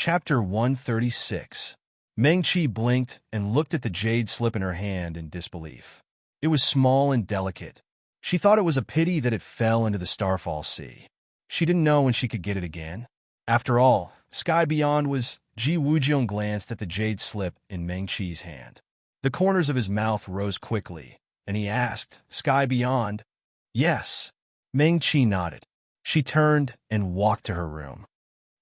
Chapter 136. Meng-Chi blinked and looked at the jade slip in her hand in disbelief. It was small and delicate. She thought it was a pity that it fell into the Starfall Sea. She didn't know when she could get it again. After all, Sky Beyond was... Ji Wujiang glanced at the jade slip in Meng-Chi's hand. The corners of his mouth rose quickly, and he asked, "Sky Beyond?" "Yes." Meng-Chi nodded. She turned and walked to her room.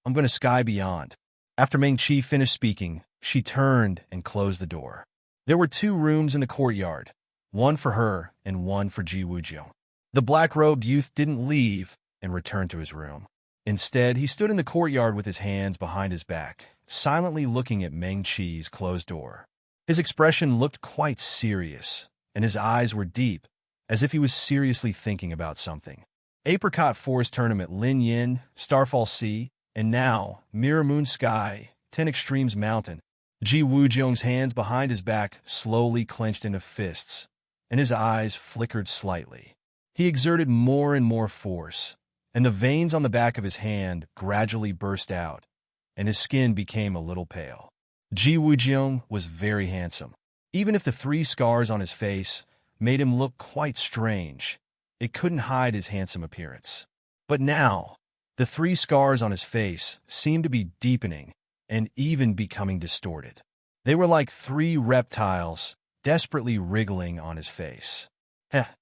"I'm going to Sky Beyond." After Meng-Chi finished speaking, she turned and closed the door. There were 2 rooms in the courtyard, one for her and one for Ji Wujiang. The black-robed youth didn't leave and returned to his room. Instead, he stood in the courtyard with his hands behind his back, silently looking at Meng-Chi's closed door. His expression looked quite serious, and his eyes were deep, as if he was seriously thinking about something. Apricot Forest Tournament, Lin Yin, Starfall Sea, and now, Mirror Moon Sky, 10 Extremes Mountain. Ji Wujiang's hands behind his back slowly clenched into fists, and his eyes flickered slightly. He exerted more and more force, and the veins on the back of his hand gradually burst out, and his skin became a little pale. Ji Wujiang was very handsome. Even if the 3 scars on his face made him look quite strange, it couldn't hide his handsome appearance. But now, the 3 scars on his face seemed to be deepening and even becoming distorted. They were like 3 reptiles desperately wriggling on his face.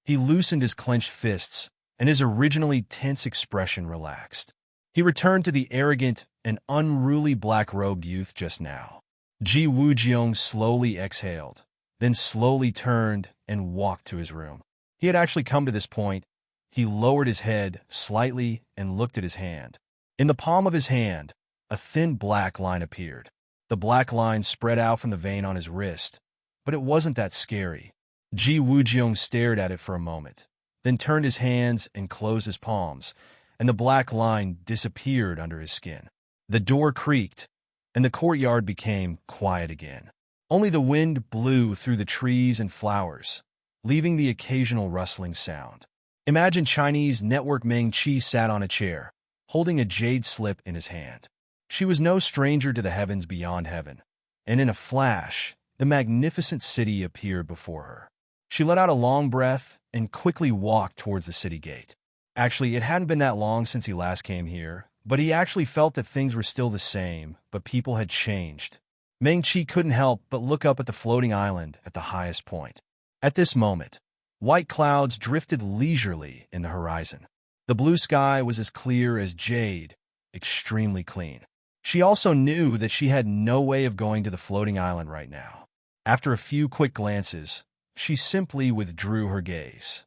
He loosened his clenched fists, and his originally tense expression relaxed. He returned to the arrogant and unruly black-robed youth just now. Ji Wujiang slowly exhaled, then slowly turned and walked to his room. He had actually come to this point. He lowered his head slightly and looked at his hand. In the palm of his hand, a thin black line appeared. The black line spread out from the vein on his wrist, but it wasn't that scary. Ji Wujiang stared at it for a moment, then turned his hands and closed his palms, and the black line disappeared under his skin. The door creaked, and the courtyard became quiet again. Only the wind blew through the trees and flowers, leaving the occasional rustling sound. Imagine Chinese network Meng-Chi sat on a chair, holding a jade slip in his hand. She was no stranger to the heavens beyond heaven, and in a flash, the magnificent city appeared before her. She let out a long breath and quickly walked towards the city gate. Actually, it hadn't been that long since he last came here, but he actually felt that things were still the same, but people had changed. Meng-Chi couldn't help but look up at the floating island at the highest point. At this moment, white clouds drifted leisurely in the horizon. The blue sky was as clear as jade, extremely clean. She also knew that she had no way of going to the floating island right now. After a few quick glances, she simply withdrew her gaze.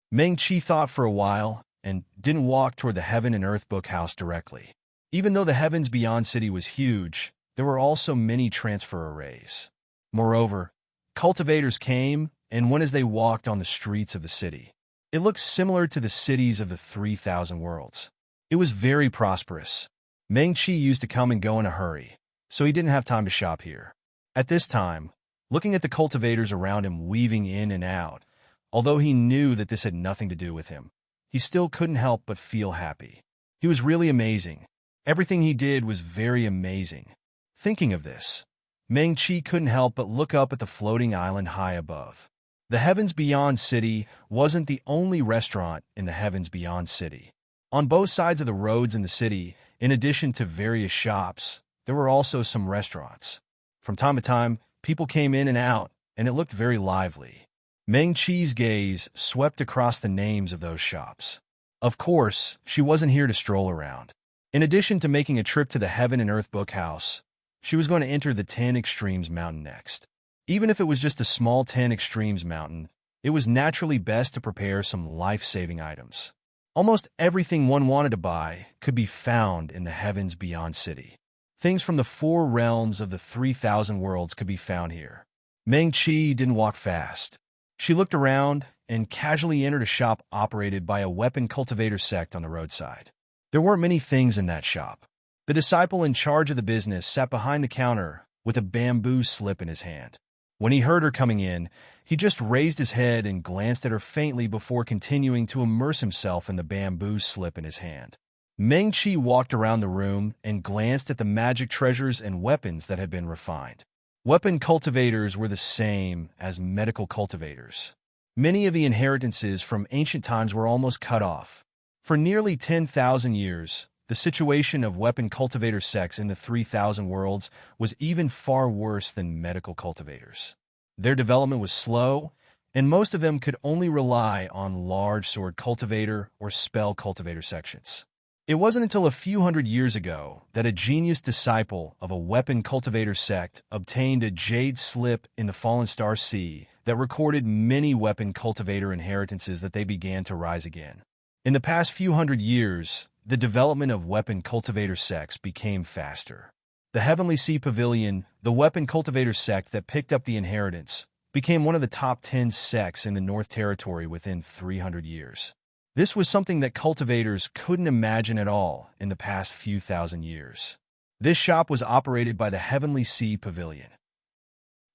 Meng-Chi thought for a while and didn't walk toward the Heaven and Earth Book House directly. Even though the Heavens Beyond City was huge, there were also many transfer arrays. Moreover, cultivators came and went as they walked on the streets of the city. It looked similar to the cities of the 3,000 worlds. It was very prosperous. Meng-Chi used to come and go in a hurry, so he didn't have time to shop here. At this time, looking at the cultivators around him weaving in and out, although he knew that this had nothing to do with him, he still couldn't help but feel happy. He was really amazing. Everything he did was very amazing. Thinking of this, Meng-Chi couldn't help but look up at the floating island high above. The Heavens Beyond City wasn't the only restaurant in the Heavens Beyond City. On both sides of the roads in the city, in addition to various shops, there were also some restaurants. From time to time, people came in and out, and it looked very lively. Meng-Chi's gaze swept across the names of those shops. Of course, she wasn't here to stroll around. In addition to making a trip to the Heaven and Earth Book House, she was going to enter the 10 Extremes Mountain next. Even if it was just a small 10 Extremes Mountain, it was naturally best to prepare some life-saving items. Almost everything one wanted to buy could be found in the Heavens Beyond City. Things from the 4 realms of the 3,000 worlds could be found here. Meng-Chi didn't walk fast. She looked around and casually entered a shop operated by a weapon cultivator sect on the roadside. There weren't many things in that shop. The disciple in charge of the business sat behind the counter with a bamboo slip in his hand. When he heard her coming in, he just raised his head and glanced at her faintly before continuing to immerse himself in the bamboo slip in his hand. Meng-Chi walked around the room and glanced at the magic treasures and weapons that had been refined. Weapon cultivators were the same as medical cultivators. Many of the inheritances from ancient times were almost cut off. For nearly 10,000 years, the situation of weapon cultivator sects in the 3,000 worlds was even far worse than medical cultivators. Their development was slow, and most of them could only rely on large sword cultivator or spell cultivator sections. It wasn't until a few hundred years ago that a genius disciple of a weapon cultivator sect obtained a jade slip in the Fallen Star Sea that recorded many weapon cultivator inheritances that they began to rise again. In the past few hundred years, the development of weapon cultivator sects became faster. The Heavenly Sea Pavilion, the weapon cultivator sect that picked up the inheritance, became one of the top 10 sects in the North Territory within 300 years. This was something that cultivators couldn't imagine at all in the past few thousand years. This shop was operated by the Heavenly Sea Pavilion.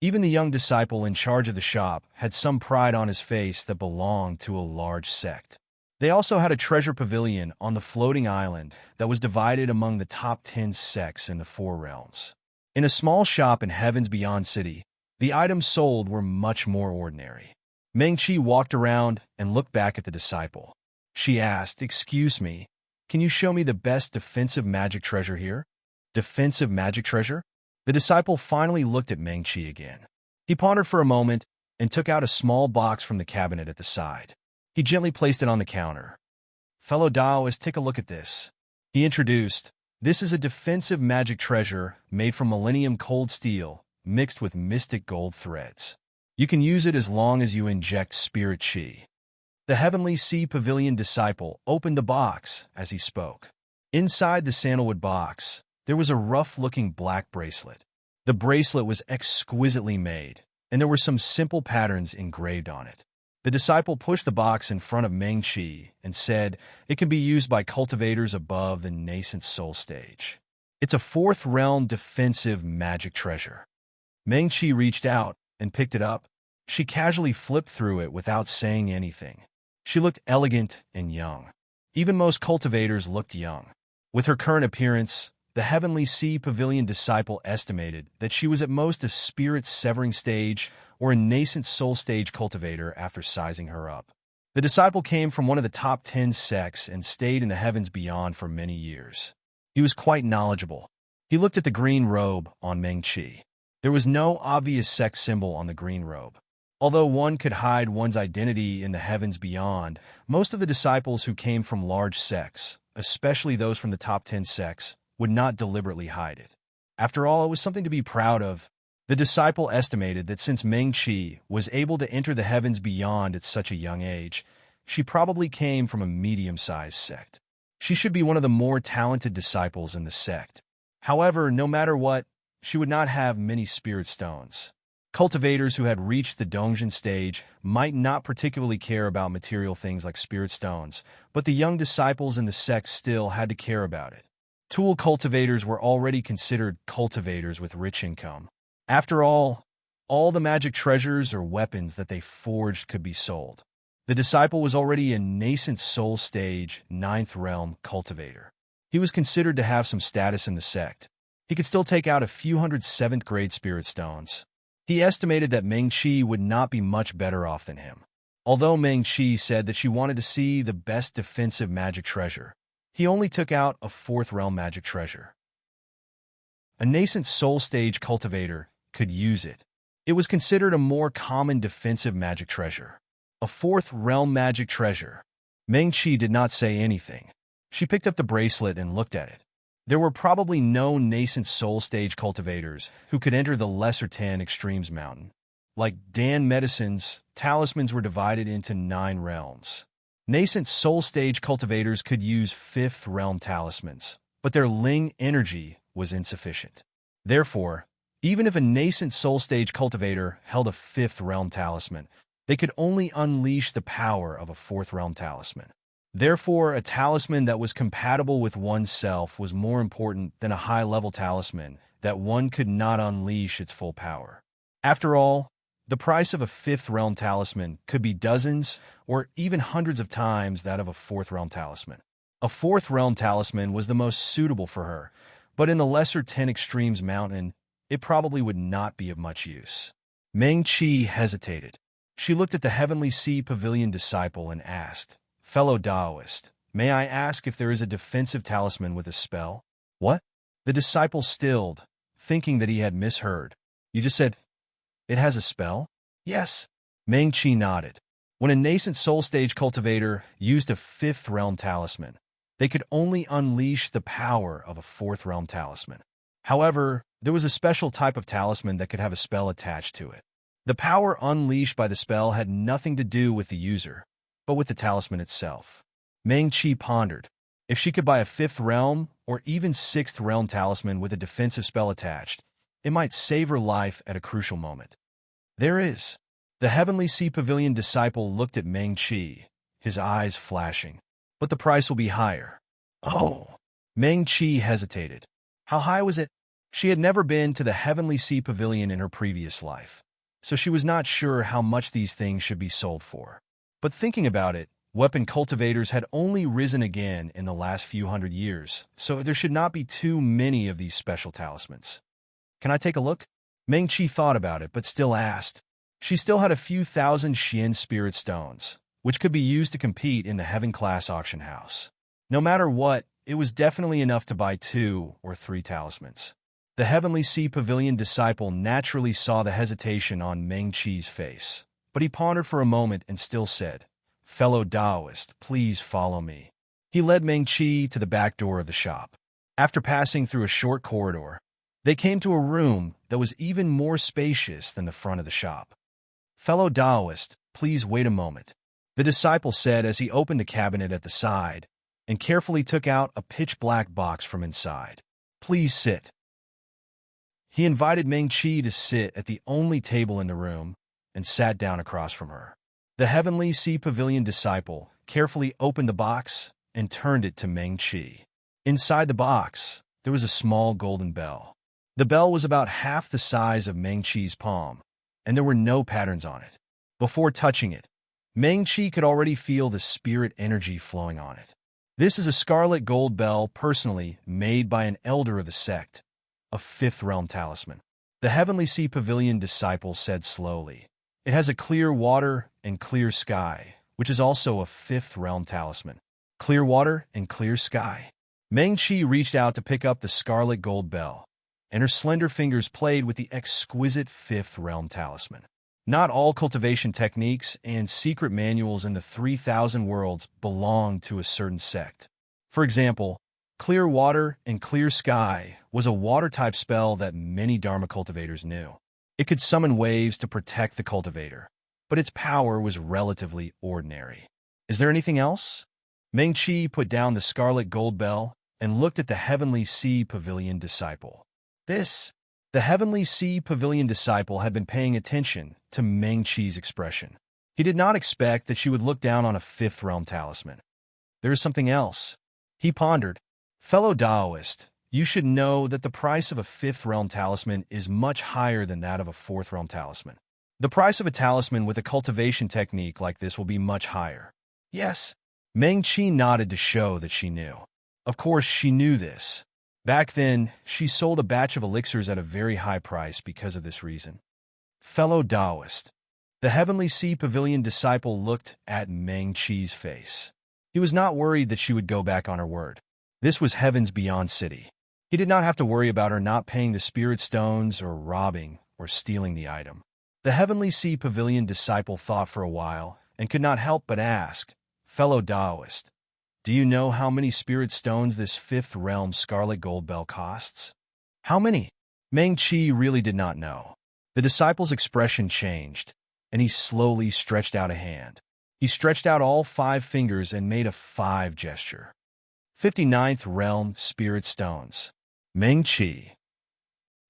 Even the young disciple in charge of the shop had some pride on his face that belonged to a large sect. They also had a treasure pavilion on the floating island that was divided among the top 10 sects in the 4 realms. In a small shop in Heaven's Beyond City, the items sold were much more ordinary. Meng-Chi walked around and looked back at the disciple. She asked, "Excuse me, can you show me the best defensive magic treasure here?" Defensive magic treasure? The disciple finally looked at Meng-Chi again. He pondered for a moment and took out a small box from the cabinet at the side. He gently placed it on the counter. "Fellow Taoist, take a look at this." He introduced, "This is a defensive magic treasure made from millennium cold steel mixed with mystic gold threads. You can use it as long as you inject spirit chi." The Heavenly Sea Pavilion disciple opened the box as he spoke. Inside the sandalwood box, there was a rough-looking black bracelet. The bracelet was exquisitely made, and there were some simple patterns engraved on it. The disciple pushed the box in front of Meng-Chi and said, "It can be used by cultivators above the nascent soul stage. It's a 4th realm defensive magic treasure." Meng-Chi reached out and picked it up. She casually flipped through it without saying anything. She looked elegant and young. Even most cultivators looked young. With her current appearance, the Heavenly Sea Pavilion disciple estimated that she was at most a spirit severing stage or a nascent soul stage cultivator after sizing her up. The disciple came from one of the top 10 sects and stayed in the heavens beyond for many years. He was quite knowledgeable. He looked at the green robe on Meng-Chi. There was no obvious sect symbol on the green robe. Although one could hide one's identity in the heavens beyond, most of the disciples who came from large sects, especially those from the top 10 sects, would not deliberately hide it. After all, it was something to be proud of. The disciple estimated that since Meng-Chi was able to enter the heavens beyond at such a young age, she probably came from a medium-sized sect. She should be one of the more talented disciples in the sect. However, no matter what, she would not have many spirit stones. Cultivators who had reached the Dongjin stage might not particularly care about material things like spirit stones, but the young disciples in the sect still had to care about it. Tool cultivators were already considered cultivators with rich income. After all the magic treasures or weapons that they forged could be sold. The disciple was already a nascent soul stage, 9th realm cultivator. He was considered to have some status in the sect. He could still take out a few hundred 7th grade spirit stones. He estimated that Meng-Chi would not be much better off than him. Although Meng-Chi said that she wanted to see the best defensive magic treasure, he only took out a 4th realm magic treasure. A nascent soul stage cultivator could use it. It was considered a more common defensive magic treasure. A 4th realm magic treasure. Meng-Chi did not say anything. She picked up the bracelet and looked at it. There were probably no nascent soul stage cultivators who could enter the Lesser 10 Extremes Mountain. Like Dan Medicine's, talismans were divided into 9 realms. Nascent soul stage cultivators could use 5th realm talismans, but their Ling energy was insufficient. Therefore, even if a nascent soul stage cultivator held a 5th realm talisman, they could only unleash the power of a 4th realm talisman. Therefore, a talisman that was compatible with oneself was more important than a high-level talisman that one could not unleash its full power. After all, the price of a 5th realm talisman could be dozens or even hundreds of times that of a 4th realm talisman. A fourth realm talisman was the most suitable for her, but in the lesser 10 extremes mountain, it probably would not be of much use. Meng-Chi hesitated. She looked at the Heavenly Sea Pavilion disciple and asked, "Fellow Taoist, may I ask if there is a defensive talisman with a spell?" "What?" The disciple stilled, thinking that he had misheard. "You just said, it has a spell?" "Yes." Meng-Chi nodded. When a nascent soul stage cultivator used a fifth realm talisman, they could only unleash the power of a fourth realm talisman. However, there was a special type of talisman that could have a spell attached to it. The power unleashed by the spell had nothing to do with the user, but with the talisman itself. Meng-Chi pondered. If she could buy a fifth realm or even sixth realm talisman with a defensive spell attached, it might save her life at a crucial moment. "There is." The Heavenly Sea Pavilion disciple looked at Meng-Chi, his eyes flashing. "But the price will be higher." "Oh." Meng-Chi hesitated. How high was it? She had never been to the Heavenly Sea Pavilion in her previous life, so she was not sure how much these things should be sold for. But thinking about it, weapon cultivators had only risen again in the last few hundred years, so there should not be too many of these special talismans. "Can I take a look?" Meng-Chi thought about it, but still asked. She still had a few thousand Xian spirit stones, which could be used to compete in the Heaven-class auction house. No matter what, it was definitely enough to buy 2 or 3 talismans. The Heavenly Sea Pavilion disciple naturally saw the hesitation on Meng-Chi's face, but he pondered for a moment and still said, "Fellow Taoist, please follow me." He led Meng-Chi to the back door of the shop. After passing through a short corridor, they came to a room that was even more spacious than the front of the shop. "Fellow Taoist, please wait a moment," the disciple said as he opened the cabinet at the side and carefully took out a pitch-black box from inside. "Please sit." He invited Meng-Chi to sit at the only table in the room and sat down across from her. The Heavenly Sea Pavilion disciple carefully opened the box and turned it to Meng-Chi. Inside the box, there was a small golden bell. The bell was about half the size of Meng-Chi's palm, and there were no patterns on it. Before touching it, Meng-Chi could already feel the spirit energy flowing on it. "This is a scarlet gold bell personally made by an elder of the sect, a fifth realm talisman," the Heavenly Sea Pavilion disciple said slowly. "It has a clear water and clear sky, which is also a fifth realm talisman." Clear water and clear sky. Meng-Chi reached out to pick up the scarlet gold bell, and her slender fingers played with the exquisite fifth realm talisman. Not all cultivation techniques and secret manuals in the 3,000 worlds belong to a certain sect. For example, clear water and clear sky was a water-type spell that many Dharma cultivators knew. It could summon waves to protect the cultivator, but its power was relatively ordinary. "Is there anything else?" Meng-Chi put down the scarlet gold bell and looked at the Heavenly Sea Pavilion disciple. The Heavenly Sea Pavilion disciple had been paying attention to Meng-Chi's expression. He did not expect that she would look down on a fifth realm talisman. "There is something else," he pondered. "Fellow Taoist, you should know that the price of a fifth realm talisman is much higher than that of a fourth realm talisman. The price of a talisman with a cultivation technique like this will be much higher." "Yes." Meng-Chi nodded to show that she knew. Of course, she knew this. Back then, she sold a batch of elixirs at a very high price because of this reason. "Fellow Taoist." The Heavenly Sea Pavilion disciple looked at Meng-Chi's face. He was not worried that she would go back on her word. This was Heaven's Beyond City. He did not have to worry about her not paying the spirit stones or robbing or stealing the item. The Heavenly Sea Pavilion disciple thought for a while and could not help but ask, "Fellow Taoist, do you know how many spirit stones this fifth realm scarlet gold bell costs?" "How many?" Meng-Chi really did not know. The disciple's expression changed, and he slowly stretched out a hand. He stretched out all 5 fingers and made a 5 gesture. 59th realm spirit stones. Meng-Chi.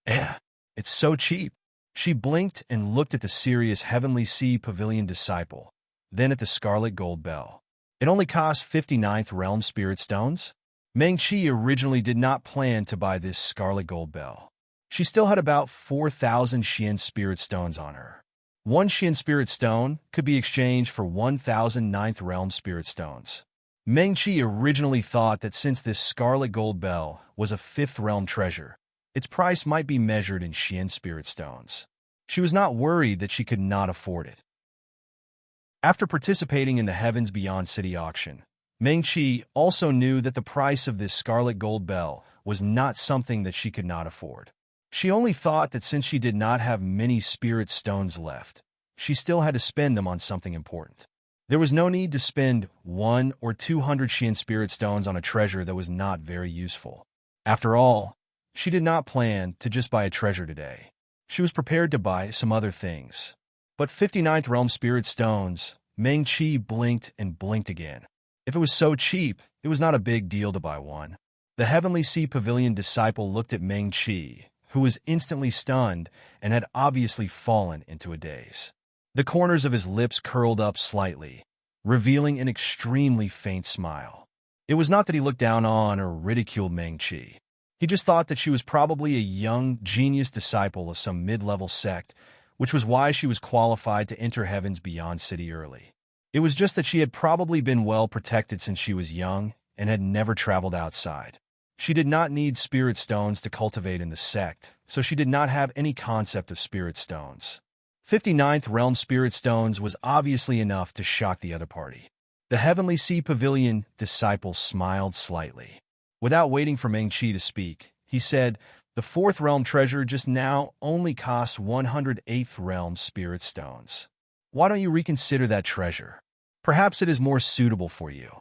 It's so cheap." She blinked and looked at the serious Heavenly Sea Pavilion disciple, then at the scarlet gold bell. "It only costs 59th realm spirit stones?" Meng-Chi originally did not plan to buy this scarlet gold bell. She still had about 4,000 Xian spirit stones on her. 1 Xian spirit stone could be exchanged for 1,000 ninth realm spirit stones. Meng-Chi originally thought that since this scarlet gold bell was a fifth realm treasure, its price might be measured in Xian spirit stones. She was not worried that she could not afford it. After participating in the Heavens Beyond City auction, Meng-Chi also knew that the price of this scarlet gold bell was not something that she could not afford. She only thought that since she did not have many spirit stones left, she still had to spend them on something important. There was no need to spend 1 or 200 Xian spirit stones on a treasure that was not very useful. After all, she did not plan to just buy a treasure today. She was prepared to buy some other things. But 59th Realm Spirit Stones, Meng-Chi blinked and blinked again. If it was so cheap, it was not a big deal to buy one. The Heavenly Sea Pavilion disciple looked at Meng-Chi, who was instantly stunned and had obviously fallen into a daze. The corners of his lips curled up slightly, revealing an extremely faint smile. It was not that he looked down on or ridiculed Meng-Chi. He just thought that she was probably a young, genius disciple of some mid-level sect, which was why she was qualified to enter Heavens Beyond City early. It was just that she had probably been well protected since she was young and had never traveled outside. She did not need spirit stones to cultivate in the sect, so she did not have any concept of spirit stones. 59th Realm Spirit Stones was obviously enough to shock the other party. The Heavenly Sea Pavilion disciple smiled slightly. Without waiting for Meng-Chi to speak, he said, "The 4th Realm treasure just now only costs 108th Realm Spirit Stones. Why don't you reconsider that treasure? Perhaps it is more suitable for you."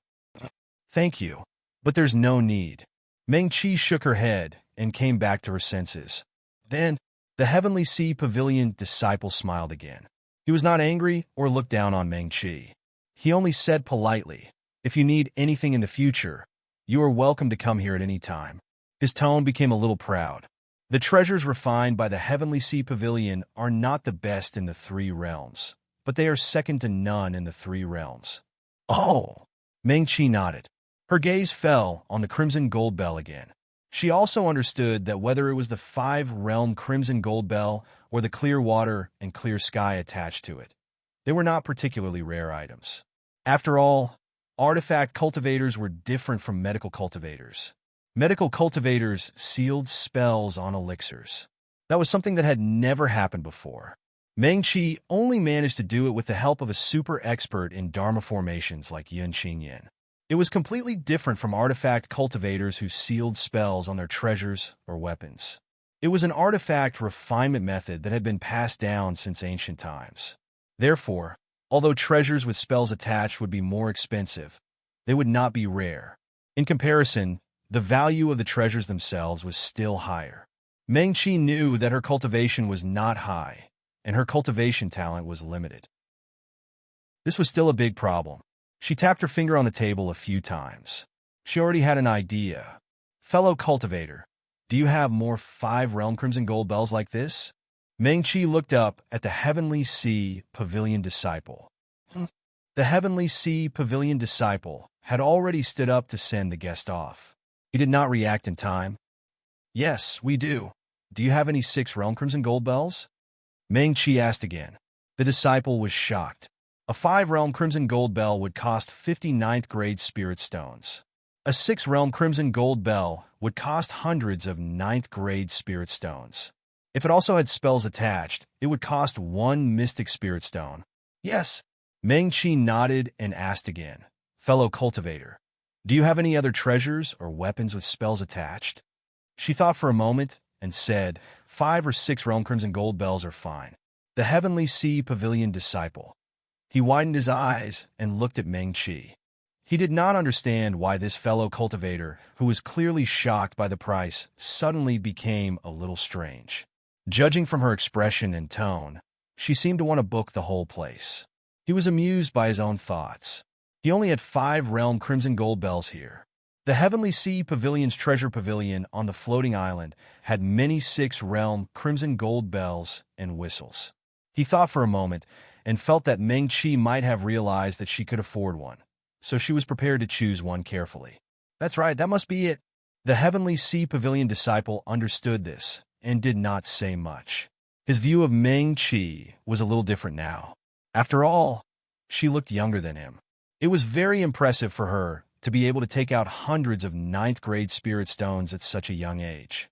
"Thank you, but there's no need." Meng-Chi shook her head and came back to her senses. Then, the Heavenly Sea Pavilion disciple smiled again. He was not angry or looked down on Meng-Chi. He only said politely, "If you need anything in the future, you are welcome to come here at any time." His tone became a little proud. The treasures refined by the Heavenly Sea Pavilion are not the best in the 3 realms, but they are second to none in the 3 realms. "Oh!" Meng-Chi nodded. Her gaze fell on the Crimson Gold Bell again. She also understood that whether it was the 5-realm Crimson Gold Bell or the clear water and clear sky attached to it, they were not particularly rare items. After all, artifact cultivators were different from medical cultivators. Medical cultivators sealed spells on elixirs. That was something that had never happened before. Meng-Chi only managed to do it with the help of a super expert in Dharma formations like Yun Qingyan. It was completely different from artifact cultivators who sealed spells on their treasures or weapons. It was an artifact refinement method that had been passed down since ancient times. Therefore, although treasures with spells attached would be more expensive, they would not be rare. In comparison, the value of the treasures themselves was still higher. Meng-Chi knew that her cultivation was not high, and her cultivation talent was limited. This was still a big problem. She tapped her finger on the table a few times. She already had an idea. "Fellow cultivator, do you have more 5-realm Crimson Gold Bells like this?" Meng-Chi looked up at the Heavenly Sea Pavilion disciple. The Heavenly Sea Pavilion disciple had already stood up to send the guest off. He did not react in time. "Yes, we do. Do you have any 6-realm Crimson Gold Bells?" Meng-Chi asked again. The disciple was shocked. A 5-realm Crimson Gold Bell would cost 59th grade Spirit Stones. A 6-realm Crimson Gold Bell would cost hundreds of 9th grade Spirit Stones. If it also had spells attached, it would cost 1 Mystic Spirit Stone. "Yes." Meng-Chi nodded and asked again, "Fellow cultivator, do you have any other treasures or weapons with spells attached?" She thought for a moment and said, 5 or 6 Realm Crimson Gold Bells are fine." The Heavenly Sea Pavilion disciple. He widened his eyes and looked at Meng-Chi. He did not understand why this fellow cultivator, who was clearly shocked by the price, suddenly became a little strange. Judging from her expression and tone, she seemed to want to book the whole place. He was amused by his own thoughts. He only had 5-realm Crimson Gold Bells here. The Heavenly Sea Pavilion's treasure pavilion on the floating island had many 6-realm Crimson Gold Bells and whistles. He thought for a moment and felt that Meng-Chi might have realized that she could afford one, so she was prepared to choose one carefully. "That's right, that must be it." The Heavenly Sea Pavilion disciple understood this and did not say much. His view of Meng-Chi was a little different now. After all, she looked younger than him. It was very impressive for her to be able to take out hundreds of ninth-grade spirit stones at such a young age.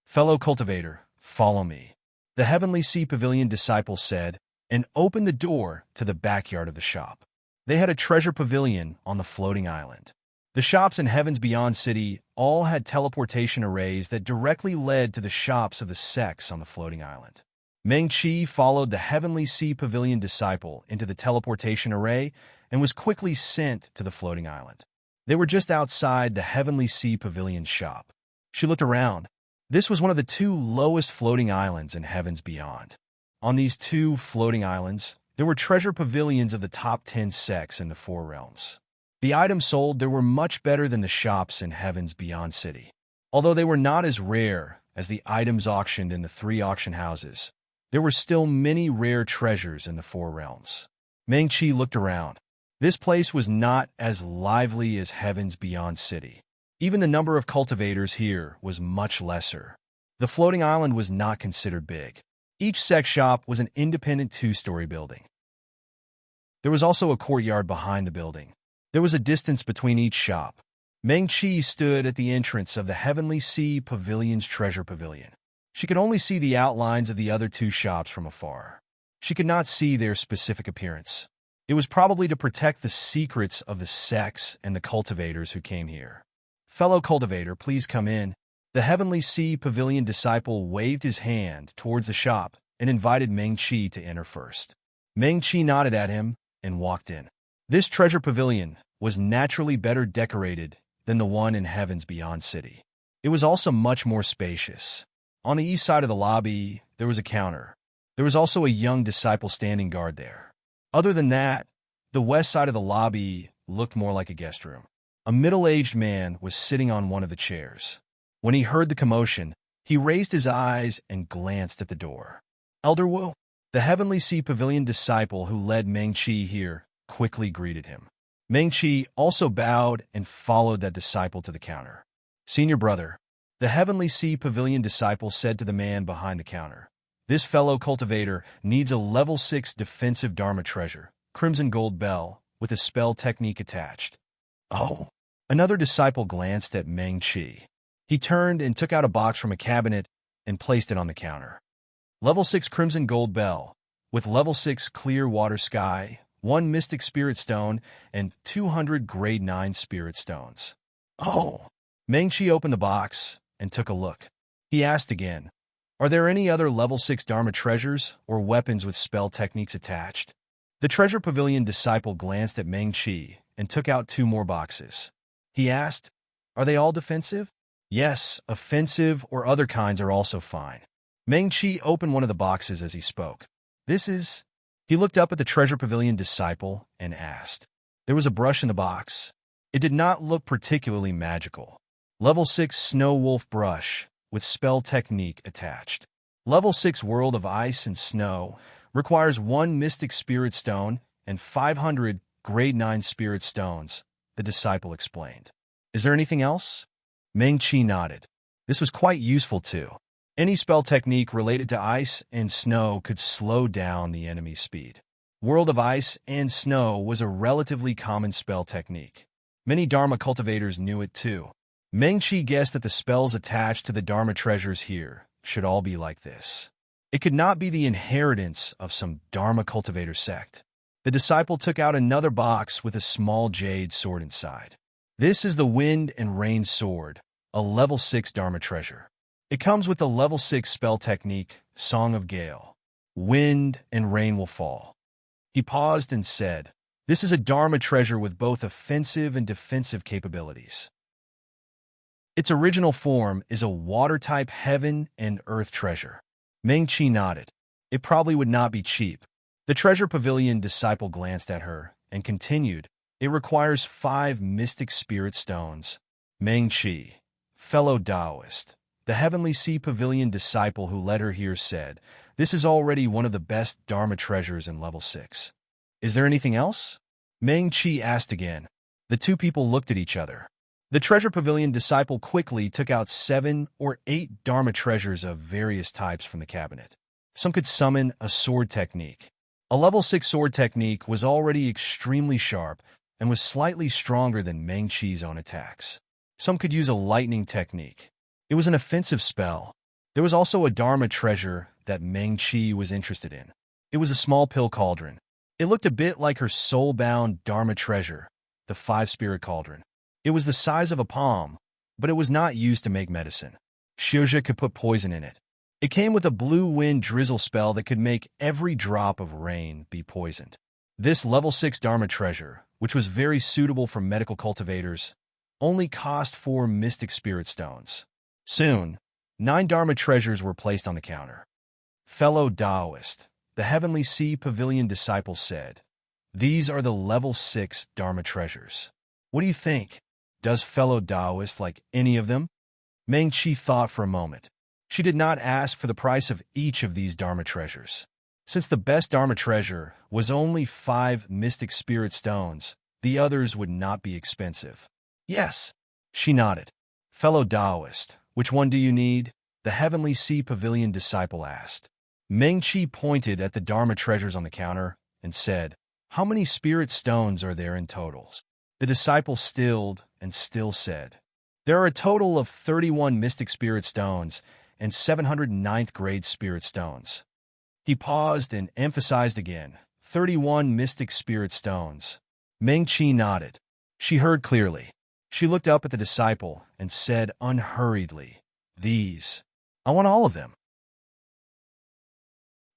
Fellow cultivator, follow me, the Heavenly Sea Pavilion disciple said, and opened the door to the backyard of the shop. They had a treasure pavilion on the floating island. The shops in Heaven's Beyond City all had teleportation arrays that directly led to the shops of the sects on the floating island. Meng-Chi followed the Heavenly Sea Pavilion disciple into the teleportation array and was quickly sent to the floating island. They were just outside the Heavenly Sea Pavilion shop. She looked around. This was one of the two lowest floating islands in Heaven's Beyond. On these two floating islands, there were treasure pavilions of the top 10 sects in the four realms. The items sold there were much better than the shops in Heaven's Beyond City. Although they were not as rare as the items auctioned in the 3 auction houses, there were still many rare treasures in the four realms. Meng-Chi looked around. This place was not as lively as Heaven's Beyond City. Even the number of cultivators here was much lesser. The floating island was not considered big. Each sect shop was an independent 2-story building. There was also a courtyard behind the building. There was a distance between each shop. Meng-Chi stood at the entrance of the Heavenly Sea Pavilion's treasure pavilion. She could only see the outlines of the other 2 shops from afar. She could not see their specific appearance. It was probably to protect the secrets of the sects and the cultivators who came here. Fellow cultivator, please come in. The Heavenly Sea Pavilion disciple waved his hand towards the shop and invited Meng-Chi to enter first. Meng-Chi nodded at him and walked in. This treasure pavilion was naturally better decorated than the one in Heaven's Beyond City. It was also much more spacious. On the east side of the lobby, there was a counter. There was also a young disciple standing guard there. Other than that, the west side of the lobby looked more like a guest room. A middle-aged man was sitting on one of the chairs. When he heard the commotion, he raised his eyes and glanced at the door. Elder Wu, the Heavenly Sea Pavilion disciple who led Meng-Chi here, quickly greeted him. Meng-Chi also bowed and followed that disciple to the counter. Senior brother, the Heavenly Sea Pavilion disciple said to the man behind the counter, this fellow cultivator needs a level 6 defensive Dharma treasure, Crimson Gold Bell, with a spell technique attached. Oh. Another disciple glanced at Meng-Chi. He turned and took out a box from a cabinet and placed it on the counter. Level 6 Crimson Gold Bell, with level 6 Clear Water Sky, 1 Mystic Spirit Stone, and 200 Grade 9 Spirit Stones. Oh! Meng-Chi opened the box and took a look. He asked again, are there any other level 6 Dharma treasures or weapons with spell techniques attached? The treasure pavilion disciple glanced at Meng-Chi and took out 2 more boxes. He asked, are they all defensive? Yes, offensive or other kinds are also fine. Meng-Chi opened one of the boxes as he spoke. This is... He looked up at the treasure pavilion disciple and asked. There was a brush in the box. It did not look particularly magical. Level 6 Snow Wolf Brush, with spell technique attached. Level 6 World of Ice and Snow requires 1 Mystic Spirit Stone and 500 Grade 9 Spirit Stones, the disciple explained. Is there anything else? Meng-Chi nodded. This was quite useful too. Any spell technique related to ice and snow could slow down the enemy's speed. World of Ice and Snow was a relatively common spell technique. Many Dharma cultivators knew it too. Meng-Chi guessed that the spells attached to the Dharma treasures here should all be like this. It could not be the inheritance of some Dharma cultivator sect. The disciple took out another box with a small jade sword inside. This is the Wind and Rain Sword, a level 6 Dharma treasure. It comes with the level 6 spell technique, Song of Gale. Wind and rain will fall. He paused and said, this is a Dharma treasure with both offensive and defensive capabilities. Its original form is a water-type heaven and earth treasure. Meng-Chi nodded. It probably would not be cheap. The treasure pavilion disciple glanced at her and continued, it requires 5 Mystic Spirit Stones. Meng-Chi, fellow Taoist, the Heavenly Sea Pavilion disciple who led her here said, this is already one of the best Dharma treasures in level 6. Is there anything else? Meng-Chi asked again. The 2 people looked at each other. The treasure pavilion disciple quickly took out 7 or 8 Dharma treasures of various types from the cabinet. Some could summon a sword technique. A level 6 sword technique was already extremely sharp, and was slightly stronger than Meng Qi's own attacks. Some could use a lightning technique. It was an offensive spell. There was also a Dharma treasure that Meng Qi was interested in. It was a small pill cauldron. It looked a bit like her soul-bound Dharma treasure, the five-spirit cauldron. It was the size of a palm, but it was not used to make medicine. Xiuzhe could put poison in it. It came with a blue wind drizzle spell that could make every drop of rain be poisoned. This level 6 Dharma treasure, which was very suitable for medical cultivators, only cost 4 mystic spirit stones. Soon, 9 Dharma treasures were placed on the counter. Fellow Taoist, the Heavenly Sea Pavilion disciple said, "These are the level 6 Dharma treasures. What do you think? Does fellow Taoist like any of them?" Meng Qi thought for a moment. She did not ask for the price of each of these Dharma treasures. Since the best Dharma treasure was only 5 mystic spirit stones, the others would not be expensive. "Yes." She nodded. "Fellow Taoist, which one do you need?" the Heavenly Sea Pavilion disciple asked. Meng Qi pointed at the Dharma treasures on the counter and said, "How many spirit stones are there in totals?" The disciple stilled and still said, "There are a total of 31 mystic spirit stones and 709th grade spirit stones." He paused and emphasized again, 31 mystic spirit stones. Meng Qi nodded. She heard clearly. She looked up at the disciple and said unhurriedly, "These. I want all of them."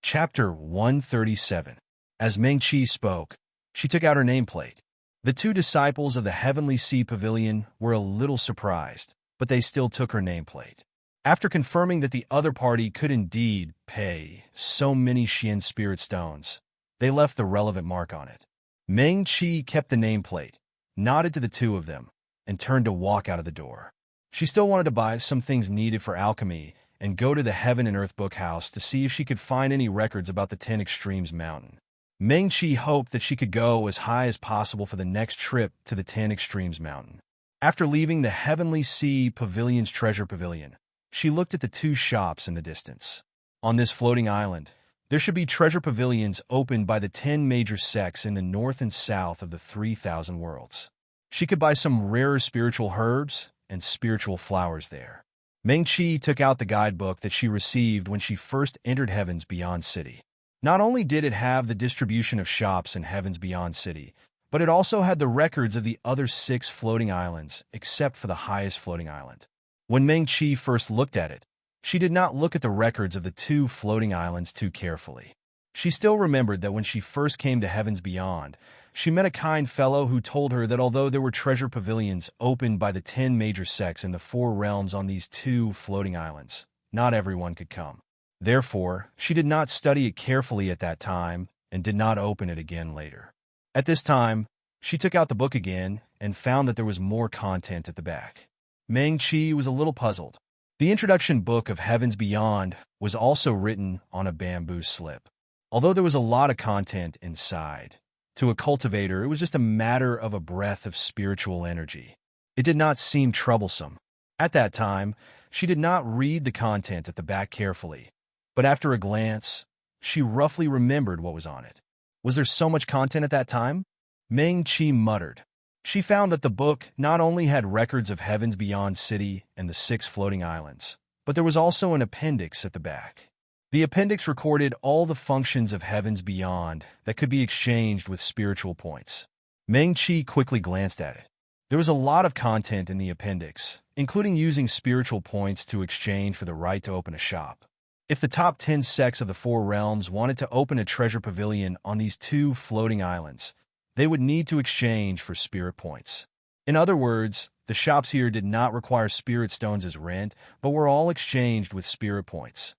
Chapter 137. As Meng Qi spoke, she took out her nameplate. The 2 disciples of the Heavenly Sea Pavilion were a little surprised, but they still took her nameplate. After confirming that the other party could indeed pay so many Xian spirit stones, they left the relevant mark on it. Meng Qi kept the nameplate, nodded to the 2 of them, and turned to walk out of the door. She still wanted to buy some things needed for alchemy and go to the Heaven and Earth book house to see if she could find any records about the 10 Extremes mountain. Meng Qi hoped that she could go as high as possible for the next trip to the 10 Extremes mountain. After leaving the Heavenly Sea Pavilion's treasure pavilion, she looked at the 2 shops in the distance. On this floating island, there should be treasure pavilions opened by the 10 major sects in the north and south of the 3,000 worlds. She could buy some rarer spiritual herbs and spiritual flowers there. Meng Qi took out the guidebook that she received when she first entered Heaven's Beyond City. Not only did it have the distribution of shops in Heaven's Beyond City, but it also had the records of the other 6 floating islands, except for the highest floating island. When Meng Qi first looked at it, she did not look at the records of the 2 floating islands too carefully. She still remembered that when she first came to Heaven's Beyond, she met a kind fellow who told her that although there were treasure pavilions opened by the 10 major sects in the 4 realms on these 2 floating islands, not everyone could come. Therefore, she did not study it carefully at that time and did not open it again later. At this time, she took out the book again and found that there was more content at the back. Meng Qi was a little puzzled. The introduction book of Heavens Beyond was also written on a bamboo slip. Although there was a lot of content inside, to a cultivator it was just a matter of a breath of spiritual energy. It did not seem troublesome. At that time, she did not read the content at the back carefully, but after a glance, she roughly remembered what was on it. Was there so much content at that time? Meng Qi muttered. She found that the book not only had records of Heavens Beyond City and the 6 floating islands, but there was also an appendix at the back. The appendix recorded all the functions of Heavens Beyond that could be exchanged with spiritual points. Meng Qi quickly glanced at it. There was a lot of content in the appendix, including using spiritual points to exchange for the right to open a shop. If the top 10 sects of the 4 realms wanted to open a treasure pavilion on these 2 floating islands, they would need to exchange for spirit points. In other words, the shops here did not require spirit stones as rent, but were all exchanged with spirit points.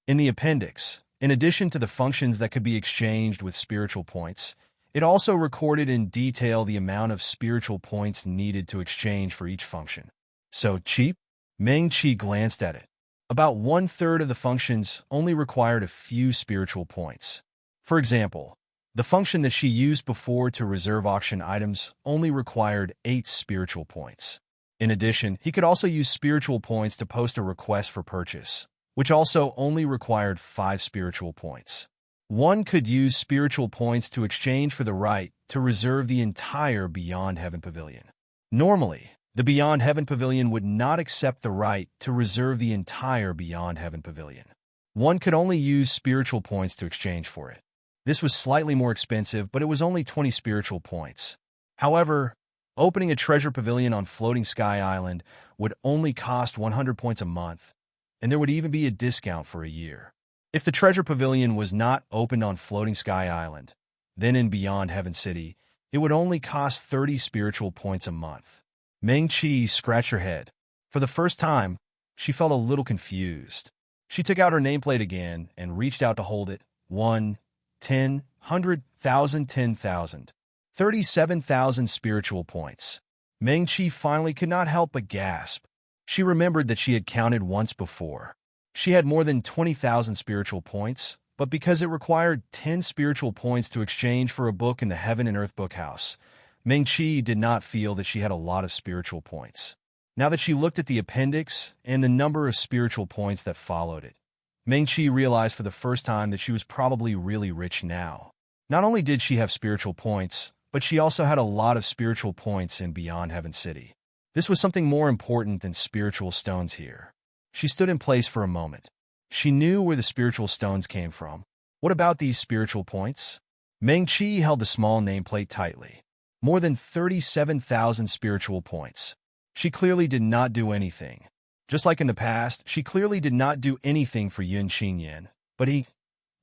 In the appendix, in addition to the functions that could be exchanged with spiritual points, it also recorded in detail the amount of spiritual points needed to exchange for each function. So cheap? Meng Qi glanced at it. About 1/3 of the functions only required a few spiritual points. For example, the function that she used before to reserve auction items only required 8 spiritual points. In addition, he could also use spiritual points to post a request for purchase, which also only required 5 spiritual points. One could use spiritual points to exchange for the right to reserve the entire Beyond Heaven Pavilion. Normally, the Beyond Heaven Pavilion would not accept the right to reserve the entire Beyond Heaven Pavilion. One could only use spiritual points to exchange for it. This was slightly more expensive, but it was only 20 spiritual points. However, opening a treasure pavilion on Floating Sky Island would only cost 100 points a month, and there would even be a discount for a year. If the treasure pavilion was not opened on Floating Sky Island, then in Beyond Heaven City, it would only cost 30 spiritual points a month. Meng-Chi scratched her head. For the first time, she felt a little confused. She took out her nameplate again and reached out to hold it. 1, 10, 100,000, 10,000. 37,000 spiritual points. Meng-Chi finally could not help but gasp. She remembered that she had counted once before. She had more than 20,000 spiritual points, but because it required 10 spiritual points to exchange for a book in the Heaven and Earth Bookhouse, Meng-Chi did not feel that she had a lot of spiritual points. Now that she looked at the appendix and the number of spiritual points that followed it, Meng-Chi realized for the first time that she was probably really rich now. Not only did she have spiritual points, but she also had a lot of spiritual points in Beyond Heaven City. This was something more important than spiritual stones here. She stood in place for a moment. She knew where the spiritual stones came from. What about these spiritual points? Meng-Chi held the small nameplate tightly. More than 37,000 spiritual points. She clearly did not do anything. Just like in the past, she clearly did not do anything for Yun Qingyan, but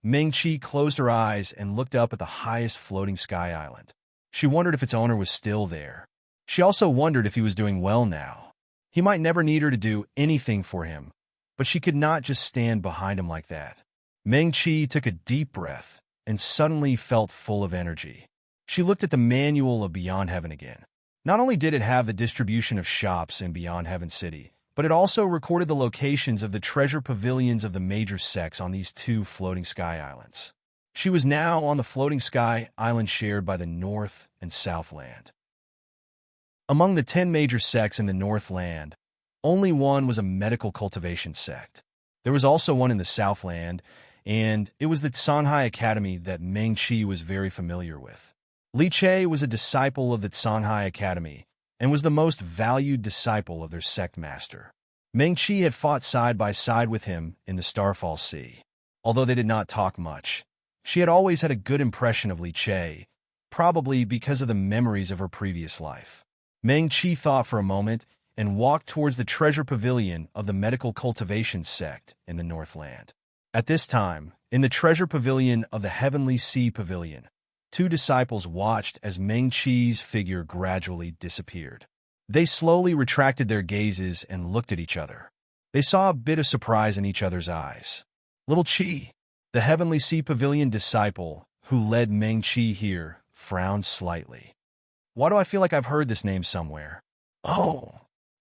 Meng-Chi closed her eyes and looked up at the highest floating sky island. She wondered if its owner was still there. She also wondered if he was doing well now. He might never need her to do anything for him, but she could not just stand behind him like that. Meng-Chi took a deep breath and suddenly felt full of energy. She looked at the manual of Beyond Heaven again. Not only did it have the distribution of shops in Beyond Heaven City, but it also recorded the locations of the treasure pavilions of the major sects on these 2 floating sky islands. She was now on the floating sky island shared by the North and South Land. Among the 10 major sects in the Northland, only one was a medical cultivation sect. There was also one in the Southland, and it was the Songhai Academy that Meng-Chi was very familiar with. Li Che was a disciple of the Songhai Academy and was the most valued disciple of their sect master. Meng-Chi had fought side by side with him in the Starfall Sea. Although they did not talk much, she had always had a good impression of Li Che, probably because of the memories of her previous life. Meng-Chi thought for a moment and walked towards the treasure pavilion of the medical cultivation sect in the Northland. At this time, in the treasure pavilion of the Heavenly Sea Pavilion, 2 disciples watched as Meng-Chi's figure gradually disappeared. They slowly retracted their gazes and looked at each other. They saw a bit of surprise in each other's eyes. Little Chi, the Heavenly Sea Pavilion disciple who led Meng-Chi here, frowned slightly. Why do I feel like I've heard this name somewhere? Oh!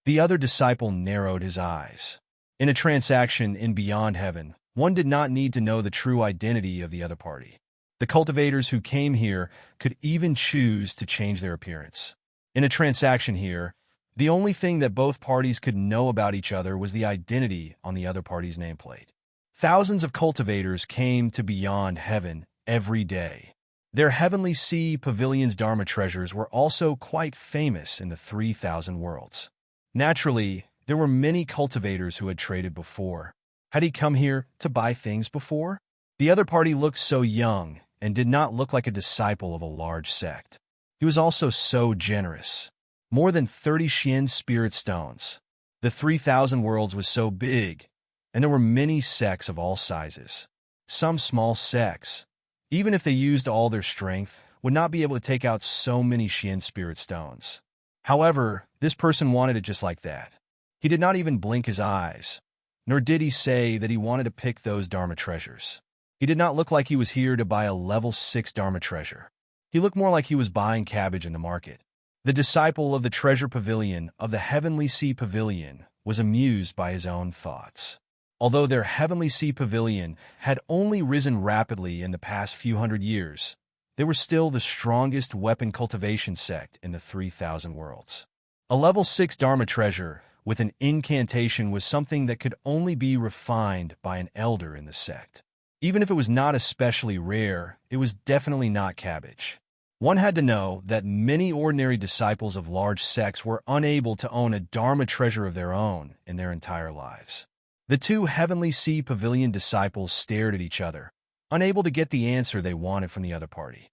The other disciple narrowed his eyes. In a transaction in Beyond Heaven, one did not need to know the true identity of the other party. The cultivators who came here could even choose to change their appearance. In a transaction here, the only thing that both parties could know about each other was the identity on the other party's nameplate. Thousands of cultivators came to Beyond Heaven every day. Their Heavenly Sea Pavilion's Dharma treasures were also quite famous in the 3,000 worlds. Naturally, there were many cultivators who had traded before. Had he come here to buy things before? The other party looked so young and did not look like a disciple of a large sect. He was also so generous. More than 30 Xian spirit stones. The 3,000 worlds was so big, and there were many sects of all sizes. Some small sects, even if they used all their strength, would not be able to take out so many Xian spirit stones. However, this person wanted it just like that. He did not even blink his eyes, nor did he say that he wanted to pick those Dharma treasures. He did not look like he was here to buy a level 6 Dharma treasure. He looked more like he was buying cabbage in the market. The disciple of the treasure pavilion of the Heavenly Sea Pavilion was amused by his own thoughts. Although their Heavenly Sea Pavilion had only risen rapidly in the past few hundred years, they were still the strongest weapon cultivation sect in the 3,000 worlds. A level 6 Dharma treasure with an incantation was something that could only be refined by an elder in the sect. Even if it was not especially rare, it was definitely not cabbage. One had to know that many ordinary disciples of large sects were unable to own a Dharma treasure of their own in their entire lives. The two Heavenly Sea Pavilion disciples stared at each other, unable to get the answer they wanted from the other party.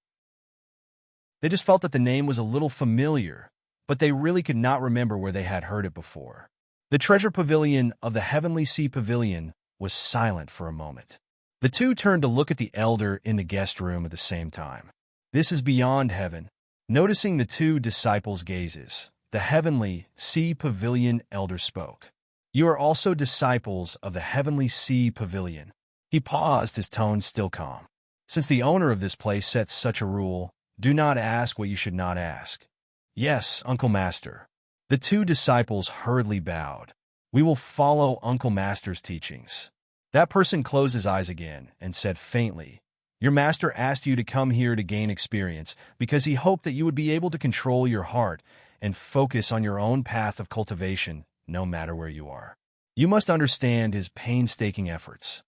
They just felt that the name was a little familiar, but they really could not remember where they had heard it before. The treasure pavilion of the Heavenly Sea Pavilion was silent for a moment. The two turned to look at the elder in the guest room at the same time. "This is beyond heaven." Noticing the two disciples' gazes, the Heavenly Sea Pavilion elder spoke. "You are also disciples of the Heavenly Sea Pavilion." He paused, his tone still calm. "Since the owner of this place sets such a rule, do not ask what you should not ask." "Yes, Uncle Master." The two disciples hurriedly bowed. "We will follow Uncle Master's teachings." That person closed his eyes again and said faintly, "Your master asked you to come here to gain experience because he hoped that you would be able to control your heart and focus on your own path of cultivation, no matter where you are. You must understand his painstaking efforts."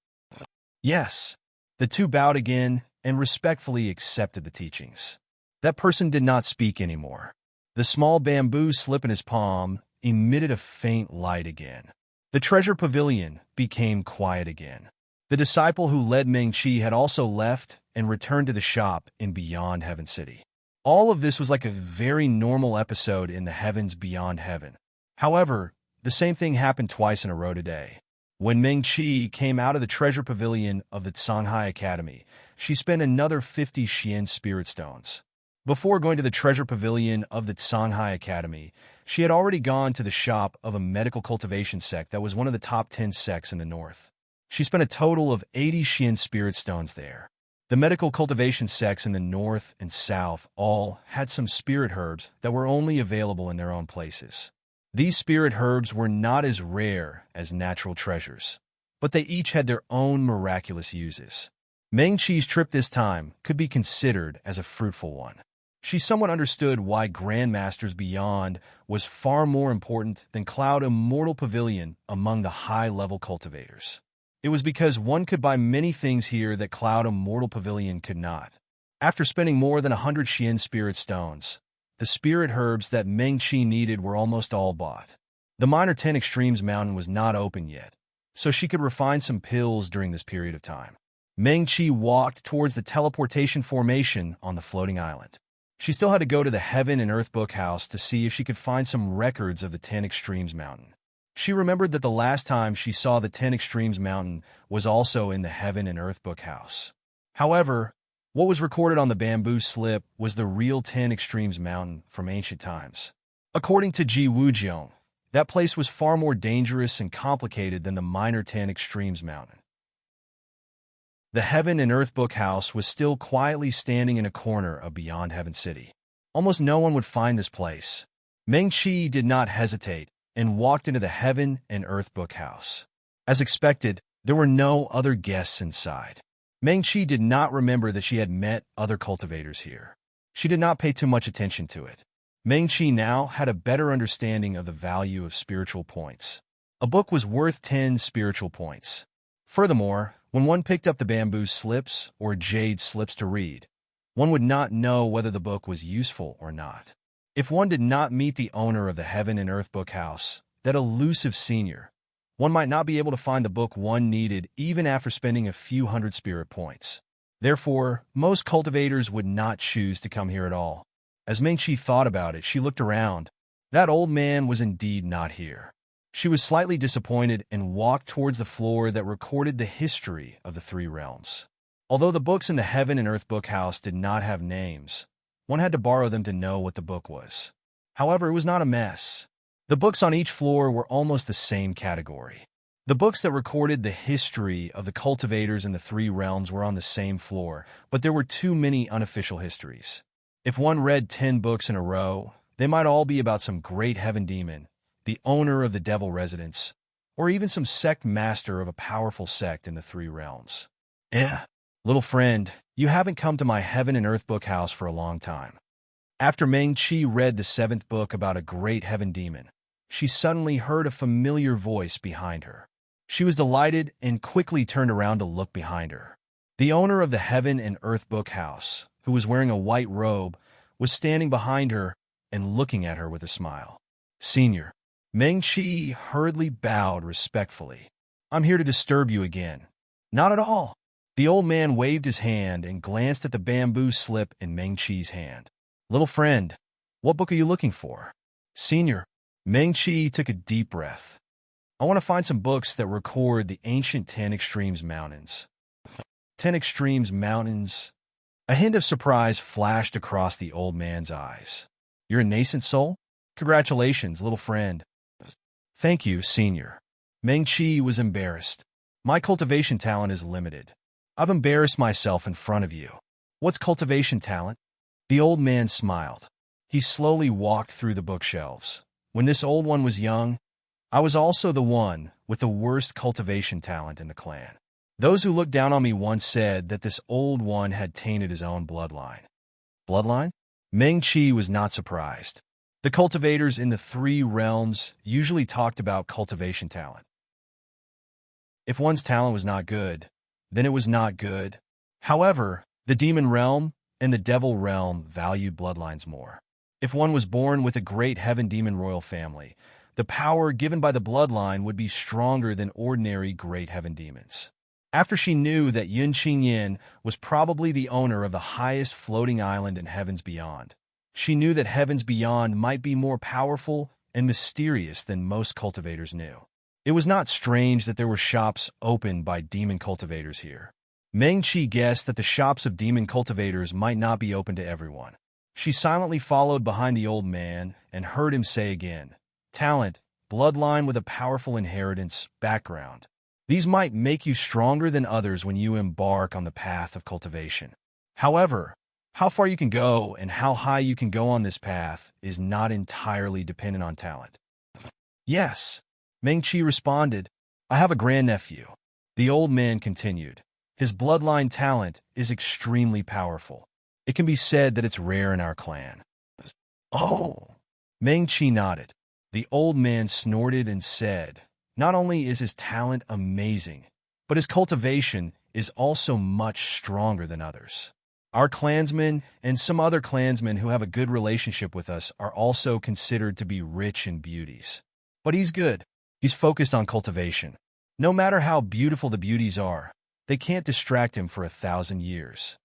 "Yes." The two bowed again and respectfully accepted the teachings. That person did not speak anymore. The small bamboo slip in his palm emitted a faint light again. The treasure pavilion became quiet again. The disciple who led Ming-Chi had also left and returned to the shop in Beyond Heaven City. All of this was like a very normal episode in the heavens beyond heaven. However, the same thing happened twice in a row today. When Ming-Chi came out of the treasure pavilion of the Shanghai Academy, she spent another 50 Xian spirit stones. Before going to the treasure pavilion of the Shanghai Academy, she had already gone to the shop of a medical cultivation sect that was one of the top 10 sects in the north. She spent a total of 80 Xian spirit stones there. The medical cultivation sects in the north and south all had some spirit herbs that were only available in their own places. These spirit herbs were not as rare as natural treasures, but they each had their own miraculous uses. Ming-Chi's trip this time could be considered as a fruitful one. She somewhat understood why Grandmasters Beyond was far more important than Cloud Immortal Pavilion among the high-level cultivators. It was because one could buy many things here that Cloud Immortal Pavilion could not. After spending more than 100 Xian spirit stones, the spirit herbs that Ming-Chi needed were almost all bought. The Minor 10 Extremes Mountain was not open yet, so she could refine some pills during this period of time. Ming-Chi walked towards the teleportation formation on the floating island. She still had to go to the Heaven and Earth Book House to see if she could find some records of the 10 Extremes Mountain. She remembered that the last time she saw the 10 Extremes Mountain was also in the Heaven and Earth Book House. However, what was recorded on the bamboo slip was the real 10 Extremes Mountain from ancient times. According to Ji Wujiong, that place was far more dangerous and complicated than the Minor 10 Extremes Mountain. The Heaven and Earth Book House was still quietly standing in a corner of Beyond Heaven City. Almost no one would find this place. Ming-Chi did not hesitate and walked into the Heaven and Earth Book House. As expected, there were no other guests inside. Ming-Chi did not remember that she had met other cultivators here. She did not pay too much attention to it. Ming-Chi now had a better understanding of the value of spiritual points. A book was worth 10 spiritual points. Furthermore, when one picked up the bamboo slips or jade slips to read, one would not know whether the book was useful or not. If one did not meet the owner of the Heaven and Earth Book House, that elusive senior, one might not be able to find the book one needed even after spending a few hundred spirit points. Therefore, most cultivators would not choose to come here at all. As Ming-Chi thought about it, she looked around. That old man was indeed not here. She was slightly disappointed and walked towards the floor that recorded the history of the three realms. Although the books in the Heaven and Earth Book House did not have names, one had to borrow them to know what the book was. However, it was not a mess. The books on each floor were almost the same category. The books that recorded the history of the cultivators in the three realms were on the same floor, but there were too many unofficial histories. If one read 10 books in a row, they might all be about some great heaven demon, the owner of the devil residence, or even some sect master of a powerful sect in the three realms. Little friend, you haven't come to my Heaven and Earth Book House for a long time. After Ming-Chi read the 7th book about a great heaven demon, she suddenly heard a familiar voice behind her. She was delighted and quickly turned around to look behind her. The owner of the Heaven and Earth Book House, who was wearing a white robe, was standing behind her and looking at her with a smile. Senior. Meng-Chi hurriedly bowed respectfully. I'm here to disturb you again. Not at all. The old man waved his hand and glanced at the bamboo slip in Meng-Chi's hand. Little friend, what book are you looking for? Senior. Meng-Chi took a deep breath. I want to find some books that record the ancient 10 Extremes Mountains. 10 Extremes Mountains. A hint of surprise flashed across the old man's eyes. You're a nascent soul? Congratulations, little friend. Thank you, Senior. Meng-Chi was embarrassed. My cultivation talent is limited. I've embarrassed myself in front of you. What's cultivation talent? The old man smiled. He slowly walked through the bookshelves. When this old one was young, I was also the one with the worst cultivation talent in the clan. Those who looked down on me once said that this old one had tainted his own bloodline. Bloodline? Meng-Chi was not surprised. The cultivators in the 3 realms usually talked about cultivation talent. If one's talent was not good, then it was not good. However, the demon realm and the devil realm valued bloodlines more. If one was born with a great heaven demon royal family, the power given by the bloodline would be stronger than ordinary great heaven demons. After she knew that Yun Qingyin was probably the owner of the highest floating island in Heavens Beyond, she knew that Heavens Beyond might be more powerful and mysterious than most cultivators knew. It was not strange that there were shops opened by demon cultivators here. Meng-Chi guessed that the shops of demon cultivators might not be open to everyone. She silently followed behind the old man and heard him say again, talent, bloodline with a powerful inheritance, background. These might make you stronger than others when you embark on the path of cultivation. However, how far you can go and how high you can go on this path is not entirely dependent on talent. Yes, Meng-Chi responded. I have a grandnephew. The old man continued. His bloodline talent is extremely powerful. It can be said that it's rare in our clan. Oh! Meng-Chi nodded. The old man snorted and said, not only is his talent amazing, but his cultivation is also much stronger than others. Our clansmen and some other clansmen who have a good relationship with us are also considered to be rich in beauties. But he's good. He's focused on cultivation. No matter how beautiful the beauties are, they can't distract him for 1,000 years.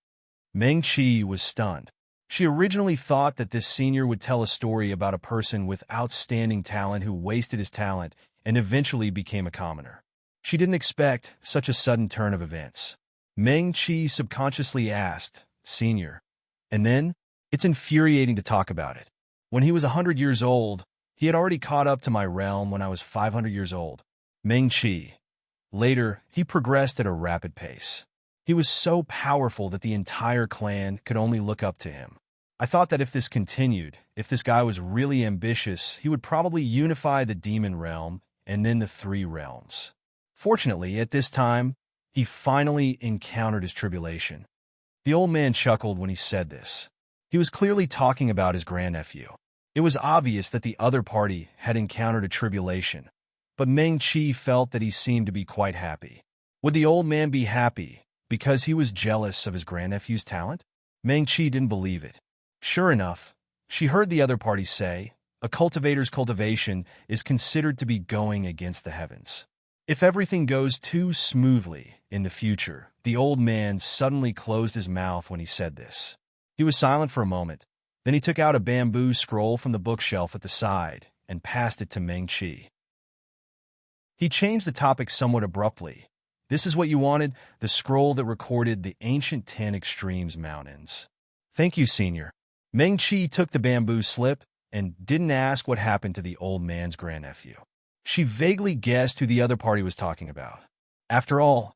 Meng-Chi was stunned. She originally thought that this senior would tell a story about a person with outstanding talent who wasted his talent and eventually became a commoner. She didn't expect such a sudden turn of events. Meng-Chi subconsciously asked, Senior, and then? It's infuriating to talk about it. When he was 100 years old, he had already caught up to my realm when I was 500 years old. Meng-Chi. Later, he progressed at a rapid pace. He was so powerful that the entire clan could only look up to him. I thought that if this continued, if this guy was really ambitious, he would probably unify the demon realm and then the 3 realms. Fortunately, at this time, he finally encountered his tribulation. The old man chuckled when he said this. He was clearly talking about his grandnephew. It was obvious that the other party had encountered a tribulation, but Meng-Chi felt that he seemed to be quite happy. Would the old man be happy because he was jealous of his grandnephew's talent? Meng-Chi didn't believe it. Sure enough, she heard the other party say, a cultivator's cultivation is considered to be going against the heavens. If everything goes too smoothly in the future, the old man suddenly closed his mouth when he said this. He was silent for a moment. Then he took out a bamboo scroll from the bookshelf at the side and passed it to Meng-Chi. He changed the topic somewhat abruptly. This is what you wanted, the scroll that recorded the ancient 10 Extremes Mountains. Thank you, Senior. Meng-Chi took the bamboo slip and didn't ask what happened to the old man's grandnephew. She vaguely guessed who the other party was talking about. After all,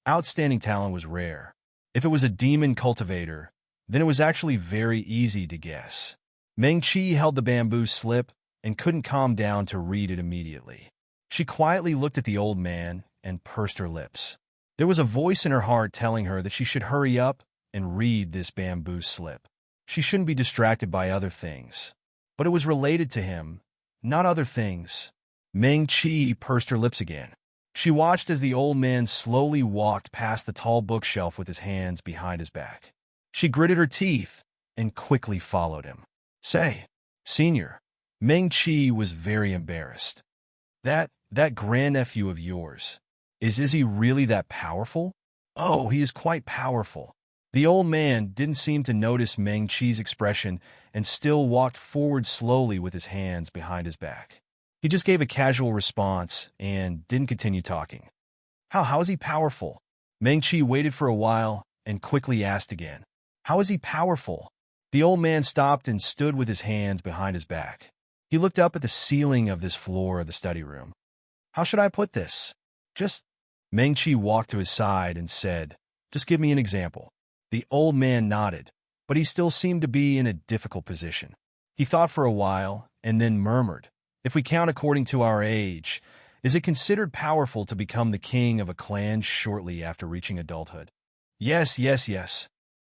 outstanding talent was rare. If it was a demon cultivator, then it was actually very easy to guess. Meng-Chi held the bamboo slip and couldn't calm down to read it immediately. She quietly looked at the old man and pursed her lips. There was a voice in her heart telling her that she should hurry up and read this bamboo slip. She shouldn't be distracted by other things. But it was related to him, not other things. Meng-Chi pursed her lips again. She watched as the old man slowly walked past the tall bookshelf with his hands behind his back. She gritted her teeth and quickly followed him. Say, Senior, Meng Qi was very embarrassed. That grandnephew of yours, is he really that powerful? Oh, he is quite powerful. The old man didn't seem to notice Meng Qi's expression and still walked forward slowly with his hands behind his back. He just gave a casual response and didn't continue talking. How is he powerful? Meng Qi waited for a while and quickly asked again. How is he powerful? The old man stopped and stood with his hands behind his back. He looked up at the ceiling of this floor of the study room. How should I put this? Meng Qi walked to his side and said, just give me an example. The old man nodded, but he still seemed to be in a difficult position. He thought for a while and then murmured, if we count according to our age, is it considered powerful to become the king of a clan shortly after reaching adulthood? Yes.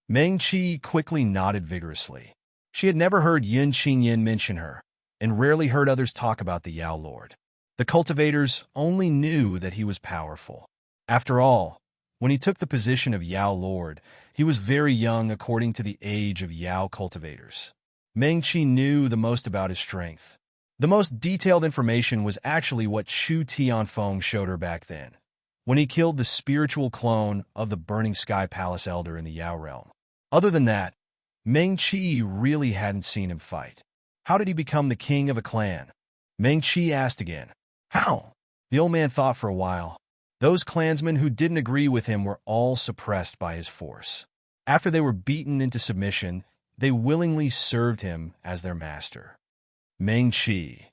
Meng Qi quickly nodded vigorously. She had never heard Yun Qingyan mention her, and rarely heard others talk about the Yao Lord. The cultivators only knew that he was powerful. After all, when he took the position of Yao Lord, he was very young according to the age of Yao cultivators. Meng Qi knew the most about his strength. The most detailed information was actually what Chu Tianfeng showed her back then, when he killed the spiritual clone of the Burning Sky Palace Elder in the Yao realm. Other than that, Meng Qi really hadn't seen him fight. How did he become the king of a clan? Meng Qi asked again. How? The old man thought for a while. Those clansmen who didn't agree with him were all suppressed by his force. After they were beaten into submission, they willingly served him as their master. Meng Qi.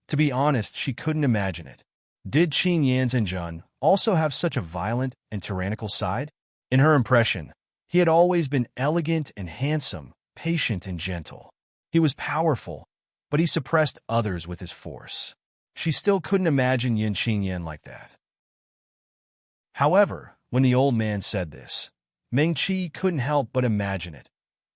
To be honest, she couldn't imagine it. Did Qin Yan's and Zhenjun also have such a violent and tyrannical side? In her impression, he had always been elegant and handsome, patient and gentle. He was powerful, but he suppressed others with his force. She still couldn't imagine Yun Qingyan like that. However, when the old man said this, Meng Qi couldn't help but imagine it.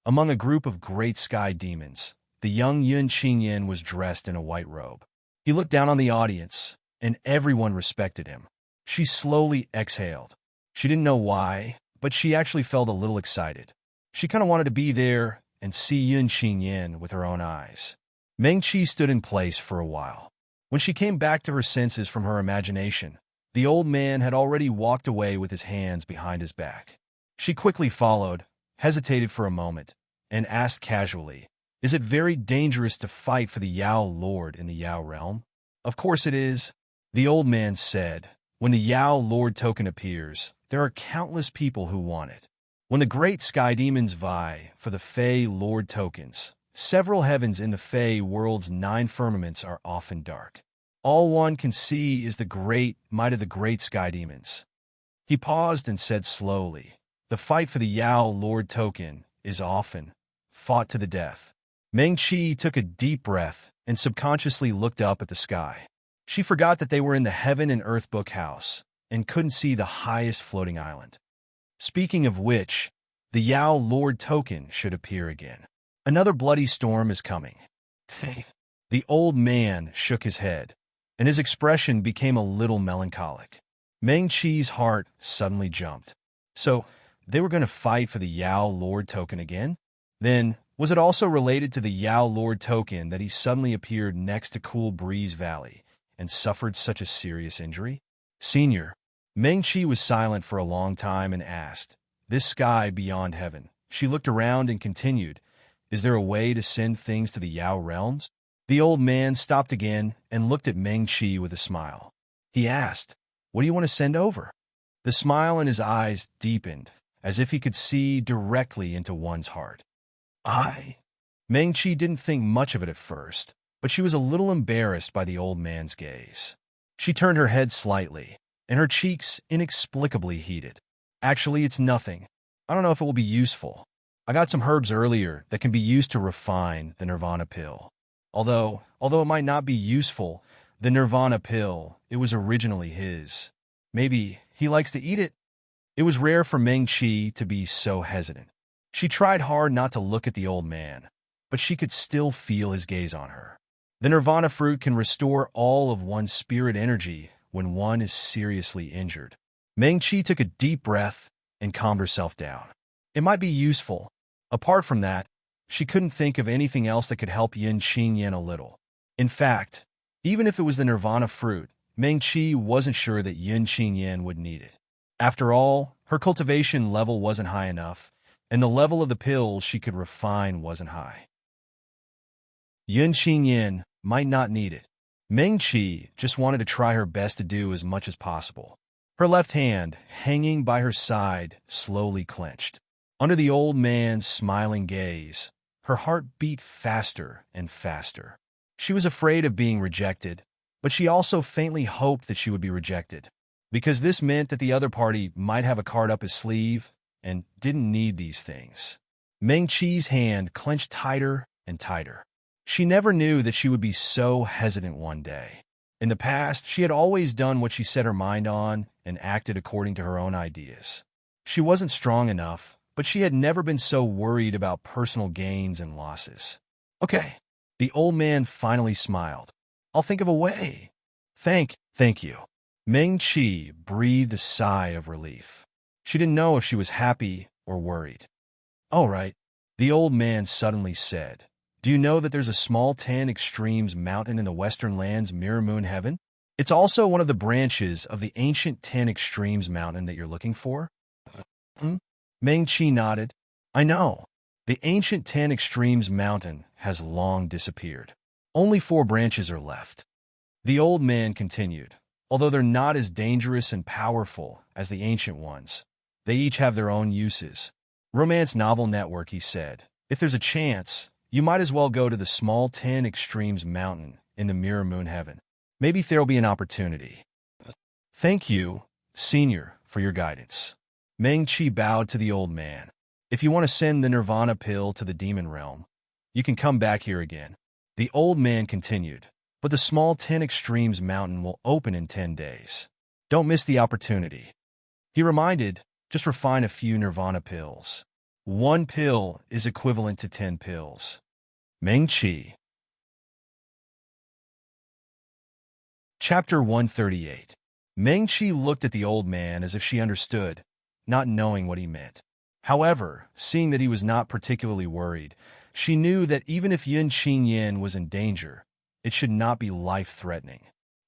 Among a group of great sky demons, the young Yun Qingyan was dressed in a white robe. He looked down on the audience, and everyone respected him. She slowly exhaled. She didn't know why, but she actually felt a little excited. She kind of wanted to be there and see Yun Qingyan with her own eyes. Meng Qi stood in place for a while. When she came back to her senses from her imagination, the old man had already walked away with his hands behind his back. She quickly followed, hesitated for a moment, and asked casually, is it very dangerous to fight for the Yao Lord in the Yao realm? Of course it is, the old man said. When the Yao Lord token appears, there are countless people who want it. When the great sky demons vie for the Fey Lord tokens, several heavens in the Fey world's 9 firmaments are often dark. All one can see is the great might of the great sky demons. He paused and said slowly, the fight for the Yao Lord token is often fought to the death. Meng Qi took a deep breath and subconsciously looked up at the sky. She forgot that they were in the Heaven and Earth Book House and couldn't see the highest floating island. Speaking of which, the Yao Lord token should appear again. Another bloody storm is coming. The old man shook his head, and his expression became a little melancholic. Meng Qi's heart suddenly jumped. So, they were going to fight for the Yao Lord token again? Then, was it also related to the Yao Lord token that he suddenly appeared next to Cool Breeze Valley and suffered such a serious injury? Senior, Meng Qi was silent for a long time and asked, this sky beyond heaven. She looked around and continued, is there a way to send things to the Yao realms? The old man stopped again and looked at Meng Qi with a smile. He asked, what do you want to send over? The smile in his eyes deepened, as if he could see directly into one's heart. Meng Qi didn't think much of it at first, but she was a little embarrassed by the old man's gaze. She turned her head slightly, and her cheeks inexplicably heated. Actually, it's nothing. I don't know if it will be useful. I got some herbs earlier that can be used to refine the Nirvana pill. Although it might not be useful, the Nirvana pill, it was originally his. Maybe he likes to eat it. It was rare for Meng Qi to be so hesitant. She tried hard not to look at the old man, but she could still feel his gaze on her. The Nirvana fruit can restore all of one's spirit energy when one is seriously injured. Meng-Chi took a deep breath and calmed herself down. It might be useful. Apart from that, she couldn't think of anything else that could help Yin-Qing-Yin a little. In fact, even if it was the nirvana fruit, Meng-Chi wasn't sure that Yin-Qing-Yin would need it. After all, her cultivation level wasn't high enough, and the level of the pills she could refine wasn't high. Yin-Qing-Yin might not need it. Meng-Chi just wanted to try her best to do as much as possible. Her left hand, hanging by her side, slowly clenched. Under the old man's smiling gaze, her heart beat faster and faster. She was afraid of being rejected, but she also faintly hoped that she would be rejected, because this meant that the other party might have a card up his sleeve and didn't need these things. Meng-Chi's hand clenched tighter and tighter. She never knew that she would be so hesitant one day. In the past, she had always done what she set her mind on and acted according to her own ideas. She wasn't strong enough, but she had never been so worried about personal gains and losses. Okay. The old man finally smiled. I'll think of a way. Thank you. Meng-Chi breathed a sigh of relief. She didn't know if she was happy or worried. All right, the old man suddenly said. Do you know that there's a small 10 extremes mountain in the western lands Mirror Moon Heaven? It's also one of the branches of the ancient 10 extremes mountain that you're looking for? Meng-Chi nodded. I know. The ancient 10 extremes mountain has long disappeared. Only 4 branches are left. The old man continued. Although they're not as dangerous and powerful as the ancient ones, they each have their own uses. Romance Novel Network, he said. If there's a chance, you might as well go to the small 10 extremes mountain in the Mirror Moon Heaven. Maybe there'll be an opportunity. Thank you, Senior, for your guidance. Meng-Chi bowed to the old man. If you want to send the nirvana pill to the demon realm, you can come back here again. The old man continued. But the small 10 extremes mountain will open in 10 days. Don't miss the opportunity. He reminded, just refine a few nirvana pills. 1 pill is equivalent to 10 pills. Meng-Chi. Chapter 138. Meng-Chi looked at the old man as if she understood, not knowing what he meant. However, seeing that he was not particularly worried, she knew that even if Yin-Qing-Yin was in danger, it should not be life-threatening.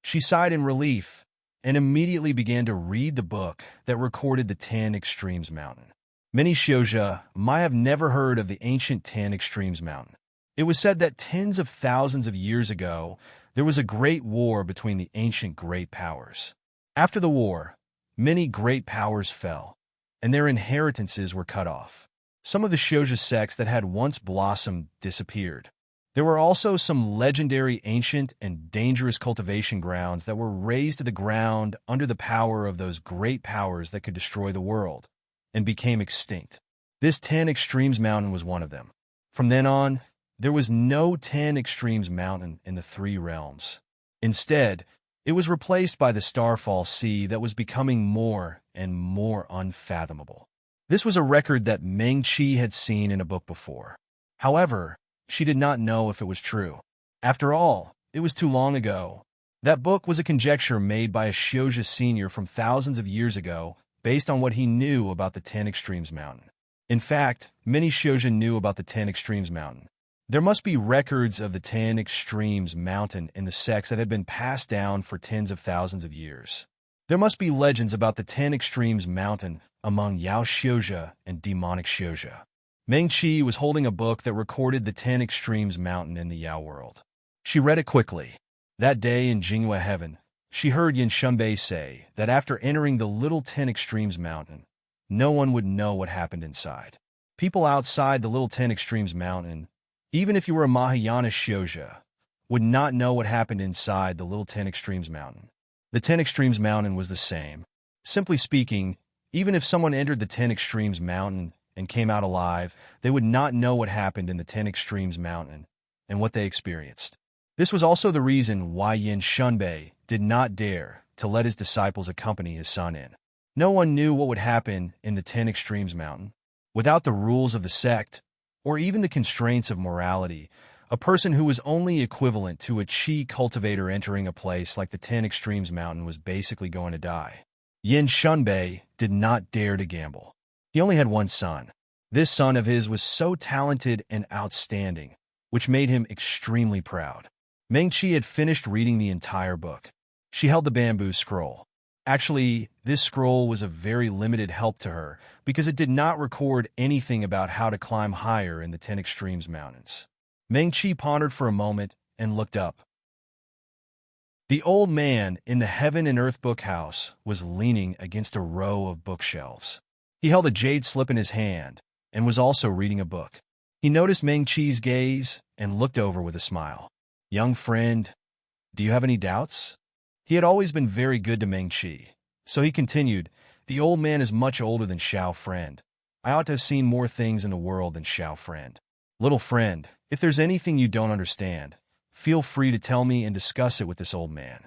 She sighed in relief and immediately began to read the book that recorded the 10 extremes mountain. Many shouja might have never heard of the ancient 10 extremes mountain. It was said that tens of thousands of years ago, there was a great war between the ancient great powers. After the war, many great powers fell, and their inheritances were cut off. Some of the shouja sects that had once blossomed disappeared. There were also some legendary ancient and dangerous cultivation grounds that were razed to the ground under the power of those great powers that could destroy the world, and became extinct. This 10 extremes mountain was one of them. From then on, there was no 10 extremes mountain in the 3 realms. Instead, it was replaced by the Starfall Sea that was becoming more and more unfathomable. This was a record that Meng-Chi had seen in a book before. However, she did not know if it was true. After all, it was too long ago. That book was a conjecture made by a shouja senior from thousands of years ago based on what he knew about the 10 extremes mountain. In fact, many shouja knew about the 10 extremes mountain. There must be records of the 10 extremes mountain in the sects that had been passed down for tens of thousands of years. There must be legends about the 10 extremes mountain among Yao shouja and demonic shouja. Meng-Chi was holding a book that recorded the 10 extremes mountain in the Yao world. She read it quickly. That day in Jinghua Heaven, she heard Yin Shunbei say that after entering the little 10 extremes mountain, no one would know what happened inside. People outside the little 10 extremes mountain, even if you were a Mahayana shouja, would not know what happened inside the little 10 extremes mountain. The 10 extremes mountain was the same. Simply speaking, even if someone entered the 10 extremes mountain and came out alive, they would not know what happened in the 10 extremes mountain and what they experienced. This was also the reason why Yin Shunbei did not dare to let his disciples accompany his son in. No one knew what would happen in the 10 extremes mountain. Without the rules of the sect, or even the constraints of morality, a person who was only equivalent to a chi cultivator entering a place like the 10 Extremes Mountain was basically going to die. Yin Shunbei did not dare to gamble. He only had one son. This son of his was so talented and outstanding, which made him extremely proud. Meng Qi had finished reading the entire book. She held the bamboo scroll. Actually, this scroll was of very limited help to her because it did not record anything about how to climb higher in the 10 Extremes Mountains. Meng Qi pondered for a moment and looked up. The old man in the Heaven and Earth book house was leaning against a row of bookshelves. He held a jade slip in his hand and was also reading a book. He noticed Meng Qi's gaze and looked over with a smile. "Young friend, do you have any doubts?" He had always been very good to Meng Qi, so he continued, "The old man is much older than Xiao Friend. I ought to have seen more things in the world than Xiao Friend. Little friend, if there's anything you don't understand, feel free to tell me and discuss it with this old man."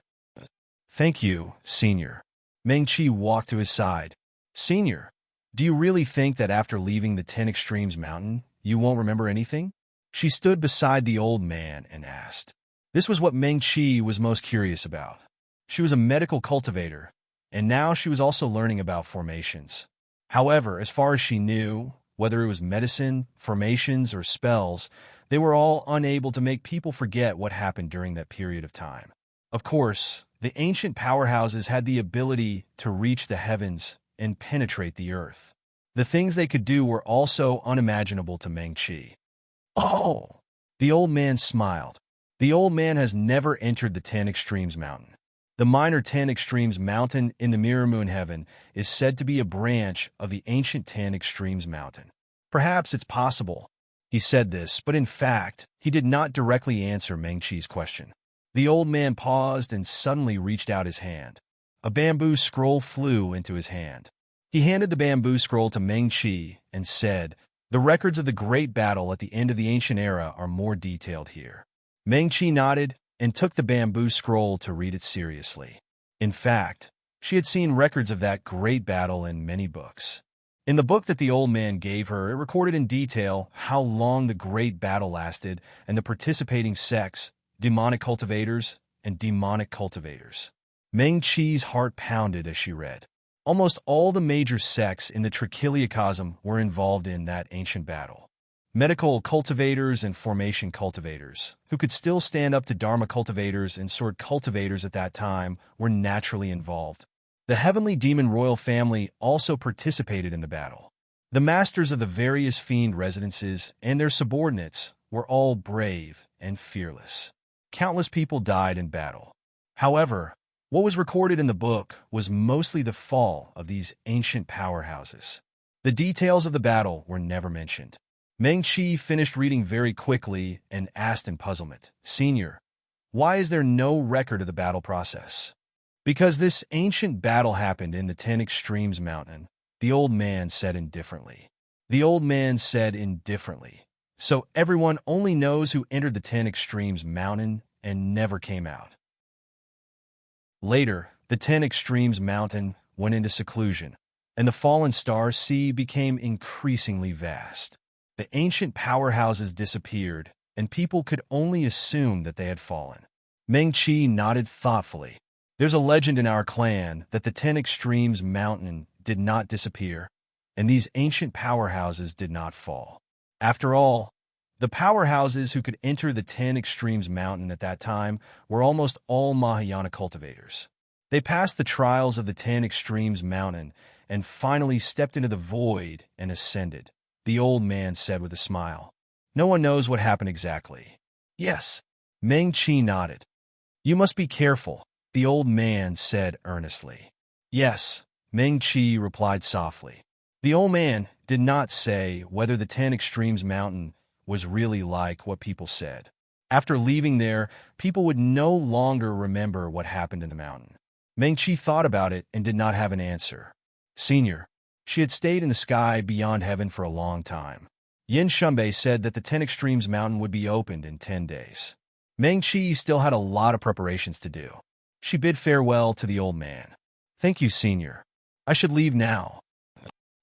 "Thank you, Senior." Meng Qi walked to his side. "Senior, do you really think that after leaving the 10 Extremes Mountain, you won't remember anything?" She stood beside the old man and asked. This was what Meng Qi was most curious about. She was a medical cultivator, and now she was also learning about formations. However, as far as she knew, whether it was medicine, formations, or spells, they were all unable to make people forget what happened during that period of time. Of course, the ancient powerhouses had the ability to reach the heavens and penetrate the earth. The things they could do were also unimaginable to Meng Qi. "Oh!" The old man smiled. The old man has never entered the 10 Extremes Mountain. The minor 10 Extremes Mountain in the Mirror Moon Heaven is said to be a branch of the ancient 10 Extremes Mountain. Perhaps it's possible. He said this, but in fact, he did not directly answer Meng Qi's question. The old man paused and suddenly reached out his hand. A bamboo scroll flew into his hand. He handed the bamboo scroll to Meng Qi and said, "The records of the great battle at the end of the ancient era are more detailed here." Meng Qi nodded and took the bamboo scroll to read it seriously. In fact, she had seen records of that great battle in many books. In the book that the old man gave her, it recorded in detail how long the great battle lasted and the participating sects, demonic cultivators, and demonic cultivators. Meng Qi's heart pounded as she read. Almost all the major sects in the Trichiliocosm were involved in that ancient battle. Medical cultivators and formation cultivators, who could still stand up to Dharma cultivators and sword cultivators at that time, were naturally involved. The heavenly demon royal family also participated in the battle. The masters of the various fiend residences and their subordinates were all brave and fearless. Countless people died in battle. However, what was recorded in the book was mostly the fall of these ancient powerhouses. The details of the battle were never mentioned. Meng Qi finished reading very quickly and asked in puzzlement, "Senior, why is there no record of the battle process?" "Because this ancient battle happened in the 10 Extremes Mountain," the old man said indifferently. The old man said indifferently, "So everyone only knows who entered the 10 Extremes Mountain and never came out." Later, the 10 Extremes Mountain went into seclusion, and the fallen star sea became increasingly vast. The ancient powerhouses disappeared, and people could only assume that they had fallen. Meng Qi nodded thoughtfully. "There's a legend in our clan that the 10 Extremes Mountain did not disappear, and these ancient powerhouses did not fall. After all, the powerhouses who could enter the 10 Extremes Mountain at that time were almost all Mahayana cultivators. They passed the trials of the 10 Extremes Mountain and finally stepped into the void and ascended," the old man said with a smile. "No one knows what happened exactly." "Yes." Meng Qi nodded. "You must be careful," the old man said earnestly. "Yes," Meng Qi replied softly. The old man did not say whether the 10 Extremes Mountain was really like what people said. After leaving there, people would no longer remember what happened in the mountain. Meng Qi thought about it and did not have an answer. "Senior." She had stayed in the sky beyond heaven for a long time. Yin Shunbei said that the 10 Extremes Mountain would be opened in 10 days. Meng Qi still had a lot of preparations to do. She bid farewell to the old man. "Thank you, Senior. I should leave now.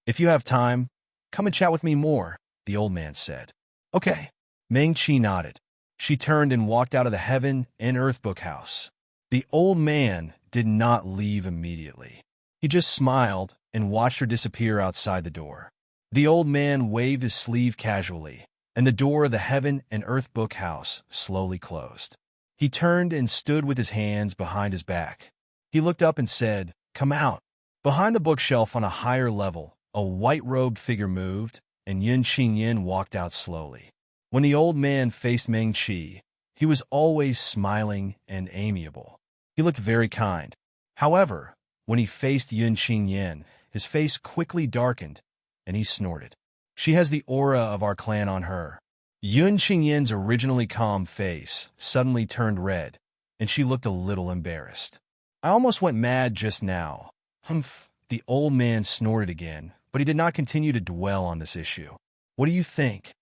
If you have time, come and chat with me more," the old man said. "Okay." Meng Qi nodded. She turned and walked out of the Heaven and Earth Book house. The old man did not leave immediately. He just smiled and watched her disappear outside the door. The old man waved his sleeve casually, and the door of the Heaven and Earth Book house slowly closed. He turned and stood with his hands behind his back. He looked up and said, "Come out." Behind the bookshelf on a higher level, a white-robed figure moved, and Yun Qingyan walked out slowly. When the old man faced Meng Qi, he was always smiling and amiable. He looked very kind. However, when he faced Yun Qingyan, his face quickly darkened, and he snorted. "She has the aura of our clan on her." Yun Qingyan's originally calm face suddenly turned red, and she looked a little embarrassed. "I almost went mad just now." "Humph." The old man snorted again, but he did not continue to dwell on this issue. "What do you think?"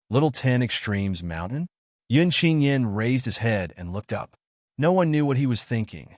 "Little 10 Extremes Mountain?" Yun Qingyan raised his head and looked up. No one knew what he was thinking.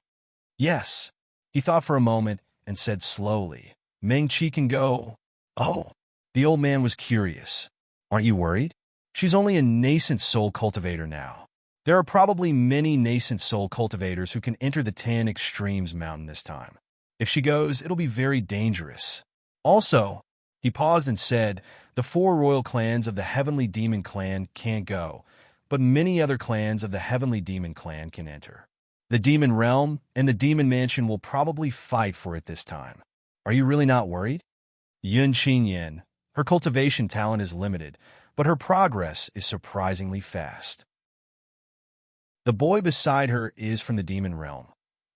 "Yes." He thought for a moment and said slowly, "Meng Qi can go." "Oh." The old man was curious. "Aren't you worried? She's only a nascent soul cultivator now. There are probably many nascent soul cultivators who can enter the 10 Extremes Mountain this time. If she goes, it'll be very dangerous. Also," he paused and said, "the 4 royal clans of the Heavenly Demon Clan can't go, but many other clans of the Heavenly Demon Clan can enter. The Demon Realm and the Demon Mansion will probably fight for it this time. Are you really not worried?" Yun Qingyan, her cultivation talent is limited, but her progress is surprisingly fast. "The boy beside her is from the Demon Realm,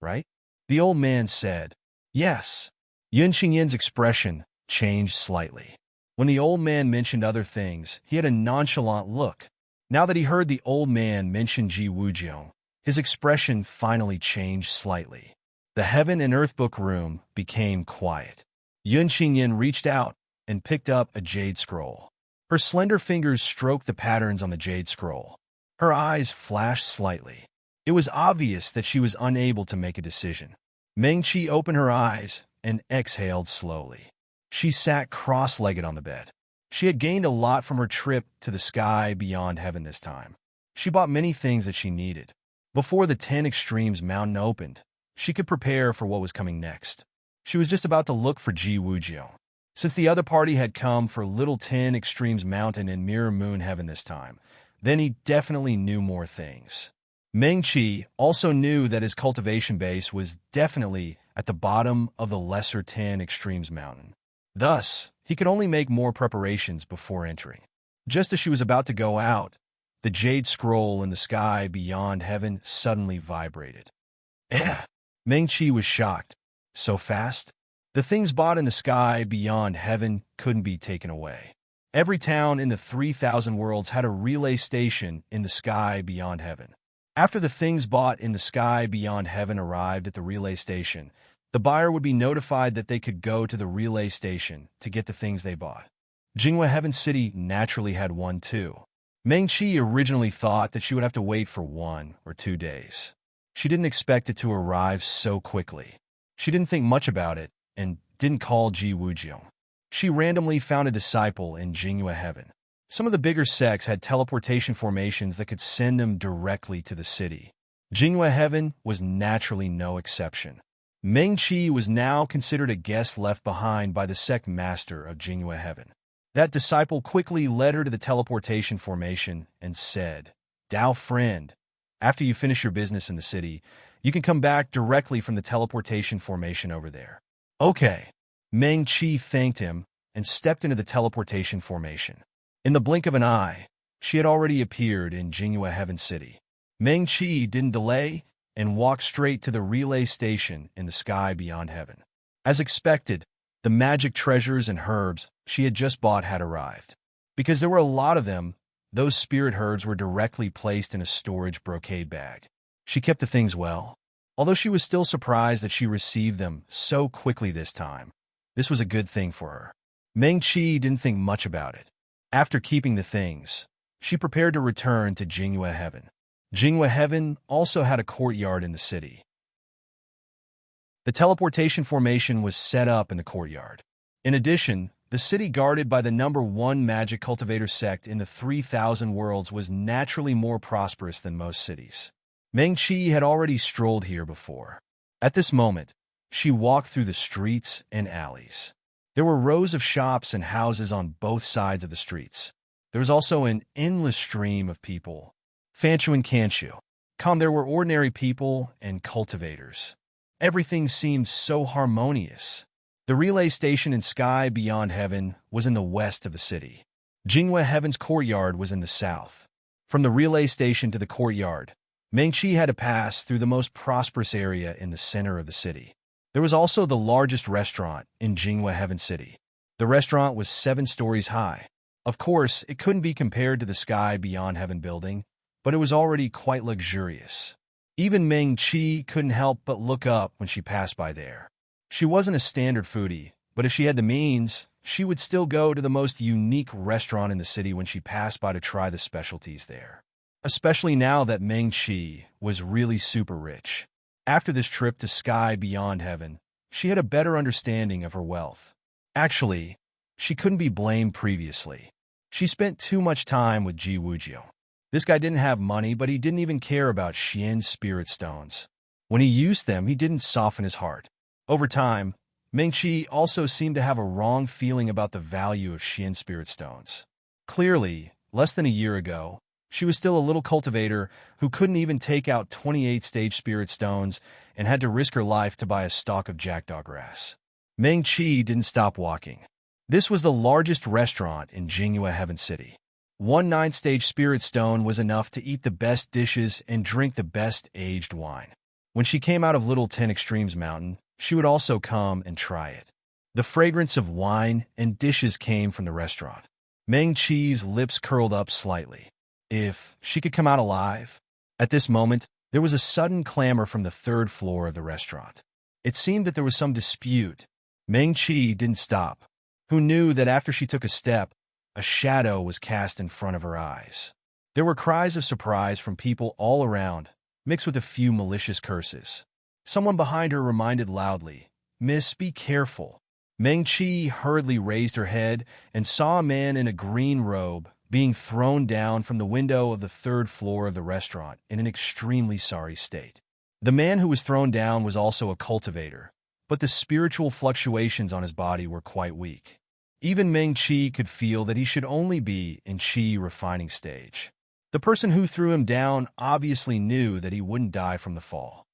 right?" The old man said. "Yes." Yun Qingyan's expression changed slightly. When the old man mentioned other things, he had a nonchalant look. Now that he heard the old man mention Ji Wujiang, his expression finally changed slightly. The Heaven and Earth Book room became quiet. Yun Qingyan reached out and picked up a jade scroll. Her slender fingers stroked the patterns on the jade scroll. Her eyes flashed slightly. It was obvious that she was unable to make a decision. Meng Qi opened her eyes and exhaled slowly. She sat cross-legged on the bed. She had gained a lot from her trip to the sky beyond heaven this time. She bought many things that she needed. Before the 10 Extremes Mountain opened, she could prepare for what was coming next. She was just about to look for Ji Wujiang. Since the other party had come for Little 10 Extremes Mountain and Mirror Moon Heaven this time, then he definitely knew more things. Meng Qi also knew that his cultivation base was definitely at the bottom of the lesser 10 Extremes Mountain. Thus, he could only make more preparations before entering. Just as she was about to go out, the jade scroll in the sky beyond heaven suddenly vibrated. Eh! Meng Qi was shocked. So fast? The things bought in the sky beyond heaven couldn't be taken away. Every town in the 3,000 worlds had a relay station in the sky beyond heaven. After the things bought in the sky beyond heaven arrived at the relay station, the buyer would be notified that they could go to the relay station to get the things they bought. Jinghua Heaven City naturally had one too. Meng Qi originally thought that she would have to wait for 1 or 2 days. She didn't expect it to arrive so quickly. She didn't think much about it and didn't call Ji Wujiang. She randomly found a disciple in Jinghua Heaven. Some of the bigger sects had teleportation formations that could send them directly to the city. Jinghua Heaven was naturally no exception. Meng Qi was now considered a guest left behind by the sect master of Jinghua Heaven. That disciple quickly led her to the teleportation formation and said, "Dao friend, after you finish your business in the city, you can come back directly from the teleportation formation over there." "Okay." Meng Qi thanked him and stepped into the teleportation formation. In the blink of an eye, she had already appeared in Jinghua Heaven City. Meng Qi didn't delay and walked straight to the relay station in the sky beyond heaven. As expected, the magic treasures and herbs she had just bought had arrived. Because there were a lot of them, those spirit herbs were directly placed in a storage brocade bag. She kept the things well. Although she was still surprised that she received them so quickly this time, this was a good thing for her. Meng Qi didn't think much about it. After keeping the things, she prepared to return to Jinghua Heaven. Jinghua Heaven also had a courtyard in the city. The teleportation formation was set up in the courtyard. In addition, The city guarded by the #1 magic cultivator sect in the 3,000 worlds was naturally more prosperous than most cities. Meng-Chi had already strolled here before. At this moment, she walked through the streets and alleys. There were rows of shops and houses on both sides of the streets. There was also an endless stream of people. Fanchu and Kanchu. There were ordinary people and cultivators. Everything seemed so harmonious. The relay station in Sky Beyond Heaven was in the west of the city. Jinghua Heaven's courtyard was in the south. From the relay station to the courtyard, Meng-Chi had to pass through the most prosperous area in the center of the city. There was also the largest restaurant in Jinghua Heaven City. The restaurant was 7 stories high. Of course, it couldn't be compared to the Sky Beyond Heaven building, but it was already quite luxurious. Even Meng-Chi couldn't help but look up when she passed by there. She wasn't a standard foodie, but if she had the means, she would still go to the most unique restaurant in the city when she passed by to try the specialties there. Especially now that Meng-Chi was really super rich. After this trip to Sky Beyond Heaven, she had a better understanding of her wealth. Actually, she couldn't be blamed previously. She spent too much time with Ji Wujio. This guy didn't have money, but he didn't even care about Xian's spirit stones. When he used them, he didn't soften his heart. Over time, Meng-Chi also seemed to have a wrong feeling about the value of Xian's spirit stones. Clearly, less than a year ago, she was still a little cultivator who couldn't even take out 28-stage spirit stones and had to risk her life to buy a stalk of jackdaw grass. Meng-Chi didn't stop walking. This was the largest restaurant in Jinghua Heaven City. 1 9-stage spirit stone was enough to eat the best dishes and drink the best aged wine. When she came out of Little 10 Extremes Mountain, she would also come and try it. The fragrance of wine and dishes came from the restaurant. Meng-Chi's lips curled up slightly. If she could come out alive? At this moment, there was a sudden clamor from the 3rd floor of the restaurant. It seemed that there was some dispute. Meng-Chi didn't stop. Who knew that after she took a step, a shadow was cast in front of her eyes? There were cries of surprise from people all around, mixed with a few malicious curses. Someone behind her reminded loudly, "Miss, be careful." Meng-Chi hurriedly raised her head and saw a man in a green robe being thrown down from the window of the 3rd floor of the restaurant in an extremely sorry state. The man who was thrown down was also a cultivator, but the spiritual fluctuations on his body were quite weak. Even Meng-Chi could feel that he should only be in Chi refining stage. The person who threw him down obviously knew that he wouldn't die from the fall.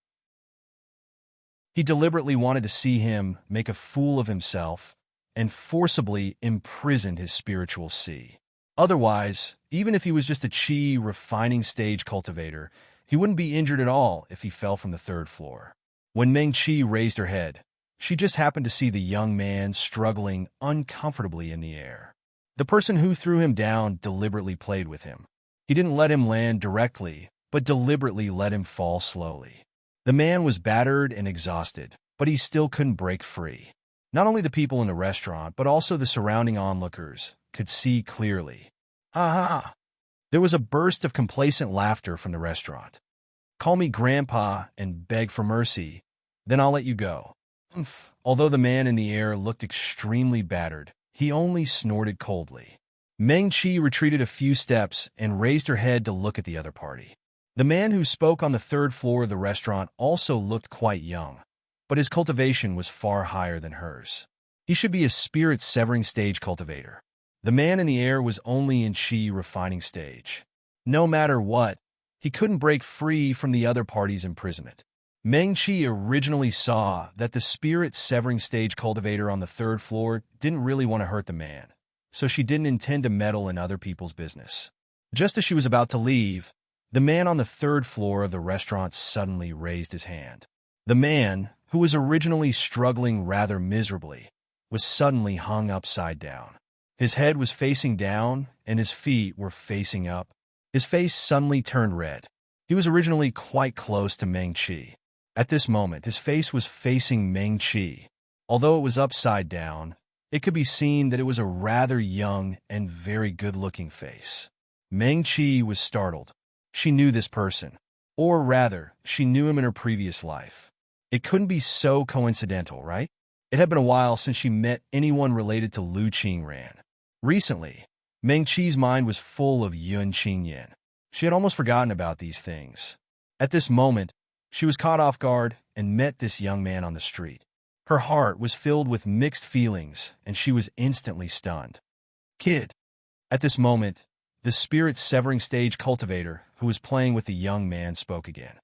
He deliberately wanted to see him make a fool of himself and forcibly imprisoned his spiritual C. Otherwise, even if he was just a Chi refining stage cultivator, he wouldn't be injured at all if he fell from the 3rd floor. When Meng-Chi raised her head, she just happened to see the young man struggling uncomfortably in the air. The person who threw him down deliberately played with him. He didn't let him land directly, but deliberately let him fall slowly. The man was battered and exhausted, but he still couldn't break free. Not only the people in the restaurant, but also the surrounding onlookers could see clearly. Ha ha ha! There was a burst of complacent laughter from the restaurant. "Call me Grandpa and beg for mercy, then I'll let you go." Although the man in the air looked extremely battered, he only snorted coldly. Meng-Chi retreated a few steps and raised her head to look at the other party. The man who spoke on the 3rd floor of the restaurant also looked quite young, but his cultivation was far higher than hers. He should be a spirit-severing stage cultivator. The man in the air was only in Chi refining stage. No matter what, he couldn't break free from the other party's imprisonment. Meng-Chi originally saw that the spirit-severing stage cultivator on the 3rd floor didn't really want to hurt the man, so she didn't intend to meddle in other people's business. Just as she was about to leave, the man on the 3rd floor of the restaurant suddenly raised his hand. The man, who was originally struggling rather miserably, was suddenly hung upside down. His head was facing down, and his feet were facing up. His face suddenly turned red. He was originally quite close to Meng-Chi. At this moment, his face was facing Meng-Chi. Although it was upside down, it could be seen that it was a rather young and very good-looking face. Meng-Chi was startled. She knew this person. Or rather, she knew him in her previous life. It couldn't be so coincidental, right? It had been a while since she met anyone related to Lu Qingran. Recently, Meng Qi's mind was full of Yun Qingyan. She had almost forgotten about these things. At this moment, she was caught off guard and met this young man on the street. Her heart was filled with mixed feelings, and she was instantly stunned. Kid. At this moment, the spirit-severing stage cultivator who was playing with the young man spoke again.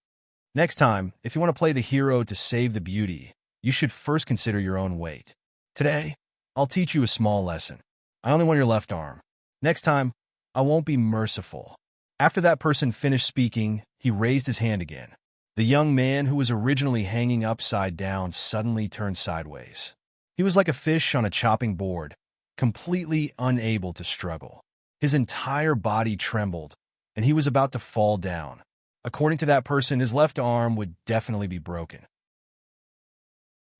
Next time, if you want to play the hero to save the beauty, you should first consider your own weight. Today, I'll teach you a small lesson. I only want your left arm. Next time, I won't be merciful. After that person finished speaking, he raised his hand again. The young man who was originally hanging upside down suddenly turned sideways. He was like a fish on a chopping board, completely unable to struggle. His entire body trembled, and he was about to fall down. According to that person, his left arm would definitely be broken.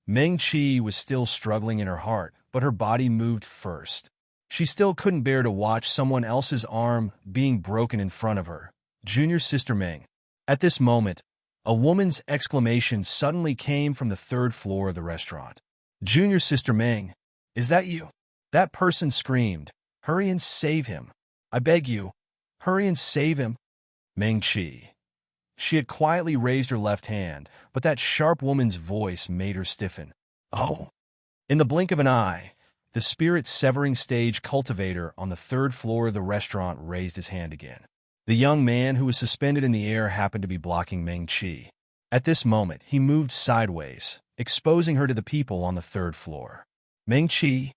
Meng Qi was still struggling in her heart, but her body moved first. She still couldn't bear to watch someone else's arm being broken in front of her. Junior Sister Meng. At this moment, a woman's exclamation suddenly came from the third floor of the restaurant. Junior Sister Meng, is that you? That person screamed. Hurry and save him. I beg you, hurry and save him. Meng Qi. She had quietly raised her left hand, but that sharp woman's voice made her stiffen. Oh! In the blink of an eye, the spirit-severing stage cultivator on the third floor of the restaurant raised his hand again. The young man who was suspended in the air happened to be blocking Meng Qi. At this moment, he moved sideways, exposing her to the people on the third floor. Meng Qi.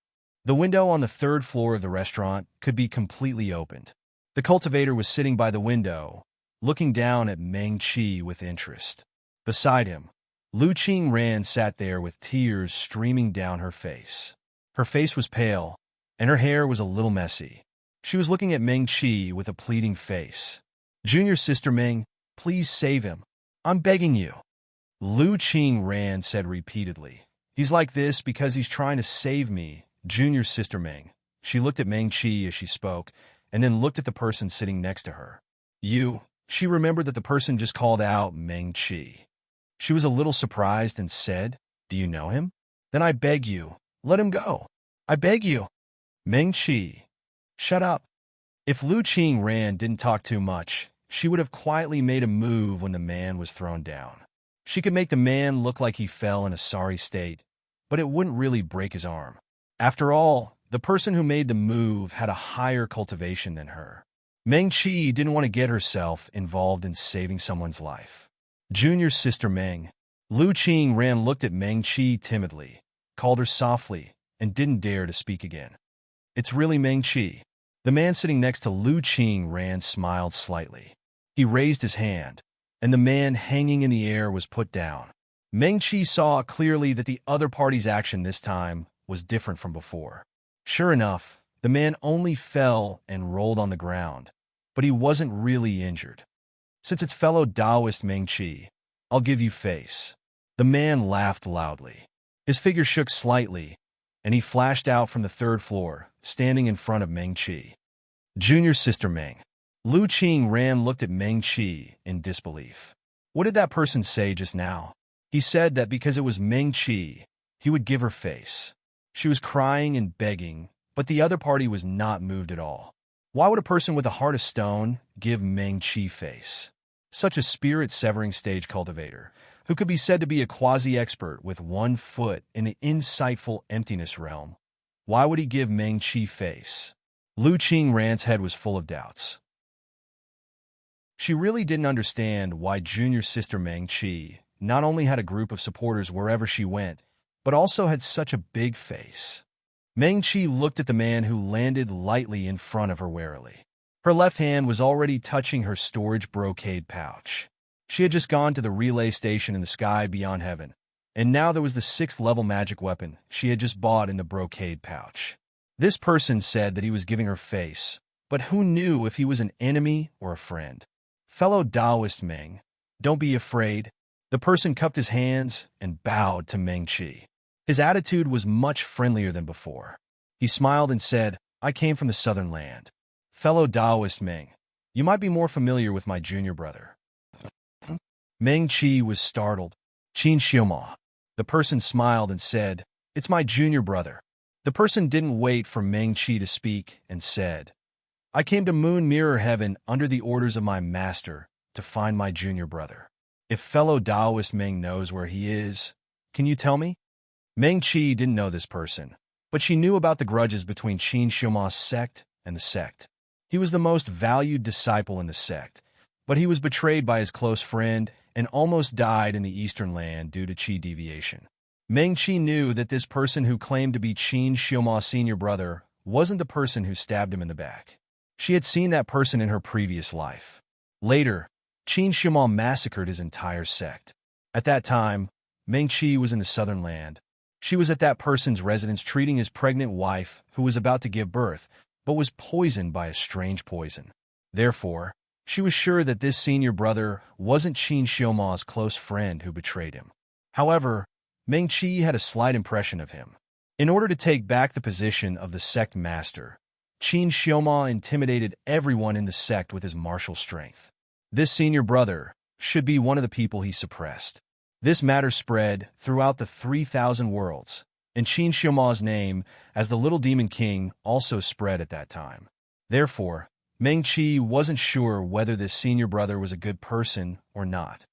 The window on the third floor of the restaurant could be completely opened. The cultivator was sitting by the window, looking down at Meng Qi with interest. Beside him, Lu Qingran sat there with tears streaming down her face. Her face was pale, and her hair was a little messy. She was looking at Meng Qi with a pleading face. Junior Sister Meng, please save him. I'm begging you. Lu Qingran said repeatedly. He's like this because he's trying to save me, Junior Sister Meng. She looked at Meng Qi as she spoke, and then looked at the person sitting next to her. You. She remembered that the person just called out Meng Qi. She was a little surprised and said, Do you know him? Then I beg you, let him go. I beg you. Meng Qi. Shut up. If Lu Qingran didn't talk too much, she would have quietly made a move when the man was thrown down. She could make the man look like he fell in a sorry state, but it wouldn't really break his arm. After all, the person who made the move had a higher cultivation than her. Meng Qi didn't want to get herself involved in saving someone's life. Junior Sister Meng. Lu Qingran looked at Meng Qi timidly, called her softly, and didn't dare to speak again. It's really Meng Qi. The man sitting next to Lu Qingran smiled slightly. He raised his hand, and the man hanging in the air was put down. Meng Qi saw clearly that the other party's action this time was different from before. Sure enough, the man only fell and rolled on the ground, but he wasn't really injured. Since it's fellow Taoist Meng Qi, I'll give you face. The man laughed loudly. His figure shook slightly, and he flashed out from the third floor, standing in front of Meng Qi. Junior Sister Meng. Lu Qingran looked at Meng Qi in disbelief. What did that person say just now? He said that because it was Meng Qi, he would give her face. She was crying and begging, but the other party was not moved at all. Why would a person with a heart of stone give Meng Qi face? Such a spirit-severing stage cultivator, who could be said to be a quasi-expert with 1 foot in the insightful emptiness realm. Why would he give Meng Qi face? Lu Qingran's head was full of doubts. She really didn't understand why Junior Sister Meng Qi not only had a group of supporters wherever she went, but also had such a big face. Meng Qi looked at the man who landed lightly in front of her warily. Her left hand was already touching her storage brocade pouch. She had just gone to the relay station in the sky beyond heaven, and now there was the 6th-level magic weapon she had just bought in the brocade pouch. This person said that he was giving her face, but who knew if he was an enemy or a friend? Fellow Taoist Meng, don't be afraid. The person cupped his hands and bowed to Meng Qi. His attitude was much friendlier than before. He smiled and said, I came from the southern land. Fellow Taoist Meng, you might be more familiar with my junior brother. Meng Qi was startled. Qin Xiuma. The person smiled and said, It's my junior brother. The person didn't wait for Meng-Chi to speak and said, I came to Moon Mirror Heaven under the orders of my master to find my junior brother. If fellow Taoist Meng knows where he is, can you tell me? Meng-Chi didn't know this person, but she knew about the grudges between Qin Xiuma's sect and the sect. He was the most valued disciple in the sect, but he was betrayed by his close friend and almost died in the Eastern Land due to Qi deviation. Meng-Chi knew that this person who claimed to be Qin Xiuma's senior brother wasn't the person who stabbed him in the back. She had seen that person in her previous life. Later, Qin Xiuma massacred his entire sect. At that time, Meng-Chi was in the Southern Land. She was at that person's residence treating his pregnant wife who was about to give birth, but was poisoned by a strange poison. Therefore, she was sure that this senior brother wasn't Qin Xiuma's close friend who betrayed him. However, Meng-Chi had a slight impression of him. In order to take back the position of the sect master, Qin Xiuma intimidated everyone in the sect with his martial strength. This senior brother should be one of the people he suppressed. This matter spread throughout the 3,000 worlds, and Qin Xiuma's name as the Little Demon King also spread at that time. Therefore, Meng-Chi wasn't sure whether this senior brother was a good person or not.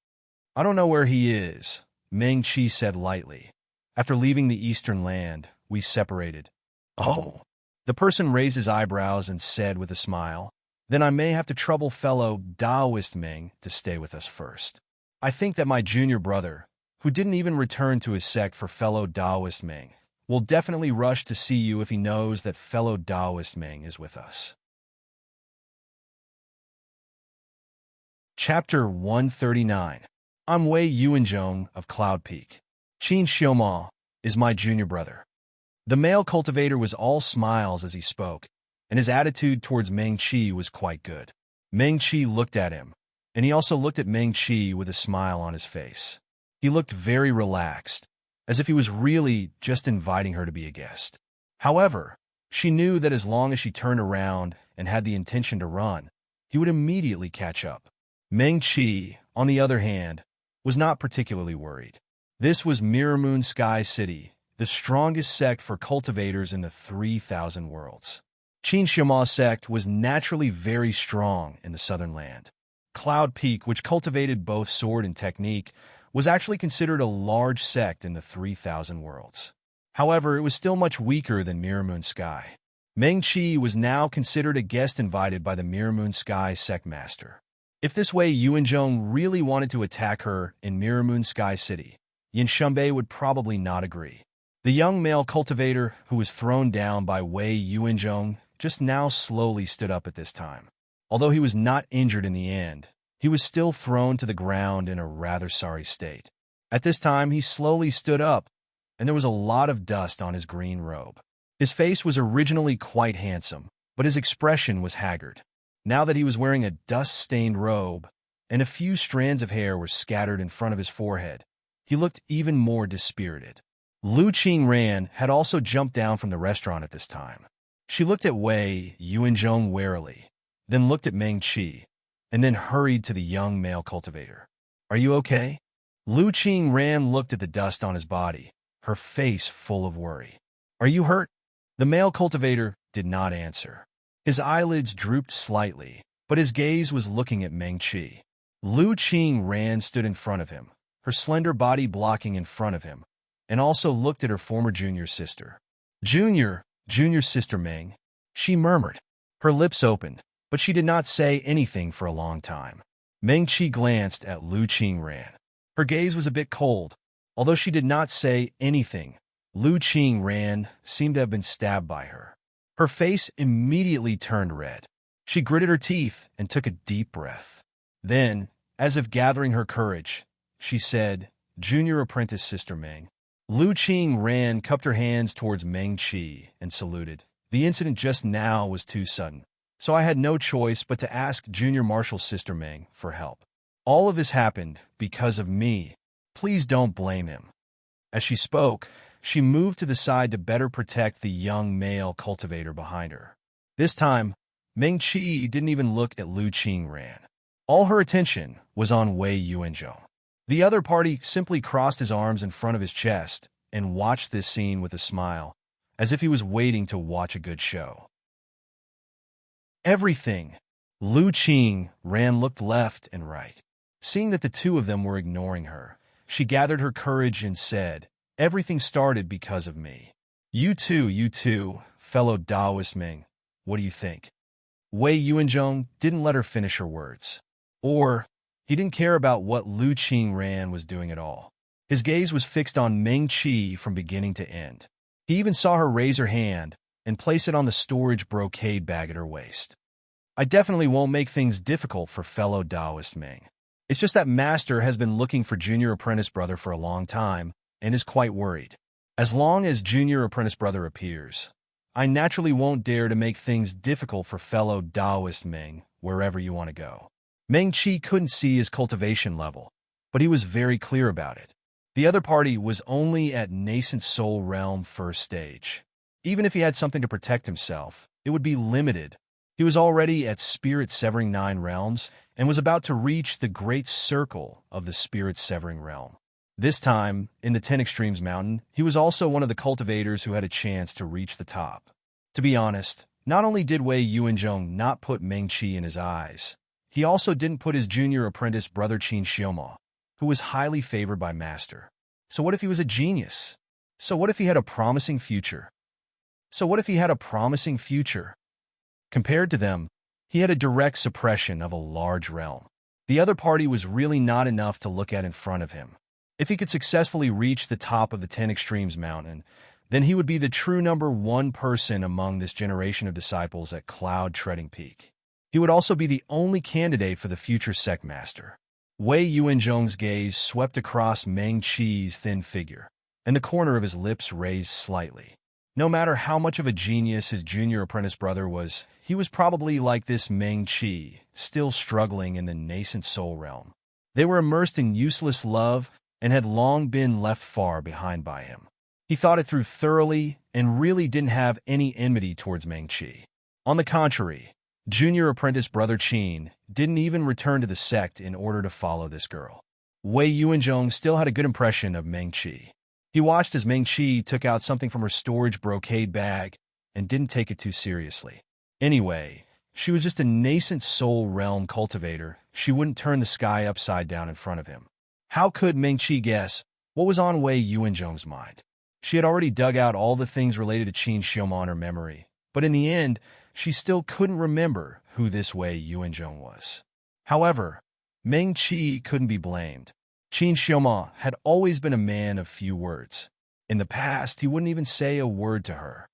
I don't know where he is, Meng-Chi said lightly. After leaving the Eastern Land, we separated. Oh. The person raised his eyebrows and said with a smile, then I may have to trouble fellow Taoist Meng to stay with us first. I think that my junior brother, who didn't even return to his sect for fellow Taoist Meng, will definitely rush to see you if he knows that fellow Taoist Meng is with us. Chapter 139. I'm Wei Yuanzhong of Cloud Peak. Qin Xiuma is my junior brother. The male cultivator was all smiles as he spoke, and his attitude towards Meng-Chi was quite good. Meng-Chi looked at him, and he also looked at Meng-Chi with a smile on his face. He looked very relaxed, as if he was really just inviting her to be a guest. However, she knew that as long as she turned around and had the intention to run, he would immediately catch up. Meng-Chi, on the other hand, was not particularly worried. This was Mirror Moon Sky City, the strongest sect for cultivators in the 3,000 worlds. Qin Xiuma's sect was naturally very strong in the Southern Land. Cloud Peak, which cultivated both sword and technique, was actually considered a large sect in the 3,000 worlds. However, it was still much weaker than Mirror Moon Sky. Meng-Chi was now considered a guest invited by the Mirror Moon Sky sect master. If this Wei Yuanzhong really wanted to attack her in Mirror Moon Sky City, Yin Shunbei would probably not agree. The young male cultivator who was thrown down by Wei Yuanzhong just now slowly stood up at this time. Although he was not injured in the end, he was still thrown to the ground in a rather sorry state. At this time, he slowly stood up, and there was a lot of dust on his green robe. His face was originally quite handsome, but his expression was haggard. Now that he was wearing a dust-stained robe, and a few strands of hair were scattered in front of his forehead, he looked even more dispirited. Lu Qingran had also jumped down from the restaurant at this time. She looked at Wei Yuanzhong warily, then looked at Meng-Chi, and then hurried to the young male cultivator. Are you okay? Lu Qingran looked at the dust on his body, her face full of worry. Are you hurt? The male cultivator did not answer. His eyelids drooped slightly, but his gaze was looking at Meng-Chi. Lu Qingran stood in front of him, her slender body blocking in front of him, and also looked at her former junior sister. Junior sister Meng, she murmured. Her lips opened, but she did not say anything for a long time. Meng-Chi glanced at Lu Qingran. Her gaze was a bit cold. Although she did not say anything, Lu Qingran seemed to have been stabbed by her. Her face immediately turned red. She gritted her teeth and took a deep breath. Then, as if gathering her courage, she said, Junior apprentice sister Meng. Lu Qingran cupped her hands towards Meng-Chi and saluted. The incident just now was too sudden, so I had no choice but to ask junior martial sister Meng for help. All of this happened because of me. Please don't blame him. As she spoke, she moved to the side to better protect the young male cultivator behind her. This time, Meng-Chi didn't even look at Lu Qingran. All her attention was on Wei Yuanzhong. The other party simply crossed his arms in front of his chest and watched this scene with a smile, as if he was waiting to watch a good show. Everything. Lu Qingran looked left and right. Seeing that the two of them were ignoring her, she gathered her courage and said, "Everything started because of me. You too, fellow Taoist Ming. What do you think?" Wei Yuanzhong didn't let her finish her words. Or, he didn't care about what Lu Qingran was doing at all. His gaze was fixed on Meng Qi from beginning to end. He even saw her raise her hand and place it on the storage brocade bag at her waist. "I definitely won't make things difficult for fellow Taoist Ming. It's just that Master has been looking for Junior Apprentice Brother for a long time and is quite worried. As long as Junior Apprentice Brother appears, I naturally won't dare to make things difficult for fellow Taoist Ming wherever you want to go." Meng Qi couldn't see his cultivation level, but he was very clear about it. The other party was only at nascent soul realm first stage. Even if he had something to protect himself, it would be limited. He was already at Spirit Severing 9 realms and was about to reach the great circle of the Spirit Severing realm. This time, in the 10 Extremes Mountain, he was also one of the cultivators who had a chance to reach the top. To be honest, not only did Wei Yuanzhong not put Meng Qi in his eyes, he also didn't put his junior apprentice brother Qin Xiaoma, who was highly favored by Master. So what if he was a genius? So what if he had a promising future? Compared to them, he had a direct suppression of a large realm. The other party was really not enough to look at in front of him. If he could successfully reach the top of the 10 Extremes Mountain, then he would be the true #1 person among this generation of disciples at Cloud Treading Peak. He would also be the only candidate for the future sect master. Wei Yuanzhong's gaze swept across Meng Qi's thin figure, and the corner of his lips raised slightly. No matter how much of a genius his junior apprentice brother was, he was probably like this Meng Qi, still struggling in the nascent soul realm. They were immersed in useless love and had long been left far behind by him. He thought it through thoroughly and really didn't have any enmity towards Meng Qi. On the contrary, junior apprentice brother Qin didn't even return to the sect in order to follow this girl. Wei Yuanzhong still had a good impression of Meng Qi. He watched as Meng Qi took out something from her storage brocade bag and didn't take it too seriously. Anyway, she was just a nascent soul realm cultivator. She wouldn't turn the sky upside down in front of him. How could Meng Qi guess what was on Wei Yuanzhong's mind? She had already dug out all the things related to Qin Xiaoma in her memory, but in the end, she still couldn't remember who this Wei Yuanzhong was. However, Meng Qi couldn't be blamed. Qin Xiaoma had always been a man of few words. In the past, he wouldn't even say a word to her.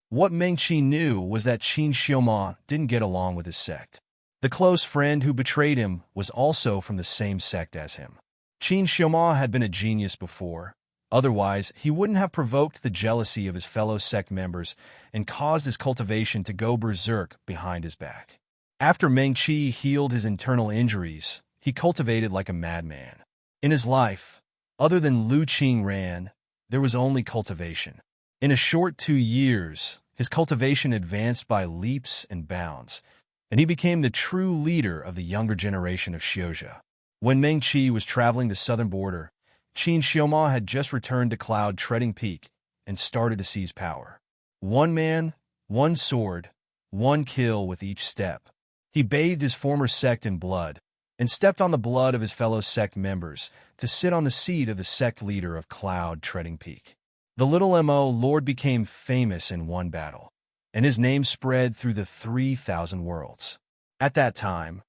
What Meng Qi knew was that Qin Xiaoma didn't get along with his sect. The close friend who betrayed him was also from the same sect as him. Qin Xiaoma had been a genius before. Otherwise, he wouldn't have provoked the jealousy of his fellow sect members and caused his cultivation to go berserk behind his back. After Meng Qi healed his internal injuries, he cultivated like a madman. In his life, other than Lu Qingran, there was only cultivation. In a short 2 years, his cultivation advanced by leaps and bounds, and he became the true leader of the younger generation of Xiuzhou. When Meng Qi was traveling the southern border, Qin Xiaoma had just returned to Cloud Treading Peak and started to seize power. One man, one sword, one kill with each step. He bathed his former sect in blood and stepped on the blood of his fellow sect members to sit on the seat of the sect leader of Cloud Treading Peak. The little Mo Lord became famous in one battle, and his name spread through the 3,000 worlds. At that time,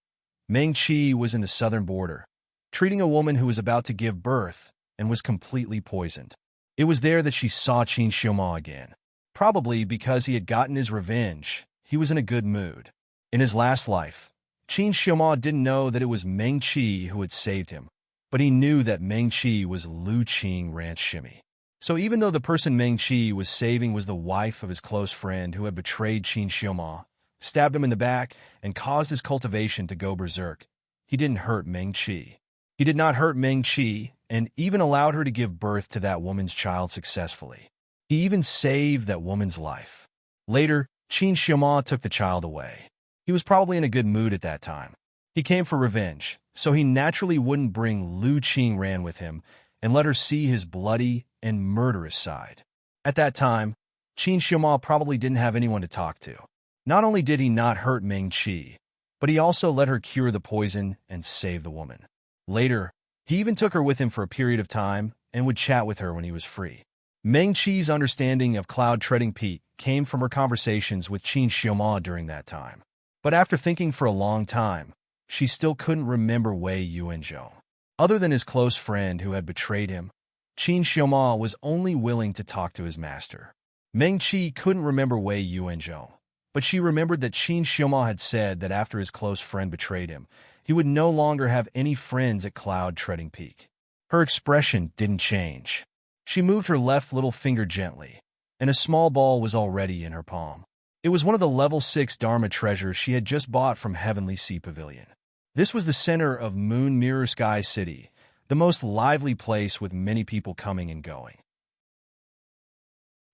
Meng Qi was in the southern border, treating a woman who was about to give birth and was completely poisoned. It was there that she saw Qin Xiaoma again. Probably because he had gotten his revenge, he was in a good mood. In his last life, Qin Xiaoma didn't know that it was Meng Qi who had saved him, but he knew that Meng Qi was Lu Qingran's shimmy. So even though the person Meng Qi was saving was the wife of his close friend who had betrayed Qin Xiaoma, stabbed him in the back, and caused his cultivation to go berserk, he didn't hurt Meng Qi. He did not hurt Meng Qi and even allowed her to give birth to that woman's child successfully. He even saved that woman's life. Later, Qin Xiaoma took the child away. He was probably in a good mood at that time. He came for revenge, so he naturally wouldn't bring Lu Qingran with him, and let her see his bloody and murderous side. At that time, Qin Xiaoma probably didn't have anyone to talk to. Not only did he not hurt Ming-Chi, but he also let her cure the poison and save the woman. Later, he even took her with him for a period of time and would chat with her when he was free. Ming-Chi's understanding of cloud-treading Pete came from her conversations with Qin Xiaoma during that time. But after thinking for a long time, she still couldn't remember Wei Yuanzhong. Other than his close friend who had betrayed him, Qin Xiaoma was only willing to talk to his master. Ming-Chi couldn't remember Wei Yuanzhong, but she remembered that Qin Xiaoma had said that after his close friend betrayed him, he would no longer have any friends at Cloud-Treading Peak. Her expression didn't change. She moved her left little finger gently, and a small ball was already in her palm. It was one of the level 6 Dharma treasures she had just bought from Heavenly Sea Pavilion. This was the center of Moon Mirror Sky City, the most lively place with many people coming and going.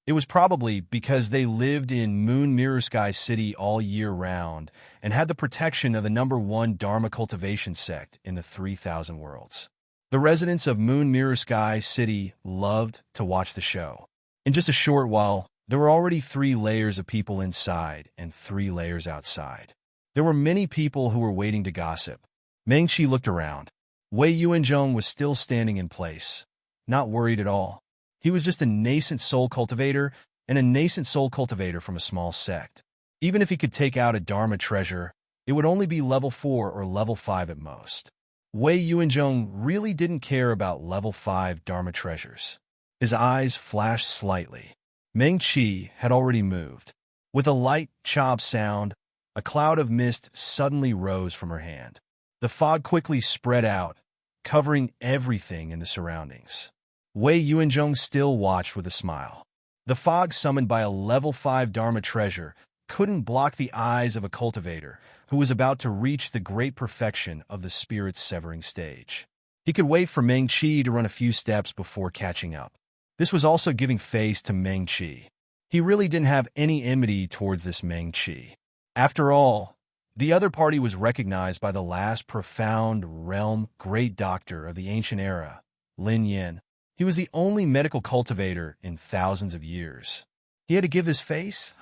It was probably because they lived in Moon Mirror Sky City all year round and had the protection of the #1 Dharma cultivation sect in the 3,000 worlds. The residents of Moon Mirror Sky City loved to watch the show. In just a short while, there were already 3 layers of people inside and 3 layers outside. There were many people who were waiting to gossip. Ming-Chi looked around. Wei Yuanzhong was still standing in place, not worried at all. He was just a nascent soul cultivator, and a nascent soul cultivator from a small sect. Even if he could take out a Dharma treasure, it would only be level 4 or level 5 at most. Wei Yuanzhong really didn't care about level 5 Dharma treasures. His eyes flashed slightly. Ming-Chi had already moved. With a light chop sound, a cloud of mist suddenly rose from her hand. The fog quickly spread out, covering everything in the surroundings. Wei Yuanzhong still watched with a smile. The fog summoned by a level 5 Dharma treasure couldn't block the eyes of a cultivator who was about to reach the great perfection of the spirit's severing stage. He could wait for Ming-Chi to run a few steps before catching up. This was also giving face to Ming-Chi. He really didn't have any enmity towards this Ming-Chi. After all, the other party was recognized by the last profound realm great doctor of the ancient era, Lin Yin. He was the only medical cultivator in thousands of years. He had to give his face?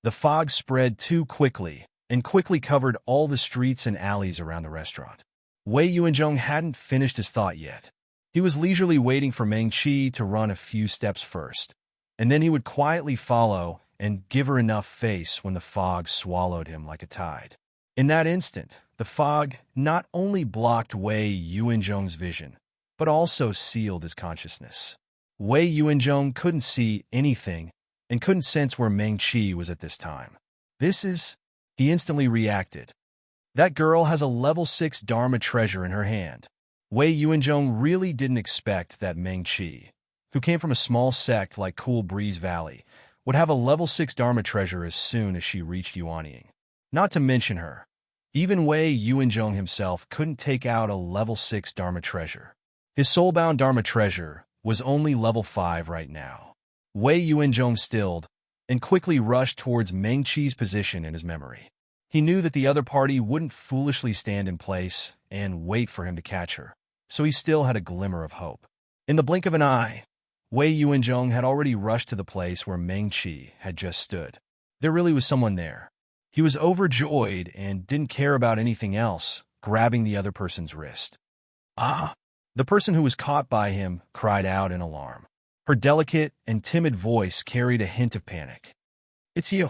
The fog spread too quickly and quickly covered all the streets and alleys around the restaurant. Wei Yuanzhong hadn't finished his thought yet. He was leisurely waiting for Ming-Chi to run a few steps first, and then he would quietly follow and give her enough face when the fog swallowed him like a tide. In that instant, the fog not only blocked Wei Yuanzhong's vision, but also sealed his consciousness. Wei Yuanzhong couldn't see anything and couldn't sense where Ming-Chi was at this time. He instantly reacted. That girl has a level 6 Dharma treasure in her hand. Wei Yuanzhong really didn't expect that Ming-Chi, who came from a small sect like Cool Breeze Valley, would have a level 6 Dharma treasure as soon as she reached Yuanying. Not to mention her. Even Wei Yuanzhong himself couldn't take out a level 6 Dharma treasure. His soulbound Dharma treasure was only level 5 right now. Wei Yuanzhong stilled and quickly rushed towards Ming-Chi's position in his memory. He knew that the other party wouldn't foolishly stand in place and wait for him to catch her, so he still had a glimmer of hope. In the blink of an eye, Wei Yuanzhong had already rushed to the place where Ming-Chi had just stood. There really was someone there. He was overjoyed and didn't care about anything else, grabbing the other person's wrist. "Ah!" The person who was caught by him cried out in alarm. Her delicate and timid voice carried a hint of panic. "It's you."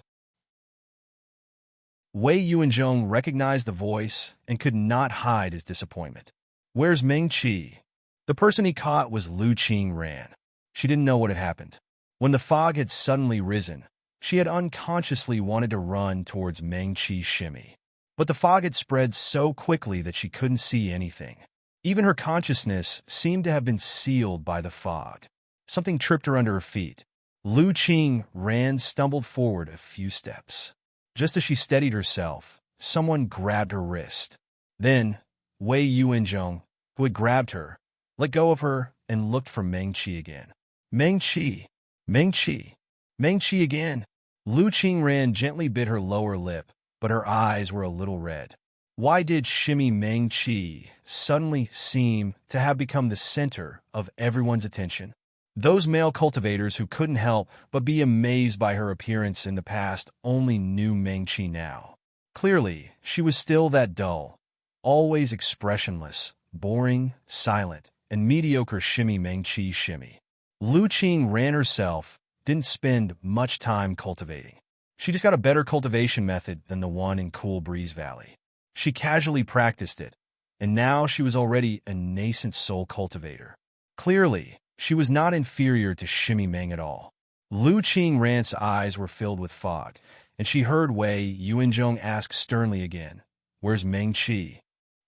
Wei Yuanzhong recognized the voice and could not hide his disappointment. "Where's Ming-Chi?" The person he caught was Lu Qingran. She didn't know what had happened. When the fog had suddenly risen, she had unconsciously wanted to run towards Ming-Chi's shimmy. But the fog had spread so quickly that she couldn't see anything. Even her consciousness seemed to have been sealed by the fog. Something tripped her under her feet. Lu Qingran stumbled forward a few steps. Just as she steadied herself, someone grabbed her wrist. Then, Wei Yuanzhong, who had grabbed her, let go of her and looked for Ming-Chi again. Ming-Chi! Ming-Chi! Ming-Chi again! Lu Qingran gently bit her lower lip, but her eyes were a little red. Why did Shimmy Meng Chi suddenly seem to have become the center of everyone's attention? Those male cultivators who couldn't help but be amazed by her appearance in the past only knew Meng Chi now. Clearly, she was still that dull, always expressionless, boring, silent, and mediocre Shimmy Meng Chi Shimmy. Lu Qing ran herself, didn't spend much time cultivating. She just got a better cultivation method than the one in Cool Breeze Valley. She casually practiced it, and now she was already a nascent soul cultivator. Clearly, she was not inferior to Shimmy Meng at all. Lu Qing Ran's eyes were filled with fog, and she heard Wei Yuanzhong ask sternly again, "Where's Meng Chi?"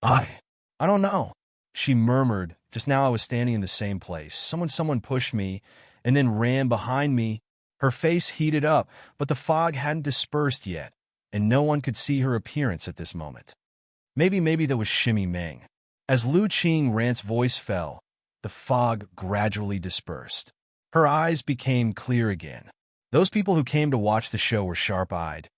I don't know," she murmured. "Just now I was standing in the same place. Someone pushed me, and then ran behind me." Her face heated up, but the fog hadn't dispersed yet, and no one could see her appearance at this moment. Maybe that was Shimmy Meng. As Lu Qing Ran's voice fell, the fog gradually dispersed. Her eyes became clear again. Those people who came to watch the show were sharp-eyed,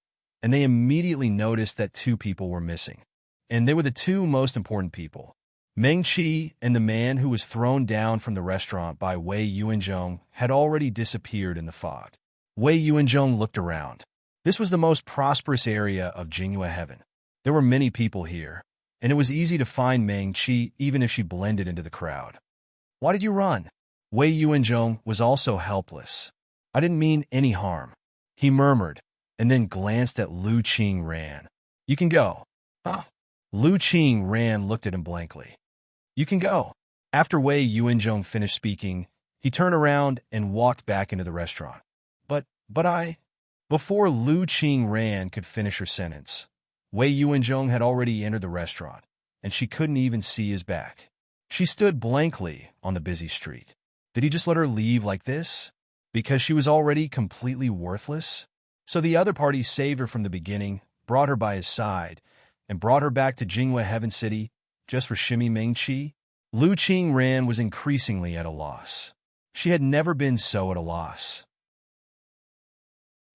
and they immediately noticed that two people were missing. And they were the two most important people. Meng Chi and the man who was thrown down from the restaurant by Wei Yuanzhong had already disappeared in the fog. Wei Yuanzhong looked around. This was the most prosperous area of Jinghua Heaven. There were many people here, and it was easy to find Meng Chi even if she blended into the crowd. "Why did you run?" Wei Yuanzhong was also helpless. "I didn't mean any harm," he murmured, and then glanced at Lu Qing Ran. "You can go." "Huh?" Lu Qing Ran looked at him blankly. "You can go." After Wei Yuanzhong finished speaking, he turned around and walked back into the restaurant. But I... Before Lu Qing Ran could finish her sentence, Wei Yuanzhong had already entered the restaurant, and she couldn't even see his back. She stood blankly on the busy street. Did he just let her leave like this? Because she was already completely worthless? So the other party saved her from the beginning, brought her by his side, and brought her back to Jinghua Heaven City just for Shimmy Meng Chi? Lu Qing Ran was increasingly at a loss. She had never been so at a loss.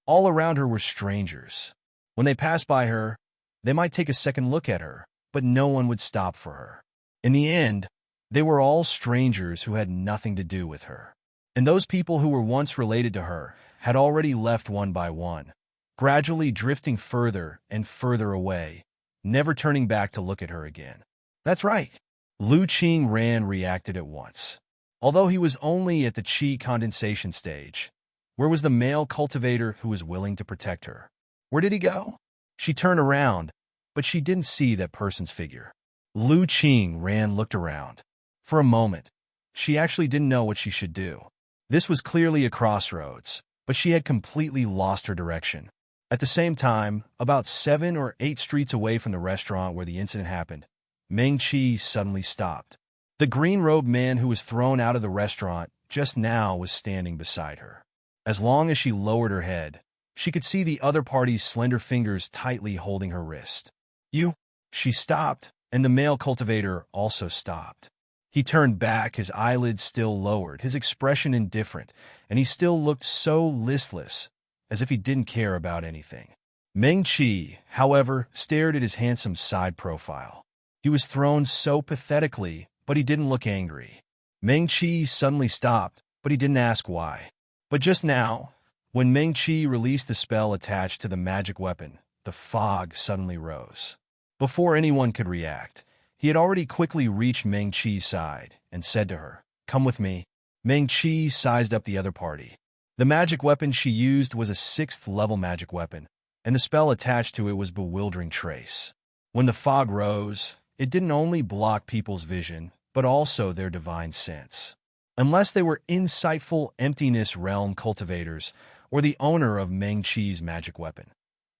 All around her were strangers. When they passed by her, they might take a second look at her, but no one would stop for her. In the end, they were all strangers who had nothing to do with her. And those people who were once related to her had already left one by one, gradually drifting further and further away, never turning back to look at her again. "That's right." Lu Qing Ran reacted at once. Although he was only at the qi condensation stage, where was the male cultivator who was willing to protect her? Where did he go? She turned around, but she didn't see that person's figure. Lu Qing Ran looked around. For a moment, she actually didn't know what she should do. This was clearly a crossroads, but she had completely lost her direction. At the same time, about 7 or 8 streets away from the restaurant where the incident happened, Meng Chi suddenly stopped. The green-robed man who was thrown out of the restaurant just now was standing beside her. As long as she lowered her head, she could see the other party's slender fingers tightly holding her wrist. "You?" She stopped, and the male cultivator also stopped. He turned back, his eyelids still lowered, his expression indifferent, and he still looked so listless, as if he didn't care about anything. Meng Chi, however, stared at his handsome side profile. He was thrown so pathetically, but he didn't look angry. Meng Chi suddenly stopped, but he didn't ask why. But just now, when Meng Chi released the spell attached to the magic weapon, the fog suddenly rose. Before anyone could react, he had already quickly reached Meng Chi's side and said to her, "Come with me." Meng Chi sized up the other party. The magic weapon she used was a 6th-level magic weapon, and the spell attached to it was Bewildering Trace. When the fog rose, it didn't only block people's vision, but also their divine sense. Unless they were insightful Emptiness Realm cultivators or the owner of Meng Chi's magic weapon,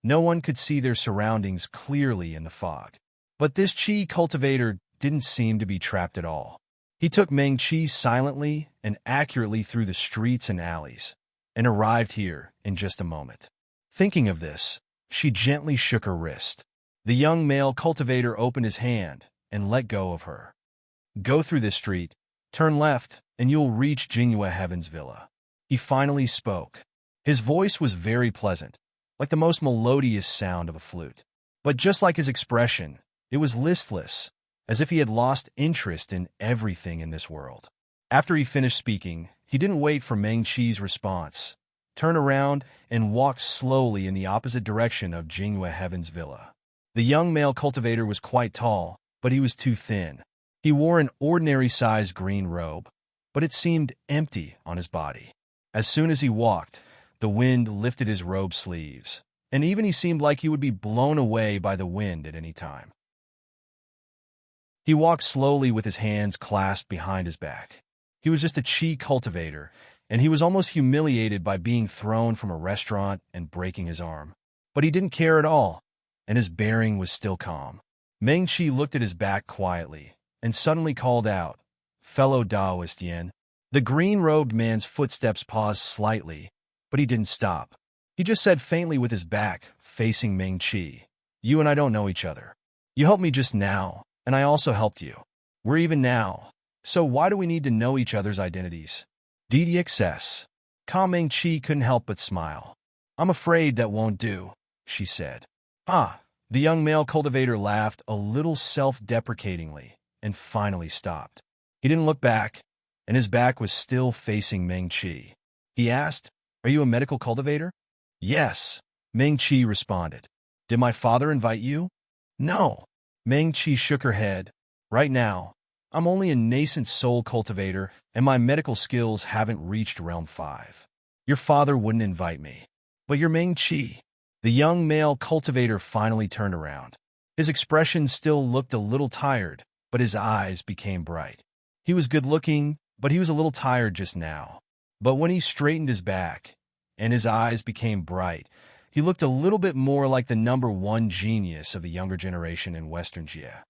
no one could see their surroundings clearly in the fog. But this Qi cultivator didn't seem to be trapped at all. He took Meng Chi silently and accurately through the streets and alleys, and arrived here in just a moment. Thinking of this, she gently shook her wrist. The young male cultivator opened his hand and let go of her. "Go through this street, turn left, and you'll reach Jinghua Heaven's villa." He finally spoke. His voice was very pleasant, like the most melodious sound of a flute. But just like his expression, It was listless, as if he had lost interest in everything in this world. After he finished speaking, he didn't wait for Meng Qi's response, turned around, and walked slowly in the opposite direction of Jinghua Heaven's villa. The young male cultivator was quite tall, but he was too thin. He wore an ordinary-sized green robe, but it seemed empty on his body. As soon as he walked, the wind lifted his robe sleeves, and even he seemed like he would be blown away by the wind at any time. He walked slowly with his hands clasped behind his back. He was just a qi cultivator, and he was almost humiliated by being thrown from a restaurant and breaking his arm. But he didn't care at all, and his bearing was still calm. Meng Qi looked at his back quietly, and suddenly called out, "Fellow Taoist Yin." The green-robed man's footsteps paused slightly, but he didn't stop. He just said faintly with his back, facing Meng Qi, "You and I don't know each other. You helped me just now, and I also helped you. We're even now, so why do we need to know each other's identities?" DDXS. Meng Qi couldn't help but smile. "I'm afraid that won't do," she said. "Ah." The young male cultivator laughed a little self-deprecatingly and finally stopped. He didn't look back, and his back was still facing Meng Qi. He asked, "Are you a medical cultivator?" "Yes," Meng Qi responded. "Did my father invite you?" "No." Meng Qi shook her head. "Right now, I'm only a nascent soul cultivator, and my medical skills haven't reached Realm 5. Your father wouldn't invite me. But you're Meng Qi." The young male cultivator finally turned around. His expression still looked a little tired, but his eyes became bright. He was good-looking, but he was a little tired just now. But when he straightened his back, and his eyes became bright, he looked a little bit more like the #1 genius of the younger generation in Western Jia.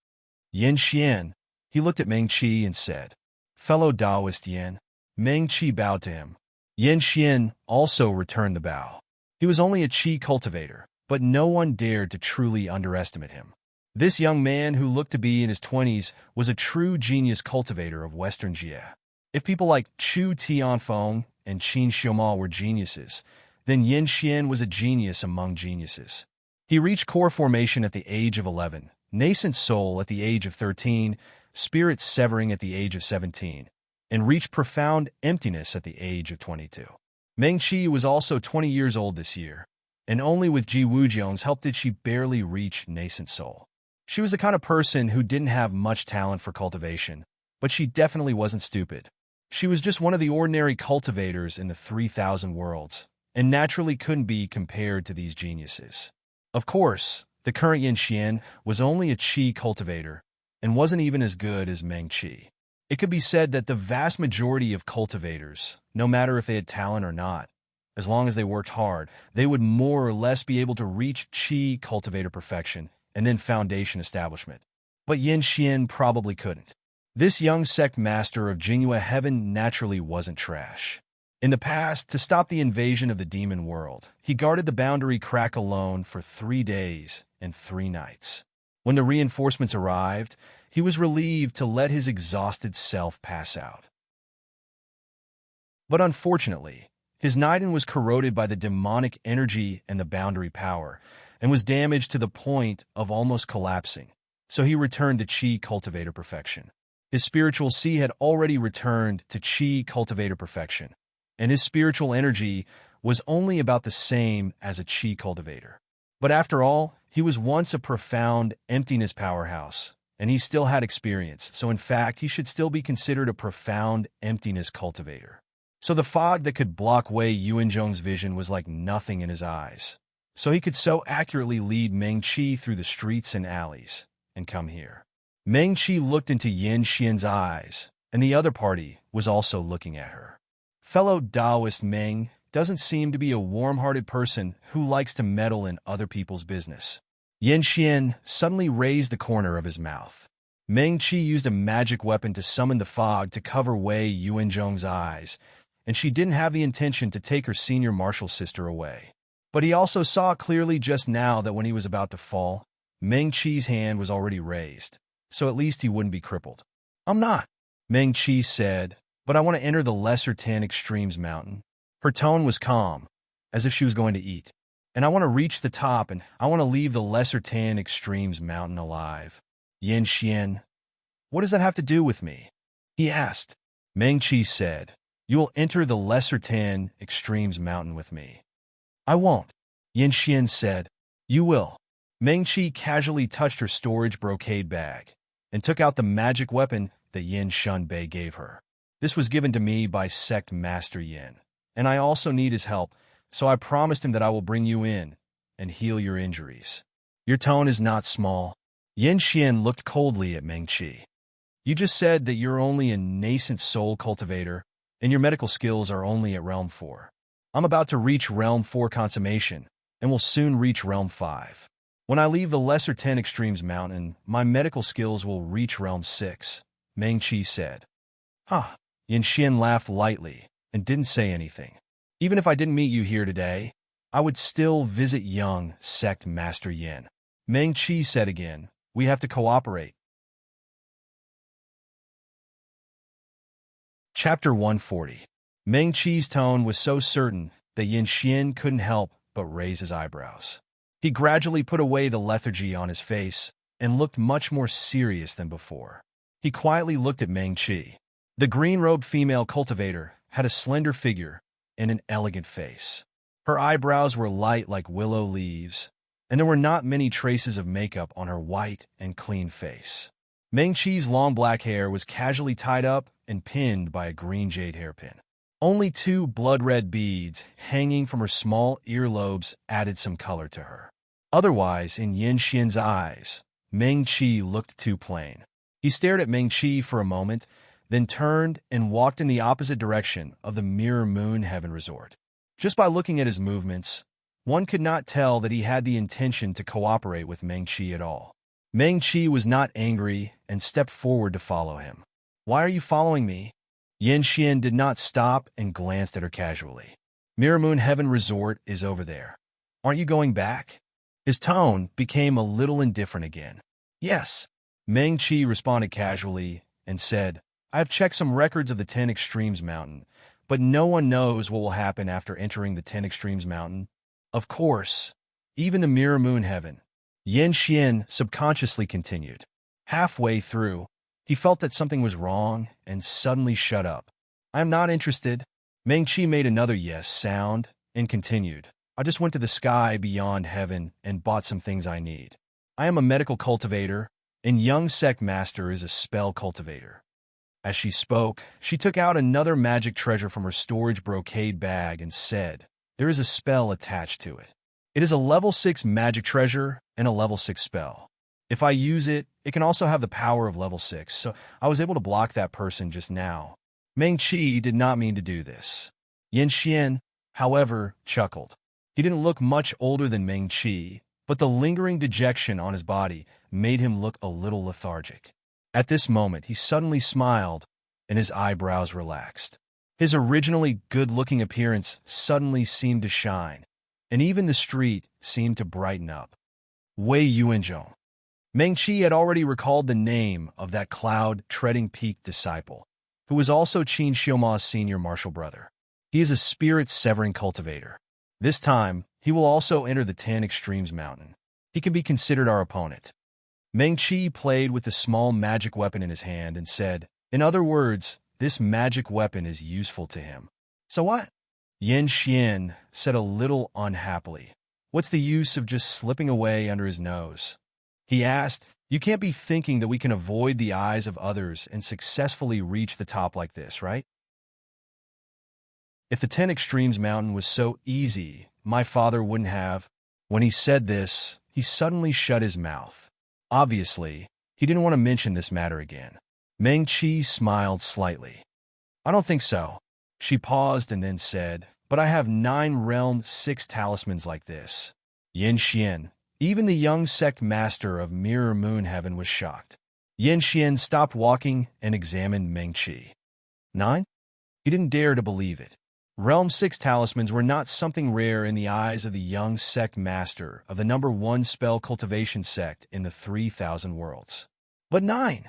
"Yin Xian," he looked at Meng Qi and said, "Fellow Taoist Yin." Meng Qi bowed to him. Yin Xian also returned the bow. He was only a qi cultivator, but no one dared to truly underestimate him. This young man, who looked to be in his 20s, was a true genius cultivator of Western Jia. If people like Chu Tianfeng and Qin Xiaoma were geniuses, then Yin Xian was a genius among geniuses. He reached core formation at the age of 11, nascent soul at the age of 13, spirit severing at the age of 17, and reached profound emptiness at the age of 22. Meng Qi was also 20 years old this year, and only with Ji Wuzhong's help did she barely reach nascent soul. She was the kind of person who didn't have much talent for cultivation, but she definitely wasn't stupid. She was just one of the ordinary cultivators in the 3,000 worlds, and naturally couldn't be compared to these geniuses. Of course, the current Yin Xian was only a qi cultivator, and wasn't even as good as Meng Qi. It could be said that the vast majority of cultivators, no matter if they had talent or not, as long as they worked hard, they would more or less be able to reach qi cultivator perfection and then foundation establishment. But Yin Xian probably couldn't. This young sect master of Jinghua Heaven naturally wasn't trash. In the past, to stop the invasion of the demon world, he guarded the boundary crack alone for 3 days and 3 nights. When the reinforcements arrived, he was relieved to let his exhausted self pass out. But unfortunately, his Naiden was corroded by the demonic energy and the boundary power, and was damaged to the point of almost collapsing, so he returned to Qi cultivator perfection. His spiritual C had already returned to Qi cultivator perfection, and his spiritual energy was only about the same as a Qi cultivator. But after all, he was once a profound emptiness powerhouse, and he still had experience, so in fact he should still be considered a profound emptiness cultivator. So the fog that could block Wei Yuanzhong's vision was like nothing in his eyes. So he could so accurately lead Meng Qi through the streets and alleys, and come here. Meng Qi looked into Yin Xian's eyes, and the other party was also looking at her. Fellow Taoist Meng doesn't seem to be a warm-hearted person who likes to meddle in other people's business. Yin Xian suddenly raised the corner of his mouth. Meng Qi used a magic weapon to summon the fog to cover Wei Yuanzhong's eyes, and she didn't have the intention to take her senior martial sister away. But he also saw clearly just now that when he was about to fall, Meng Qi's hand was already raised, so at least he wouldn't be crippled. "I'm not," Meng Qi said, "but I want to enter the Lesser 10 Extremes Mountain." Her tone was calm, as if she was going to eat. "And I want to reach the top, and I want to leave the Lesser 10 Extremes Mountain alive." Yin Xian, what does that have to do with me? He asked. Meng Qi said, you will enter the Lesser 10 Extremes Mountain with me. I won't. Yin Xian said, you will. Meng Qi casually touched her storage brocade bag and took out the magic weapon that Yin Shun Bei gave her. This was given to me by Sect Master Yin, and I also need his help, so I promised him that I will bring you in and heal your injuries. Your tone is not small. Yin Xian looked coldly at Meng Qi. You just said that you're only a nascent soul cultivator, and your medical skills are only at Realm 4. I'm about to reach Realm 4 consummation, and will soon reach Realm 5. When I leave the Lesser 10 Extremes Mountain, my medical skills will reach Realm 6, Meng Qi said. Huh. Yin Xian laughed lightly and didn't say anything. Even if I didn't meet you here today, I would still visit young Sect Master Yin. Meng Qi said again, we have to cooperate. Chapter 140. Meng Qi's tone was so certain that Yin Xian couldn't help but raise his eyebrows. He gradually put away the lethargy on his face and looked much more serious than before. He quietly looked at Meng Qi. The green-robed female cultivator had a slender figure and an elegant face. Her eyebrows were light like willow leaves, and there were not many traces of makeup on her white and clean face. Meng Qi's long black hair was casually tied up and pinned by a green jade hairpin. Only 2 blood-red beads hanging from her small earlobes added some color to her. Otherwise, in Yin Xian's eyes, Meng Qi looked too plain. He stared at Meng Qi for a moment, then turned and walked in the opposite direction of the Mirror Moon Heaven Resort. Just by looking at his movements, one could not tell that he had the intention to cooperate with Meng Qi at all. Meng Qi was not angry and stepped forward to follow him. Why are you following me? Yin Xian did not stop and glanced at her casually. Mirror Moon Heaven Resort is over there. Aren't you going back? His tone became a little indifferent again. Yes. Meng Qi responded casually and said, I have checked some records of the 10 Extremes Mountain, but no one knows what will happen after entering the 10 Extremes Mountain. Of course, even the Mirror Moon Heaven. Yin Xian subconsciously continued. Halfway through, he felt that something was wrong and suddenly shut up. I am not interested. Meng Qi made another yes sound and continued. I just went to the sky beyond heaven and bought some things I need. I am a medical cultivator, and young Sect Master is a spell cultivator. As she spoke, she took out another magic treasure from her storage brocade bag and said, there is a spell attached to it. It is a level 6 magic treasure and a level 6 spell. If I use it, it can also have the power of level 6, so I was able to block that person just now. Meng Qi did not mean to do this. Yin Xian, however, chuckled. He didn't look much older than Meng Qi, but the lingering dejection on his body made him look a little lethargic. At this moment, he suddenly smiled, and his eyebrows relaxed. His originally good-looking appearance suddenly seemed to shine, and even the street seemed to brighten up. Wei Yuanzhong. Meng Qi had already recalled the name of that cloud-treading peak disciple, who was also Qin Xiuma's senior martial brother. He is a spirit-severing cultivator. This time, he will also enter the 10 Extremes Mountain. He can be considered our opponent. Meng Qi played with the small magic weapon in his hand and said, in other words, this magic weapon is useful to him. So what? Yin Xian said a little unhappily. What's the use of just slipping away under his nose? He asked, you can't be thinking that we can avoid the eyes of others and successfully reach the top like this, right? If the 10 Extremes Mountain was so easy, my father wouldn't have. When he said this, he suddenly shut his mouth. Obviously, he didn't want to mention this matter again. Meng Qi smiled slightly. I don't think so. She paused and then said, but I have 9 Realm 6 talismans like this. Yin Xian, even the young sect master of Mirror Moon Heaven, was shocked. Yin Xian stopped walking and examined Meng Qi. 9? He didn't dare to believe it. Realm 6 talismans were not something rare in the eyes of the young sect master of the #1 spell cultivation sect in the 3,000 worlds. But 9?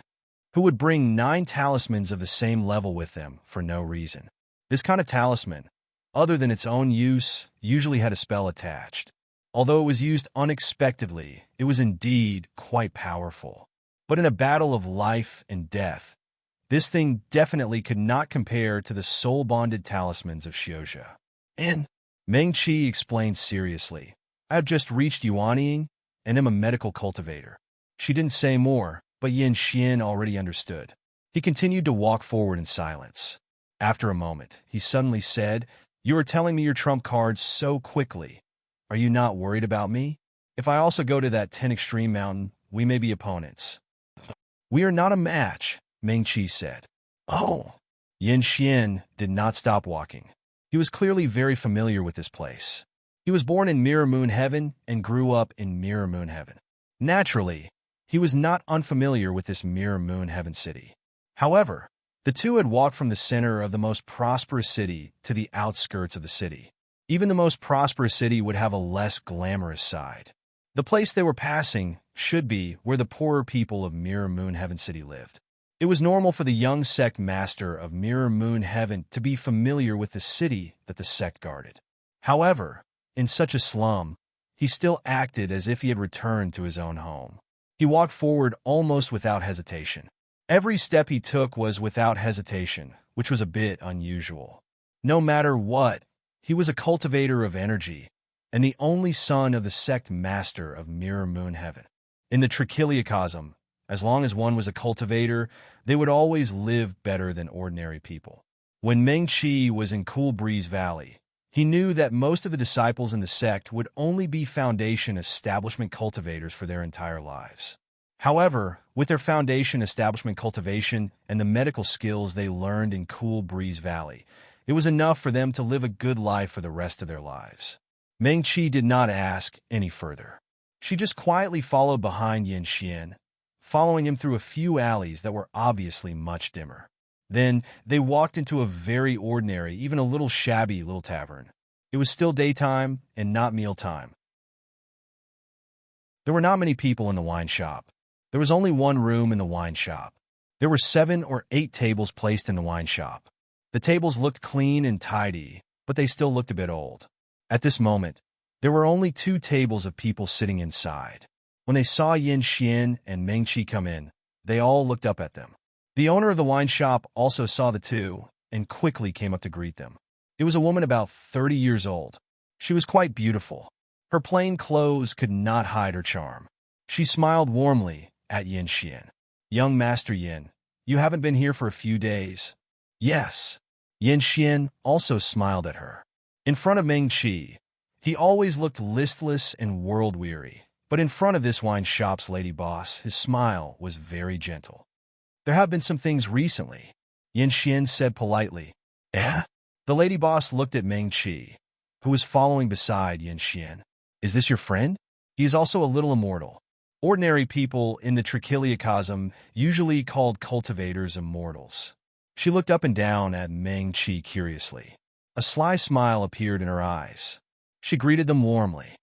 Who would bring 9 talismans of the same level with them for no reason? This kind of talisman, other than its own use, usually had a spell attached. Although it was used unexpectedly, it was indeed quite powerful. But in a battle of life and death, this thing definitely could not compare to the soul-bonded talismans of Xiozha. And Meng Qi explained seriously, I have just reached Yuanying and am a medical cultivator. She didn't say more, but Yin Xian already understood. He continued to walk forward in silence. After a moment, he suddenly said, You are telling me your trump cards so quickly. Are you not worried about me? If I also go to that 10 extreme mountain, we may be opponents. We are not a match, Meng Qi said. Oh. Yin Xian did not stop walking. He was clearly very familiar with this place. He was born in Mirror Moon Heaven and grew up in Mirror Moon Heaven. Naturally, he was not unfamiliar with this Mirror Moon Heaven city. However, the two had walked from the center of the most prosperous city to the outskirts of the city. Even the most prosperous city would have a less glamorous side. The place they were passing should be where the poorer people of Mirror Moon Heaven City lived. It was normal for the young sect master of Mirror Moon Heaven to be familiar with the city that the sect guarded. However, in such a slum, he still acted as if he had returned to his own home. He walked forward almost without hesitation. Every step he took was without hesitation, which was a bit unusual. No matter what, he was a cultivator of energy, and the only son of the sect master of Mirror Moon Heaven. In the Trichiliacosm, as long as one was a cultivator, they would always live better than ordinary people. When Meng Qi was in Cool Breeze Valley, he knew that most of the disciples in the sect would only be foundation establishment cultivators for their entire lives. However, with their foundation establishment cultivation and the medical skills they learned in Cool Breeze Valley, it was enough for them to live a good life for the rest of their lives. Meng Qi did not ask any further. She just quietly followed behind Yin Xian, following him through a few alleys that were obviously much dimmer. Then they walked into a very ordinary, even a little shabby little tavern. It was still daytime and not mealtime. There were not many people in the wine shop. There was only one room in the wine shop. There were 7 or 8 tables placed in the wine shop. The tables looked clean and tidy, but they still looked a bit old. At this moment, there were only 2 tables of people sitting inside. When they saw Yin Xian and Meng Qi come in, they all looked up at them. The owner of the wine shop also saw the two and quickly came up to greet them. It was a woman about 30 years old. She was quite beautiful. Her plain clothes could not hide her charm. She smiled warmly at Yin Xian. Young Master Yin, you haven't been here for a few days. Yes. Yin Xian also smiled at her. In front of Meng Qi, he always looked listless and world-weary, but in front of this wine shop's lady boss, his smile was very gentle. There have been some things recently, Yin Xian said politely. Eh? The lady boss looked at Meng Qi, who was following beside Yin Xian. Is this your friend? He is also a little immortal. Ordinary people in the Trichiliacosm usually called cultivators immortals. She looked up and down at Meng Qi curiously. A sly smile appeared in her eyes. She greeted them warmly.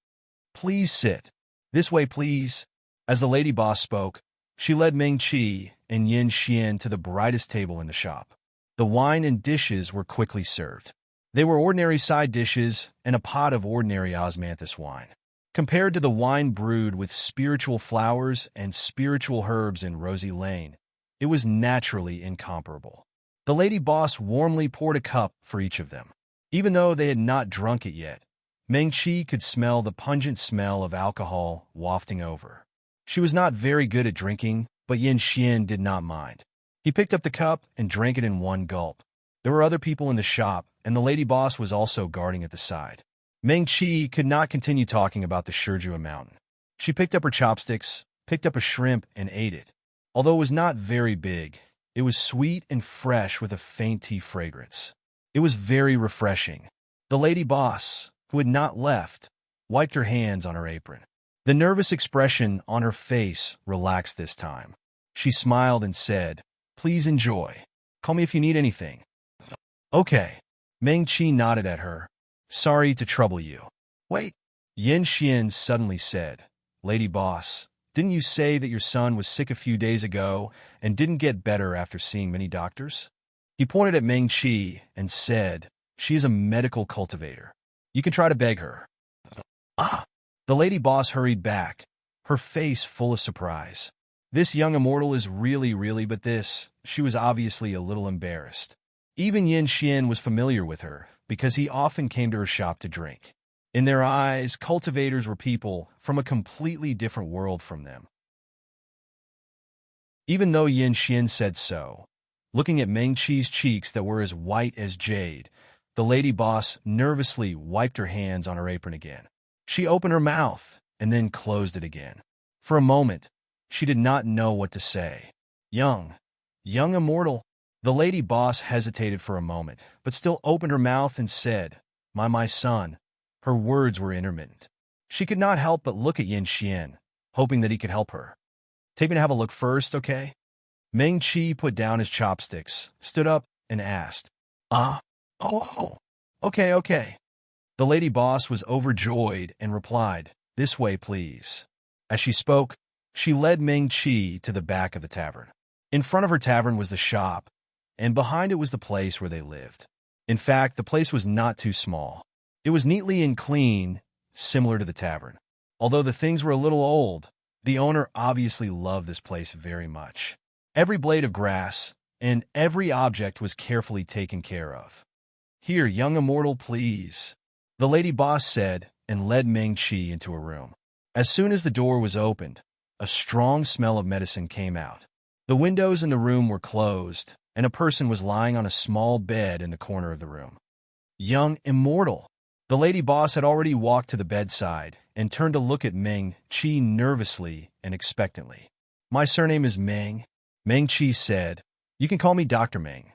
Please sit. This way, please. As the lady boss spoke, she led Meng Qi and Yin Xian to the brightest table in the shop. The wine and dishes were quickly served. They were ordinary side dishes and a pot of ordinary osmanthus wine. Compared to the wine brewed with spiritual flowers and spiritual herbs in Rosy Lane, it was naturally incomparable. The lady boss warmly poured a cup for each of them. Even though they had not drunk it yet, Meng Qi could smell the pungent smell of alcohol wafting over. She was not very good at drinking, but Yin Xian did not mind. He picked up the cup and drank it in one gulp. There were other people in the shop, and the lady boss was also guarding at the side. Meng Qi could not continue talking about the Shurjua mountain. She picked up her chopsticks, picked up a shrimp, and ate it. Although it was not very big, it was sweet and fresh with a faint tea fragrance. It was very refreshing. The lady boss, who had not left, wiped her hands on her apron. The nervous expression on her face relaxed this time. She smiled and said, Please enjoy. Call me if you need anything. Okay. Meng Qi nodded at her. Sorry to trouble you. Wait. Yin Xian suddenly said, Lady boss, didn't you say that your son was sick a few days ago and didn't get better after seeing many doctors? He pointed at Meng Qi and said, She is a medical cultivator. You can try to beg her. Ah! The lady boss hurried back, her face full of surprise. This young immortal is really, but this, she was obviously a little embarrassed. Even Yin Xian was familiar with her, because he often came to her shop to drink. In their eyes, cultivators were people from a completely different world from them. Even though Yin Xian said so, looking at Meng Qi's cheeks that were as white as jade, the lady boss nervously wiped her hands on her apron again. She opened her mouth and then closed it again. For a moment, she did not know what to say. Young immortal. The lady boss hesitated for a moment, but still opened her mouth and said, my son. Her words were intermittent. She could not help but look at Yin Xian, hoping that he could help her. Take me to have a look first, okay? Meng Qi put down his chopsticks, stood up, and asked, okay. The lady boss was overjoyed and replied, this way, please. As she spoke, she led Meng Qi to the back of the tavern. In front of her tavern was the shop, and behind it was the place where they lived. In fact, the place was not too small. It was neatly and clean, similar to the tavern. Although the things were a little old, the owner obviously loved this place very much. Every blade of grass and every object was carefully taken care of. Here, young immortal, please, the lady boss said, and led Meng Qi into a room. As soon as the door was opened, a strong smell of medicine came out. The windows in the room were closed, and a person was lying on a small bed in the corner of the room. Young immortal. The lady boss had already walked to the bedside and turned to look at Meng Qi nervously and expectantly. My surname is Meng, Meng Qi said. You can call me Dr. Meng.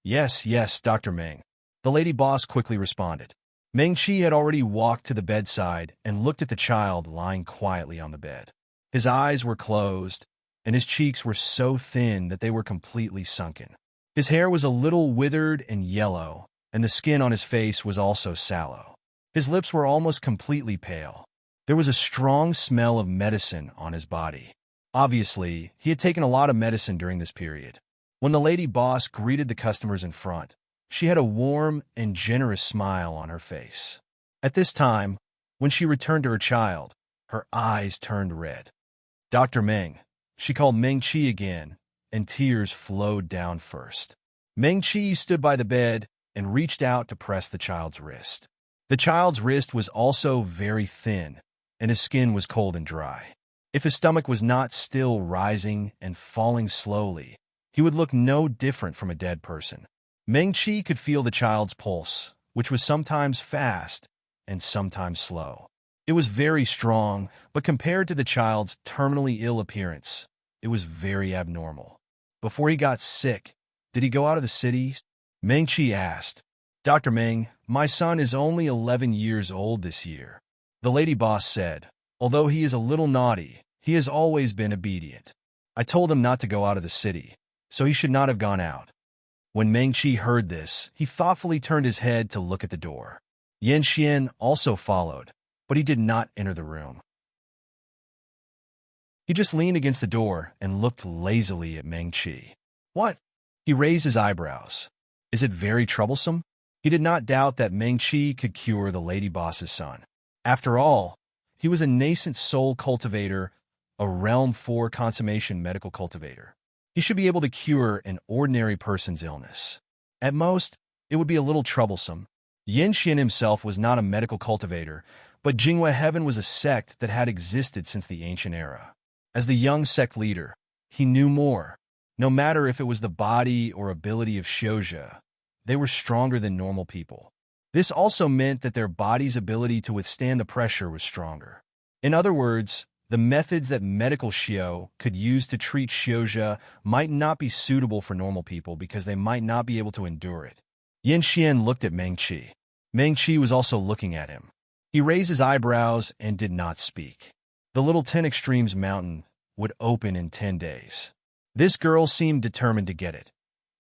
Yes, Dr. Meng. The lady boss quickly responded. Meng Qi had already walked to the bedside and looked at the child lying quietly on the bed. His eyes were closed, and his cheeks were so thin that they were completely sunken. His hair was a little withered and yellow, and the skin on his face was also sallow. His lips were almost completely pale. There was a strong smell of medicine on his body. Obviously, he had taken a lot of medicine during this period. When the lady boss greeted the customers in front, she had a warm and generous smile on her face. At this time, when she returned to her child, her eyes turned red. Dr. Meng, she called Meng Qi again, and tears flowed down first. Meng Qi stood by the bed and reached out to press the child's wrist. The child's wrist was also very thin, and his skin was cold and dry. If his stomach was not still rising and falling slowly, he would look no different from a dead person. Meng Qi could feel the child's pulse, which was sometimes fast and sometimes slow. It was very strong, but compared to the child's terminally ill appearance, it was very abnormal. Before he got sick, did he go out of the city? Meng Qi asked. Dr. Meng, my son is only 11 years old this year. The lady boss said, although he is a little naughty, he has always been obedient. I told him not to go out of the city, so he should not have gone out. When Meng Qi heard this, he thoughtfully turned his head to look at the door. Yin Xian also followed, but he did not enter the room. He just leaned against the door and looked lazily at Meng Qi. What? He raised his eyebrows. Is it very troublesome? He did not doubt that Meng Qi could cure the lady boss's son. After all, he was a nascent soul cultivator, a realm 4 consummation medical cultivator. He should be able to cure an ordinary person's illness. At most, it would be a little troublesome. Yin Xian himself was not a medical cultivator, but Jinghua Heaven was a sect that had existed since the ancient era. As the young sect leader, he knew more. No matter if it was the body or ability of Xiuzhe, they were stronger than normal people. This also meant that their body's ability to withstand the pressure was stronger. In other words, the methods that medical Xiu could use to treat Xiuzhe might not be suitable for normal people because they might not be able to endure it. Yin Xian looked at Meng Qi. Meng Qi was also looking at him. He raised his eyebrows and did not speak. The little 10 Extremes mountain would open in 10 days. This girl seemed determined to get it,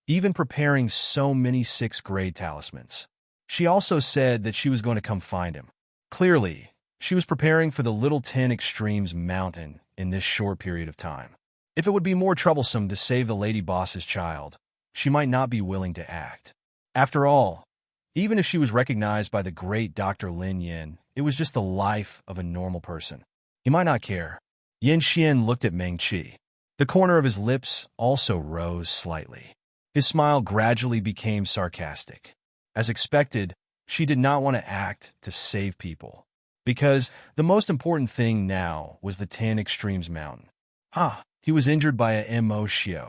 even preparing so many 6th grade talismans. She also said that she was going to come find him. Clearly, she was preparing for the little 10 Extremes mountain in this short period of time. If it would be more troublesome to save the lady boss's child, she might not be willing to act. After all, even if she was recognized by the great Dr. Lin Yin, it was just the life of a normal person. He might not care. Yin Xian looked at Meng Qi. The corner of his lips also rose slightly. His smile gradually became sarcastic. As expected, she did not want to act to save people, because the most important thing now was the 10 Extremes Mountain. He was injured by a emotion.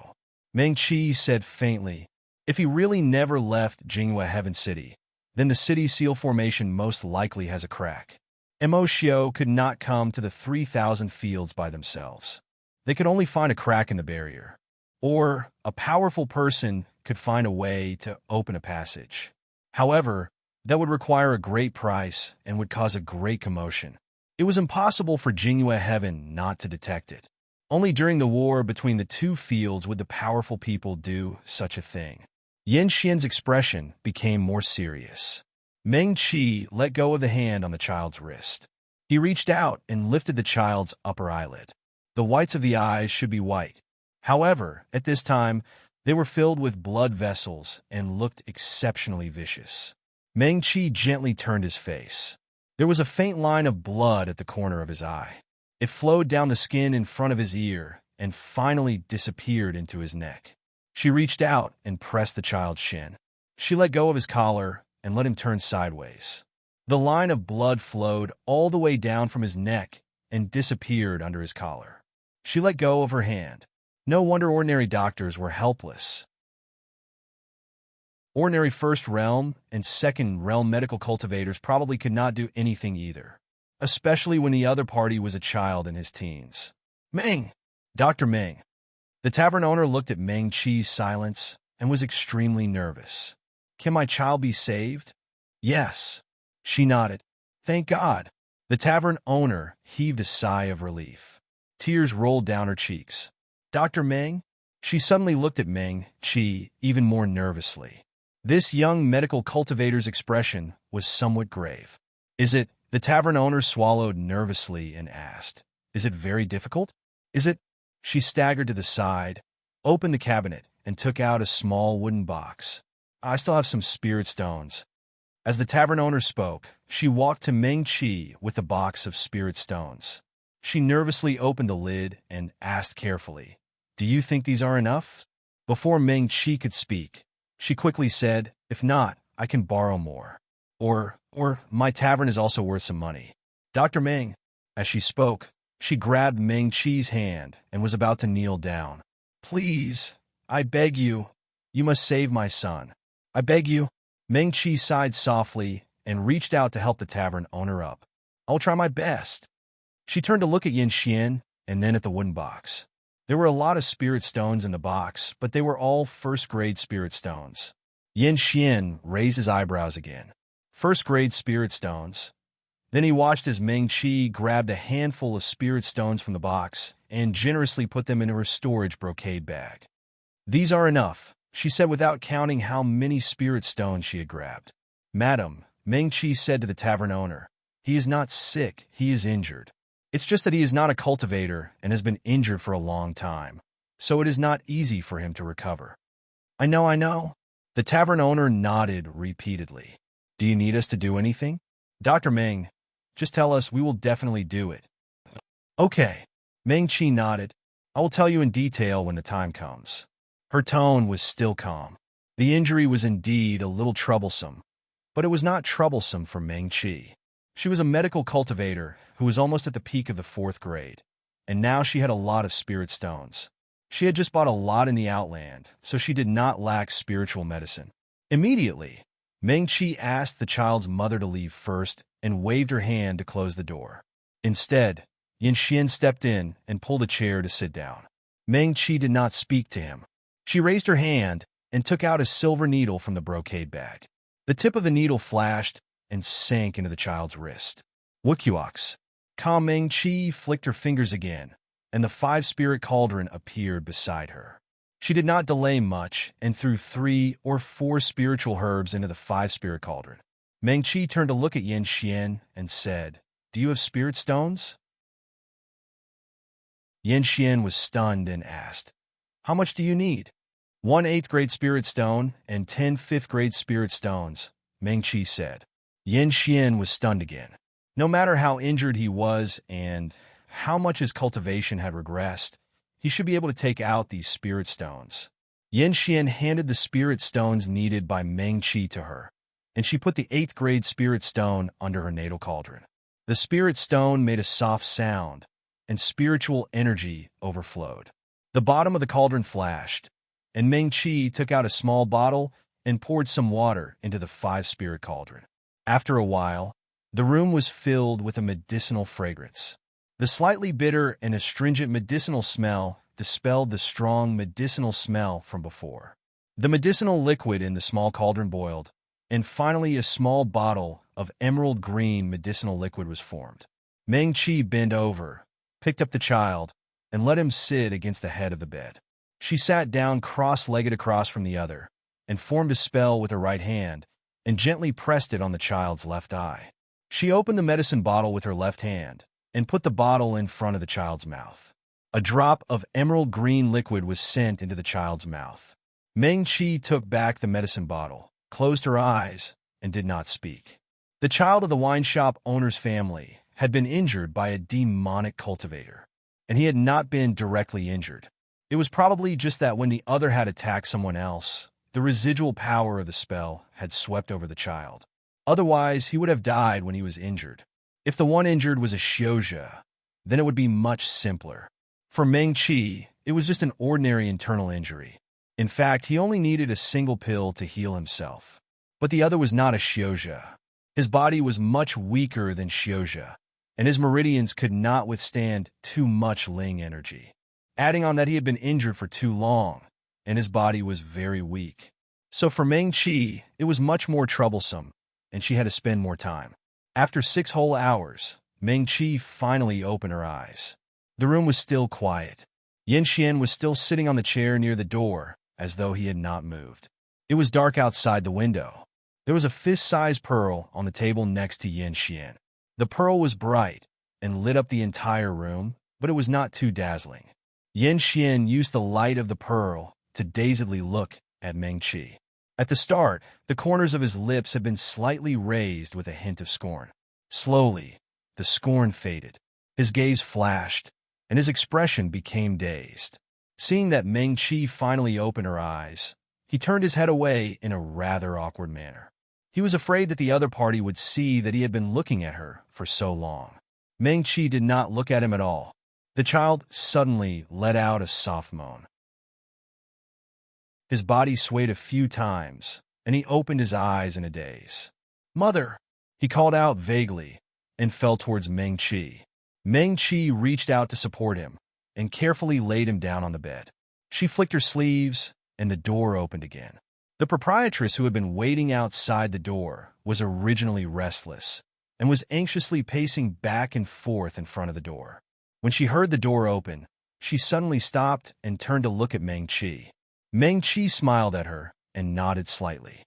Meng-Chi said faintly, if he really never left Jinghua Heaven City, then the city's seal formation most likely has a crack. Emotion could not come to the 3,000 fields by themselves. They could only find a crack in the barrier. Or a powerful person could find a way to open a passage. However, that would require a great price and would cause a great commotion. It was impossible for Jinghua Heaven not to detect it. Only during the war between the two fields would the powerful people do such a thing. Yan Xian's expression became more serious. Meng-Chi let go of the hand on the child's wrist. He reached out and lifted the child's upper eyelid. The whites of the eyes should be white. However, at this time, they were filled with blood vessels and looked exceptionally vicious. Meng-Chi gently turned his face. There was a faint line of blood at the corner of his eye. It flowed down the skin in front of his ear and finally disappeared into his neck. She reached out and pressed the child's shin. She let go of his collar and let him turn sideways. The line of blood flowed all the way down from his neck and disappeared under his collar. She let go of her hand. No wonder ordinary doctors were helpless. Ordinary first realm and second realm medical cultivators probably could not do anything either, especially when the other party was a child in his teens. Meng! Dr. Meng. The tavern owner looked at Meng-Chi's silence and was extremely nervous. Can my child be saved? Yes. She nodded. Thank God. The tavern owner heaved a sigh of relief. Tears rolled down her cheeks. Dr. Meng? She suddenly looked at Meng-Chi even more nervously. This young medical cultivator's expression was somewhat grave. Is it? The tavern owner swallowed nervously and asked, is it very difficult? Is it? She staggered to the side, opened the cabinet, and took out a small wooden box. I still have some spirit stones. As the tavern owner spoke, she walked to Meng-Chi with a box of spirit stones. She nervously opened the lid and asked carefully, do you think these are enough? Before Meng-Chi could speak, she quickly said, if not, I can borrow more. Or my tavern is also worth some money. Dr. Meng, as she spoke, she grabbed Meng-Chi's hand and was about to kneel down. Please, I beg you, you must save my son. I beg you. Meng-Chi sighed softly and reached out to help the tavern owner up. I'll try my best. She turned to look at Yan Xian and then at the wooden box. There were a lot of spirit stones in the box, but they were all first-grade spirit stones. Yan Xian raised his eyebrows again. First-grade spirit stones. Then he watched as Meng-Chi grabbed a handful of spirit stones from the box and generously put them into her storage brocade bag. These are enough, she said without counting how many spirit stones she had grabbed. Madam, Meng-Chi said to the tavern owner, he is not sick, he is injured. It's just that he is not a cultivator and has been injured for a long time, so it is not easy for him to recover. I know. The tavern owner nodded repeatedly. Do you need us to do anything? Dr. Meng, just tell us, we will definitely do it. Okay. Meng-Chi nodded. I will tell you in detail when the time comes. Her tone was still calm. The injury was indeed a little troublesome, but it was not troublesome for Meng-Chi. She was a medical cultivator who was almost at the peak of the 4th grade, and now she had a lot of spirit stones. She had just bought a lot in the Outland, so she did not lack spiritual medicine. Immediately, Meng-Chi asked the child's mother to leave first and waved her hand to close the door. Instead, Yan Xian stepped in and pulled a chair to sit down. Meng-Chi did not speak to him. She raised her hand and took out a silver needle from the brocade bag. The tip of the needle flashed and sank into the child's wrist. Wukyuox. Meng-Chi flicked her fingers again, and the 5-spirit cauldron appeared beside her. She did not delay much and threw 3 or 4 spiritual herbs into the 5-spirit cauldron. Meng-Chi turned to look at Yan Xian and said, do you have spirit stones? Yan Xian was stunned and asked, how much do you need? 1 8th grade spirit stone and 10 5th grade spirit stones, Meng-Chi said. Yan Xian was stunned again. No matter how injured he was and how much his cultivation had regressed, he should be able to take out these spirit stones. Yan Xian handed the spirit stones needed by Meng Qi to her, and she put the 8th grade spirit stone under her natal cauldron. The spirit stone made a soft sound, and spiritual energy overflowed. The bottom of the cauldron flashed, and Meng Qi took out a small bottle and poured some water into the 5-spirit cauldron. After a while, the room was filled with a medicinal fragrance. The slightly bitter and astringent medicinal smell dispelled the strong medicinal smell from before. The medicinal liquid in the small cauldron boiled, and finally a small bottle of emerald green medicinal liquid was formed. Meng Qi bent over, picked up the child, and let him sit against the head of the bed. She sat down cross-legged across from the other, and formed a spell with her right hand, and gently pressed it on the child's left eye. She opened the medicine bottle with her left hand, and put the bottle in front of the child's mouth. A drop of emerald green liquid was sent into the child's mouth. Meng Qi took back the medicine bottle, closed her eyes, and did not speak. The child of the wine shop owner's family had been injured by a demonic cultivator, and he had not been directly injured. It was probably just that when the other had attacked someone else, the residual power of the spell had swept over the child. Otherwise, he would have died when he was injured. If the one injured was a Xiuzhe, then it would be much simpler. For Meng Qi, it was just an ordinary internal injury. In fact, he only needed a single pill to heal himself. But the other was not a Xiuzhe. His body was much weaker than Xiuzhe, and his meridians could not withstand too much Ling energy. Adding on that he had been injured for too long, and his body was very weak. So for Meng Qi, it was much more troublesome, and she had to spend more time. After 6 whole hours, Meng Qi finally opened her eyes. The room was still quiet. Yan Xian was still sitting on the chair near the door, as though he had not moved. It was dark outside the window. There was a fist-sized pearl on the table next to Yan Xian. The pearl was bright and lit up the entire room, but it was not too dazzling. Yan Xian used the light of the pearl to dazedly look at Meng Qi. At the start, the corners of his lips had been slightly raised with a hint of scorn. Slowly, the scorn faded. His gaze flashed, and his expression became dazed. Seeing that Meng Qi finally opened her eyes, he turned his head away in a rather awkward manner. He was afraid that the other party would see that he had been looking at her for so long. Meng Qi did not look at him at all. The child suddenly let out a soft moan. His body swayed a few times, and he opened his eyes in a daze. "Mother!" he called out vaguely, and fell towards Meng Qi. Meng Qi reached out to support him, and carefully laid him down on the bed. She flicked her sleeves, and the door opened again. The proprietress who had been waiting outside the door was originally restless, and was anxiously pacing back and forth in front of the door. When she heard the door open, she suddenly stopped and turned to look at Meng Qi. Meng Qi smiled at her and nodded slightly.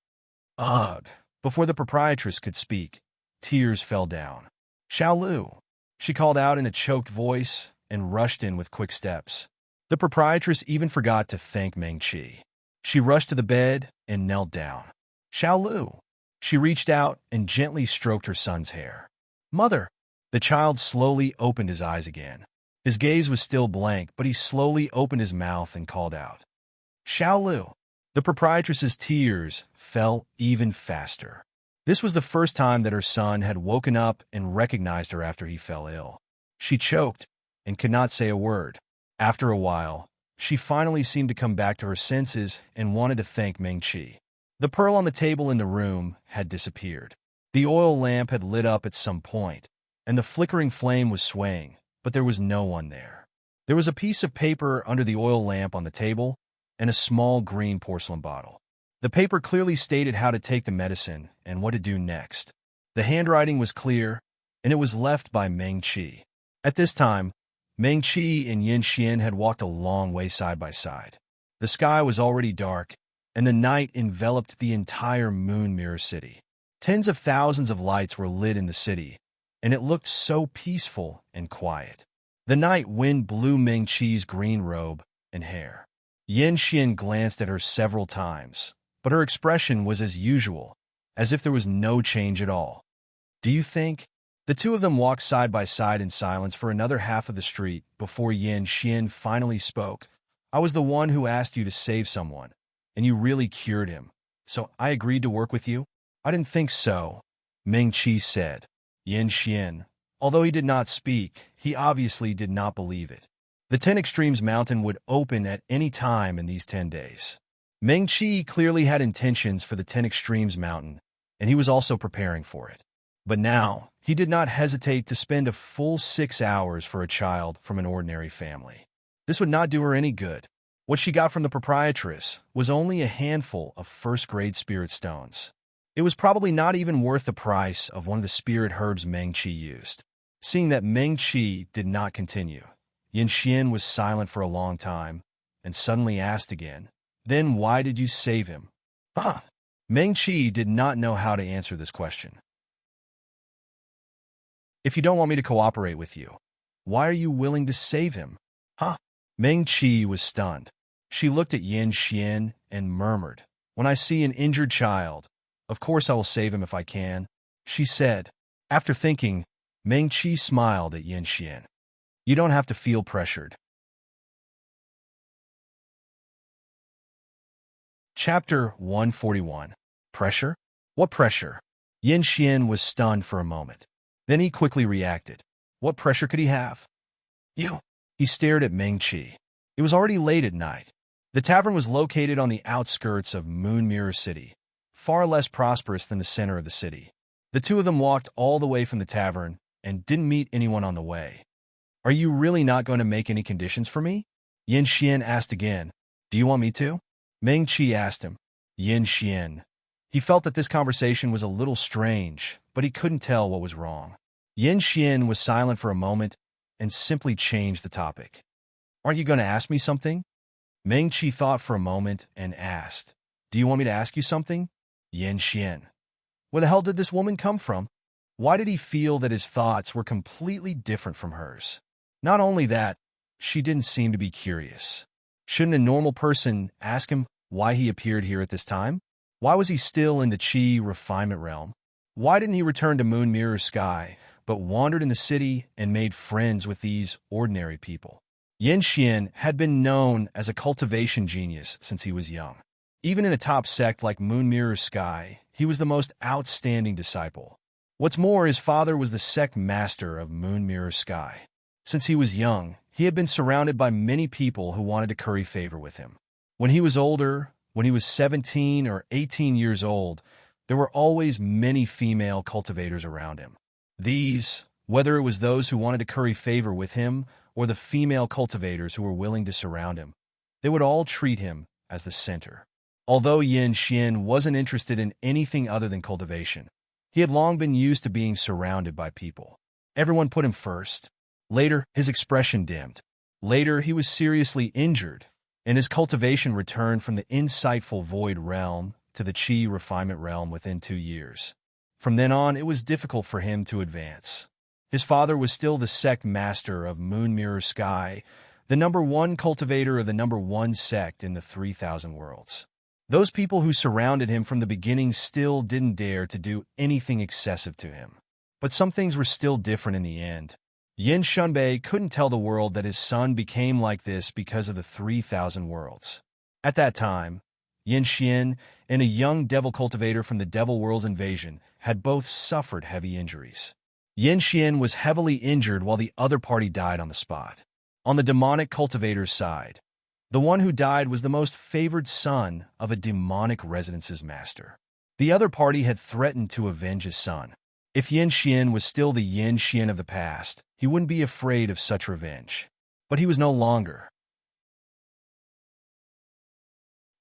Ugh! Before the proprietress could speak, tears fell down. "Xiao Lu!" she called out in a choked voice and rushed in with quick steps. The proprietress even forgot to thank Meng Qi. She rushed to the bed and knelt down. "Xiao Lu!" She reached out and gently stroked her son's hair. "Mother!" The child slowly opened his eyes again. His gaze was still blank, but he slowly opened his mouth and called out, "Xiao Lu!" The proprietress's tears fell even faster. This was the first time that her son had woken up and recognized her after he fell ill. She choked and could not say a word. After a while, she finally seemed to come back to her senses and wanted to thank Meng Qi. The pearl on the table in the room had disappeared. The oil lamp had lit up at some point, and the flickering flame was swaying, but there was no one there. There was a piece of paper under the oil lamp on the table, and a small green porcelain bottle. The paper clearly stated how to take the medicine and what to do next. The handwriting was clear, and it was left by Meng Qi. At this time, Meng Qi and Yan Xian had walked a long way side by side. The sky was already dark, and the night enveloped the entire Moon Mirror City. Tens of thousands of lights were lit in the city, and it looked so peaceful and quiet. The night wind blew Meng Qi's green robe and hair. Yan Xian glanced at her several times, but her expression was as usual, as if there was no change at all. "Do you think?" The two of them walked side by side in silence for another half of the street before Yin Xian finally spoke. I was the one who asked you to save someone, and you really cured him. So I agreed to work with you? I didn't think so, Ming Qi said. Yin Xian, although he did not speak, he obviously did not believe it. The 10 Extremes Mountain would open at any time in these 10 days. Ming Qi clearly had intentions for the 10 Extremes Mountain, and he was also preparing for it. But now, he did not hesitate to spend a full 6 hours for a child from an ordinary family. This would not do her any good. What she got from the proprietress was only a handful of first-grade spirit stones. It was probably not even worth the price of one of the spirit herbs Meng Qi used. Seeing that Meng Qi did not continue, Yin Xian was silent for a long time, and suddenly asked again, "Then why did you save him?" Meng Qi did not know how to answer this question. "If you don't want me to cooperate with you, why are you willing to save him?" Meng Qi was stunned. She looked at Yin Xian and murmured, "When I see an injured child, of course I will save him if I can," she said. After thinking, Meng Qi smiled at Yin Xian. "You don't have to feel pressured." Chapter 141. Pressure? What pressure? Yin Xian was stunned for a moment. Then he quickly reacted. What pressure could he have? You. He stared at Meng Qi. It was already late at night. The tavern was located on the outskirts of Moon Mirror City, far less prosperous than the center of the city. The two of them walked all the way from the tavern and didn't meet anyone on the way. "Are you really not going to make any conditions for me?" Yin Xian asked again. "Do you want me to?" Meng Qi asked him. Yin Xian. He felt that this conversation was a little strange, but he couldn't tell what was wrong. Yin Xian was silent for a moment and simply changed the topic. "Aren't you going to ask me something?" Meng Qi thought for a moment and asked, "Do you want me to ask you something?" Yin Xian. Where the hell did this woman come from? Why did he feel that his thoughts were completely different from hers? Not only that, she didn't seem to be curious. Shouldn't a normal person ask him why he appeared here at this time? Why was he still in the Qi refinement realm? Why didn't he return to Moon Mirror Sky, but wandered in the city and made friends with these ordinary people? Yin Xian had been known as a cultivation genius since he was young. Even in a top sect like Moon Mirror Sky, he was the most outstanding disciple. What's more, his father was the sect master of Moon Mirror Sky. Since he was young, he had been surrounded by many people who wanted to curry favor with him. When he was older, when he was 17 or 18 years old, there were always many female cultivators around him. These, whether it was those who wanted to curry favor with him or the female cultivators who were willing to surround him, they would all treat him as the center. Although Yin Xian wasn't interested in anything other than cultivation, he had long been used to being surrounded by people. Everyone put him first. Later, his expression dimmed. Later, he was seriously injured, and his cultivation returned from the insightful Void Realm to the Qi Refinement Realm within 2 years. From then on, it was difficult for him to advance. His father was still the sect master of Moon Mirror Sky, the #1 cultivator of the #1 sect in the 3,000 worlds. Those people who surrounded him from the beginning still didn't dare to do anything excessive to him. But some things were still different in the end. Yin Shunbei couldn't tell the world that his son became like this because of the 3,000 worlds. At that time, Yin Xian and a young devil cultivator from the Devil World's invasion had both suffered heavy injuries. Yin Xian was heavily injured while the other party died on the spot. On the demonic cultivator's side, the one who died was the most favored son of a demonic residence's master. The other party had threatened to avenge his son. If Yin Xian was still the Yin Xian of the past, he wouldn't be afraid of such revenge. But he was no longer.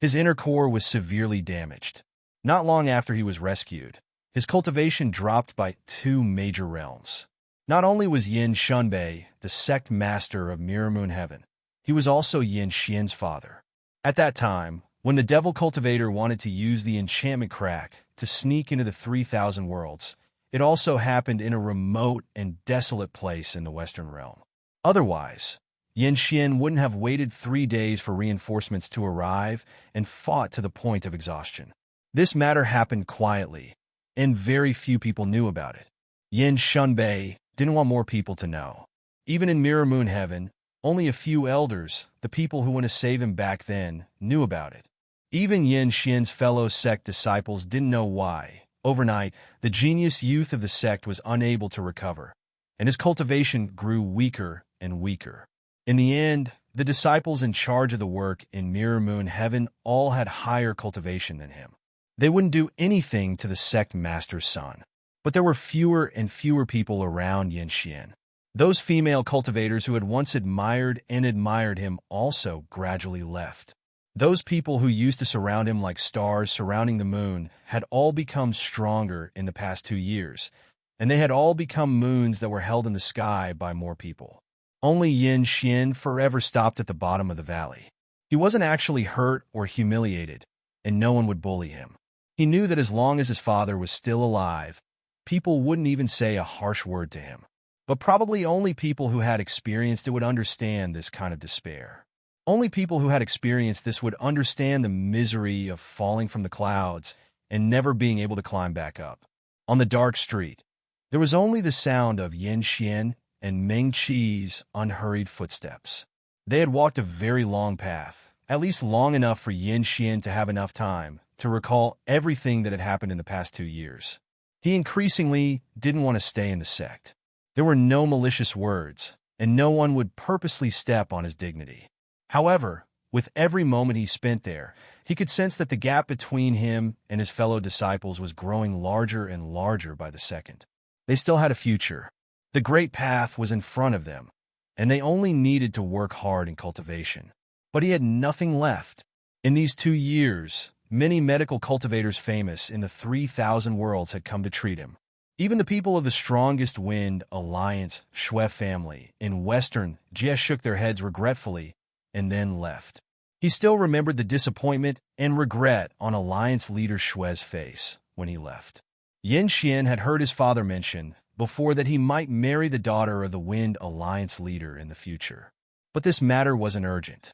His inner core was severely damaged. Not long after he was rescued, his cultivation dropped by 2 major realms. Not only was Yin Shunbei the sect master of Mirror Moon Heaven, he was also Yin Xian's father. At that time, when the devil cultivator wanted to use the enchantment crack to sneak into the 3,000 worlds, it also happened in a remote and desolate place in the Western Realm. Otherwise, Yin Xian wouldn't have waited 3 days for reinforcements to arrive and fought to the point of exhaustion. This matter happened quietly, and very few people knew about it. Yin Shunbei didn't want more people to know. Even in Mirror Moon Heaven, only a few elders, the people who went to save him back then, knew about it. Even Yin Xian's fellow sect disciples didn't know why. Overnight, the genius youth of the sect was unable to recover, and his cultivation grew weaker and weaker. In the end, the disciples in charge of the work in Mirror Moon Heaven all had higher cultivation than him. They wouldn't do anything to the sect master's son. But there were fewer and fewer people around Yin Xian. Those female cultivators who had once admired him also gradually left. Those people who used to surround him like stars surrounding the moon had all become stronger in the past 2 years, and they had all become moons that were held in the sky by more people. Only Yin Xian forever stopped at the bottom of the valley. He wasn't actually hurt or humiliated, and no one would bully him. He knew that as long as his father was still alive, people wouldn't even say a harsh word to him. But probably only people who had experienced it would understand this kind of despair. Only people who had experienced this would understand the misery of falling from the clouds and never being able to climb back up. On the dark street, there was only the sound of Yin Xian and Meng Qi's unhurried footsteps. They had walked a very long path, at least long enough for Yin Xian to have enough time to recall everything that had happened in the past 2 years. He increasingly didn't want to stay in the sect. There were no malicious words, and no one would purposely step on his dignity. However, with every moment he spent there, he could sense that the gap between him and his fellow disciples was growing larger and larger by the second. They still had a future. The great path was in front of them, and they only needed to work hard in cultivation. But he had nothing left. In these 2 years, many medical cultivators famous in the 3,000 worlds had come to treat him. Even the people of the strongest wind alliance, Shui family, in Western Jie shook their heads regretfully and then left. He still remembered the disappointment and regret on alliance leader Shui's face when he left. Yin Xian had heard his father mention before that he might marry the daughter of the Wind Alliance leader in the future. But this matter wasn't urgent.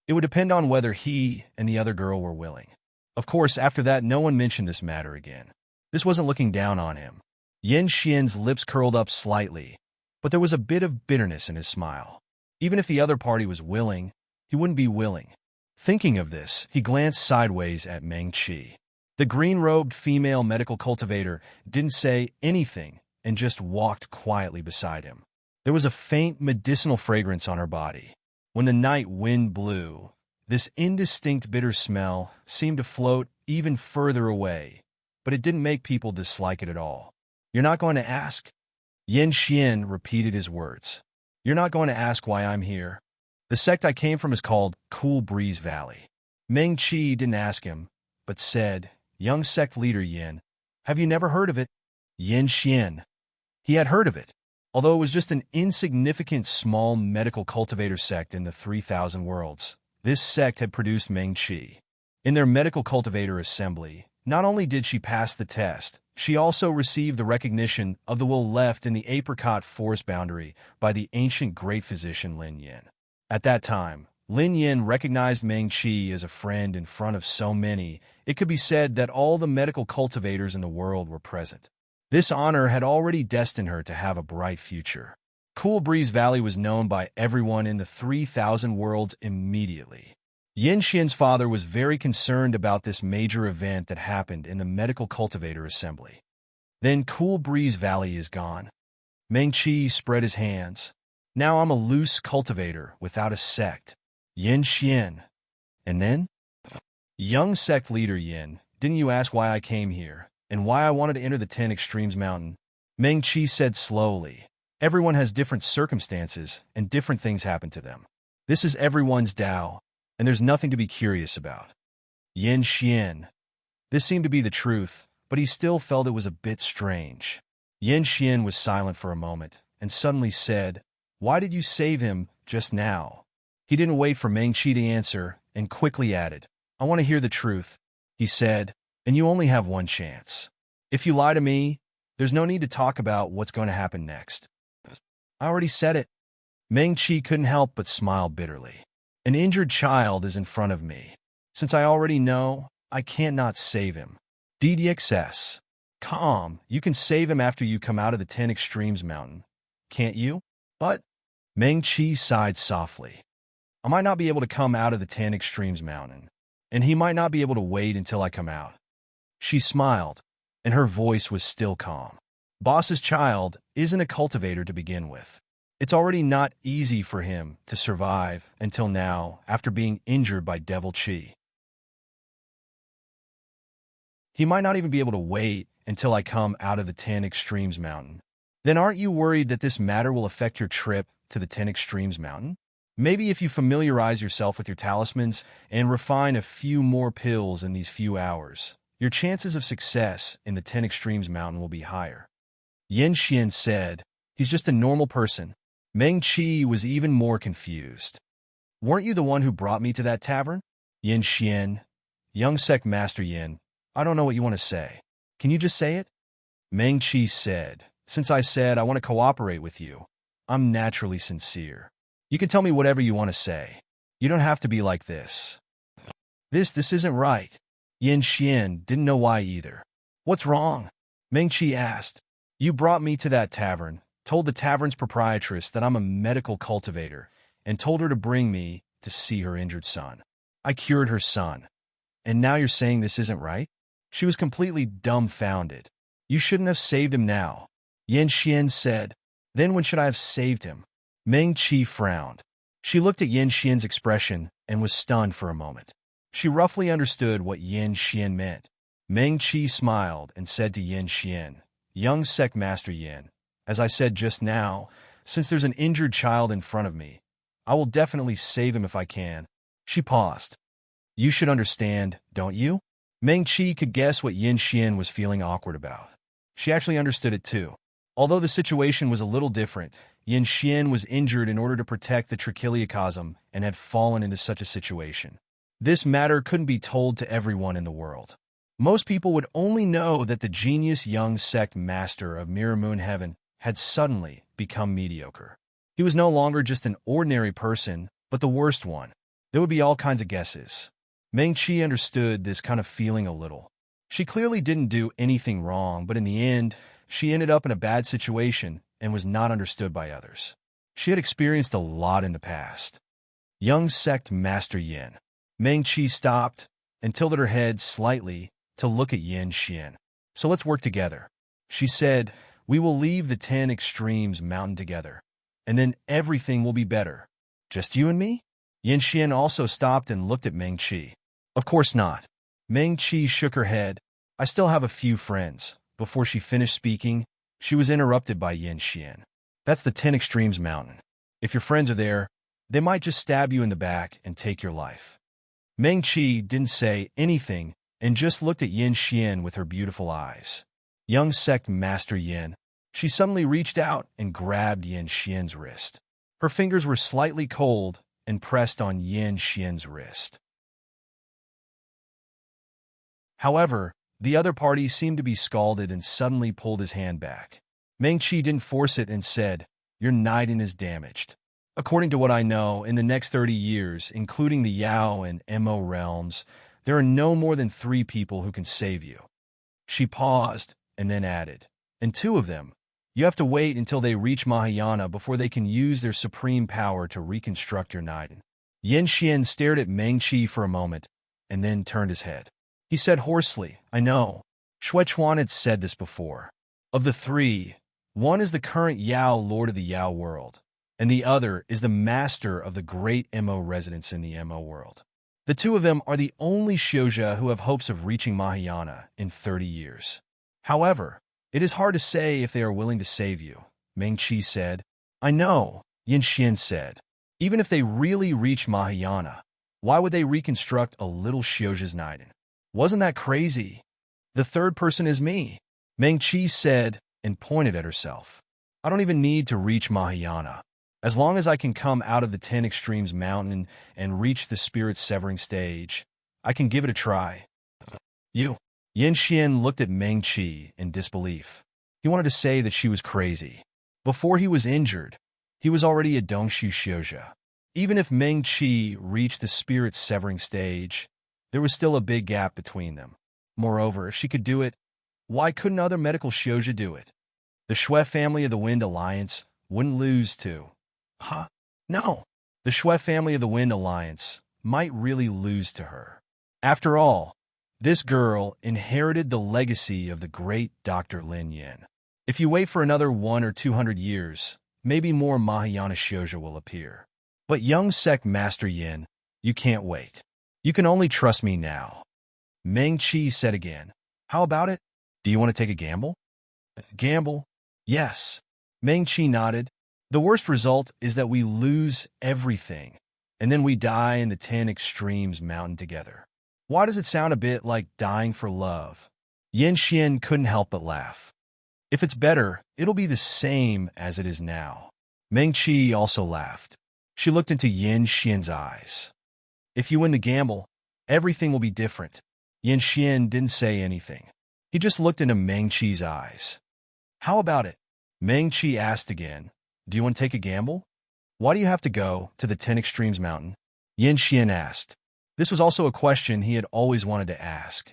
It would depend on whether he and the other girl were willing. Of course, after that, no one mentioned this matter again. This wasn't looking down on him. Yin Xian's lips curled up slightly, but there was a bit of bitterness in his smile. Even if the other party was willing, he wouldn't be willing. Thinking of this, he glanced sideways at Meng Qi. The green-robed female medical cultivator didn't say anything and just walked quietly beside him. There was a faint medicinal fragrance on her body. When the night wind blew, this indistinct bitter smell seemed to float even further away, but it didn't make people dislike it at all. "You're not going to ask?" Yin Xian repeated his words. "You're not going to ask why I'm here? The sect I came from is called Cool Breeze Valley." Meng Qi didn't ask him, but said, "Young sect leader Yin, have you never heard of it?" Yin Xian. He had heard of it, although it was just an insignificant small medical cultivator sect in the 3,000 worlds. This sect had produced Meng Qi. In their medical cultivator assembly, not only did she pass the test, she also received the recognition of the will left in the apricot forest boundary by the ancient great physician Lin Yin. At that time, Lin Yin recognized Meng Qi as a friend in front of so many, it could be said that all the medical cultivators in the world were present. This honor had already destined her to have a bright future. Cool Breeze Valley was known by everyone in the 3,000 worlds immediately. Yin Xian's father was very concerned about this major event that happened in the medical cultivator assembly. Then Cool Breeze Valley is gone. Meng Qi spread his hands. Now I'm a loose cultivator without a sect. Yin Xian. And then? Young sect leader Yin, didn't you ask why I came here, and why I wanted to enter the 10 Extremes Mountain? Meng Qi said slowly. Everyone has different circumstances, and different things happen to them. This is everyone's Tao, and there's nothing to be curious about. Yin Xian. This seemed to be the truth, but he still felt it was a bit strange. Yin Xian was silent for a moment, and suddenly said, "Why did you save him just now?" He didn't wait for Meng Qi to answer, and quickly added, "I want to hear the truth," he said, "and you only have one chance. If you lie to me, there's no need to talk about what's going to happen next." "I already said it." Meng Qi couldn't help but smile bitterly. "An injured child is in front of me. Since I already know, I can't not save him. DDXS. Calm, you can save him after you come out of the 10 Extremes mountain, can't you? But Meng-Chi sighed softly. I might not be able to come out of the 10 Extremes mountain, and he might not be able to wait until I come out. She smiled, and her voice was still calm. Boss's child isn't a cultivator to begin with. It's already not easy for him to survive until now after being injured by Devil Chi. He might not even be able to wait until I come out of the 10 Extremes mountain. Then aren't you worried that this matter will affect your trip to the 10 Extremes mountain? Maybe if you familiarize yourself with your talismans and refine a few more pills in these few hours, your chances of success in the 10 Extremes mountain will be higher. Yin Xian said, he's just a normal person. Meng-Chi was even more confused. Weren't you the one who brought me to that tavern? Yin Xian, young sect master Yin, I don't know what you want to say. Can you just say it? Meng-Chi said, since I said I want to cooperate with you, I'm naturally sincere. You can tell me whatever you want to say. You don't have to be like this. This isn't right. Yin Xian didn't know why either. What's wrong? Meng-Chi asked. You brought me to that tavern, told the tavern's proprietress that I'm a medical cultivator, and told her to bring me to see her injured son. I cured her son. And now you're saying this isn't right? She was completely dumbfounded. You shouldn't have saved him now. Yin Xian said. Then when should I have saved him? Meng-Chi frowned. She looked at Yin Xian's expression and was stunned for a moment. She roughly understood what Yin Xian meant. Meng-Chi smiled and said to Yin Xian, young sect master Yin, as I said just now, since there's an injured child in front of me, I will definitely save him if I can. She paused. You should understand, don't you? Meng-Chi could guess what Yin Xian was feeling awkward about. She actually understood it too. Although the situation was a little different, Yin Xian was injured in order to protect the tracheocosm and had fallen into such a situation. This matter couldn't be told to everyone in the world. Most people would only know that the genius young sect master of Mirror Moon Heaven had suddenly become mediocre. He was no longer just an ordinary person, but the worst one. There would be all kinds of guesses. Meng-Chi understood this kind of feeling a little. She clearly didn't do anything wrong, but in the end, she ended up in a bad situation and was not understood by others. She had experienced a lot in the past. Young sect master Yin. Meng-Chi stopped and tilted her head slightly to look at Yin Xian. So let's work together. She said, we will leave the 10 Extremes mountain together, and then everything will be better. Just you and me? Yin Xian also stopped and looked at Meng-Chi. Of course not. Meng-Chi shook her head. I still have a few friends. Before she finished speaking, she was interrupted by Yin Xian. That's the 10 Extremes mountain. If your friends are there, they might just stab you in the back and take your life. Meng-Chi didn't say anything and just looked at Yin Xian with her beautiful eyes. Young sect master Yin. She suddenly reached out and grabbed Yin Xian's wrist. Her fingers were slightly cold and pressed on Yin Xian's wrist. However, the other party seemed to be scalded and suddenly pulled his hand back. Meng-Chi didn't force it and said, your Niden is damaged. According to what I know, in the next 30 years, including the Yao and Mo realms, there are no more than 3 people who can save you. She paused and then added, and 2 of them, you have to wait until they reach Mahayana before they can use their supreme power to reconstruct your Niden. Yin Xian stared at Meng-Chi for a moment and then turned his head. He said hoarsely, I know. Xue Chuan had said this before. Of the 3, one is the current Yao Lord of the Yao world, and the other is the master of the great Mo residence in the Mo world. The 2 of them are the only Xiuzha who have hopes of reaching Mahayana in 30 years. However, it is hard to say if they are willing to save you, Meng-Chi said. I know, Yin Xian said. Even if they really reach Mahayana, why would they reconstruct a little Xiuzha's Niden? Wasn't that crazy? The 3rd person is me, Meng-Chi said and pointed at herself. I don't even need to reach Mahayana. As long as I can come out of the 10 Extremes mountain and reach the spirit severing stage, I can give it a try. You? Yin Xian looked at Meng-Chi in disbelief. He wanted to say that she was crazy. Before he was injured, he was already a Dongshu Xiuzha. Even if Meng-Chi reached the spirit severing stage, there was still a big gap between them. Moreover, if she could do it, Why couldn't other medical shoujo do it? The Shui family of the Wind Alliance wouldn't lose to. Huh? No. The Shui family of the Wind Alliance might really lose to her. After all, this girl inherited the legacy of the great Dr. Lin Yin. If you wait for another 100 or 200 years, maybe more Mahayana shoujo will appear. But young sect Master Yin, you can't wait. You can only trust me now. Meng Qi said again. How about it? Do you want to take a gamble? Gamble? Yes. Meng Qi nodded. The worst result is that we lose everything, and then we die in the 10 Extremes mountain together. Why does it sound a bit like dying for love? Yin Xian couldn't help but laugh. If it's better, it'll be the same as it is now. Meng Qi also laughed. She looked into Yin Xian's eyes. If you win the gamble, everything will be different. Yin Xian didn't say anything. He just looked into Meng Qi's eyes. How about it? Meng Qi asked again. Do you want to take a gamble? Why do you have to go to the 10 Extremes mountain? Yin Xian asked. This was also a question he had always wanted to ask.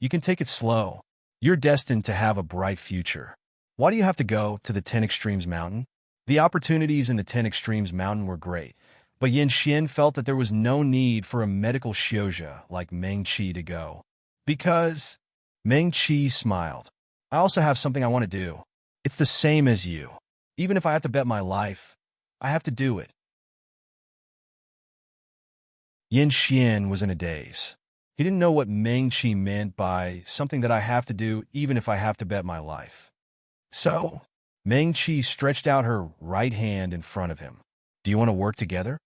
You can take it slow. You're destined to have a bright future. Why do you have to go to the 10 Extremes mountain? The opportunities in the 10 Extremes mountain were great, but Yin Xian felt that there was no need for a medical shoujo like Meng Qi to go. Because... Meng Qi smiled. I also have something I want to do. It's the same as you. Even if I have to bet my life, I have to do it. Yin Xian was in a daze. He didn't know what Meng Qi meant by something that I have to do even if I have to bet my life. So, Meng Qi stretched out her right hand in front of him. Do you want to work together?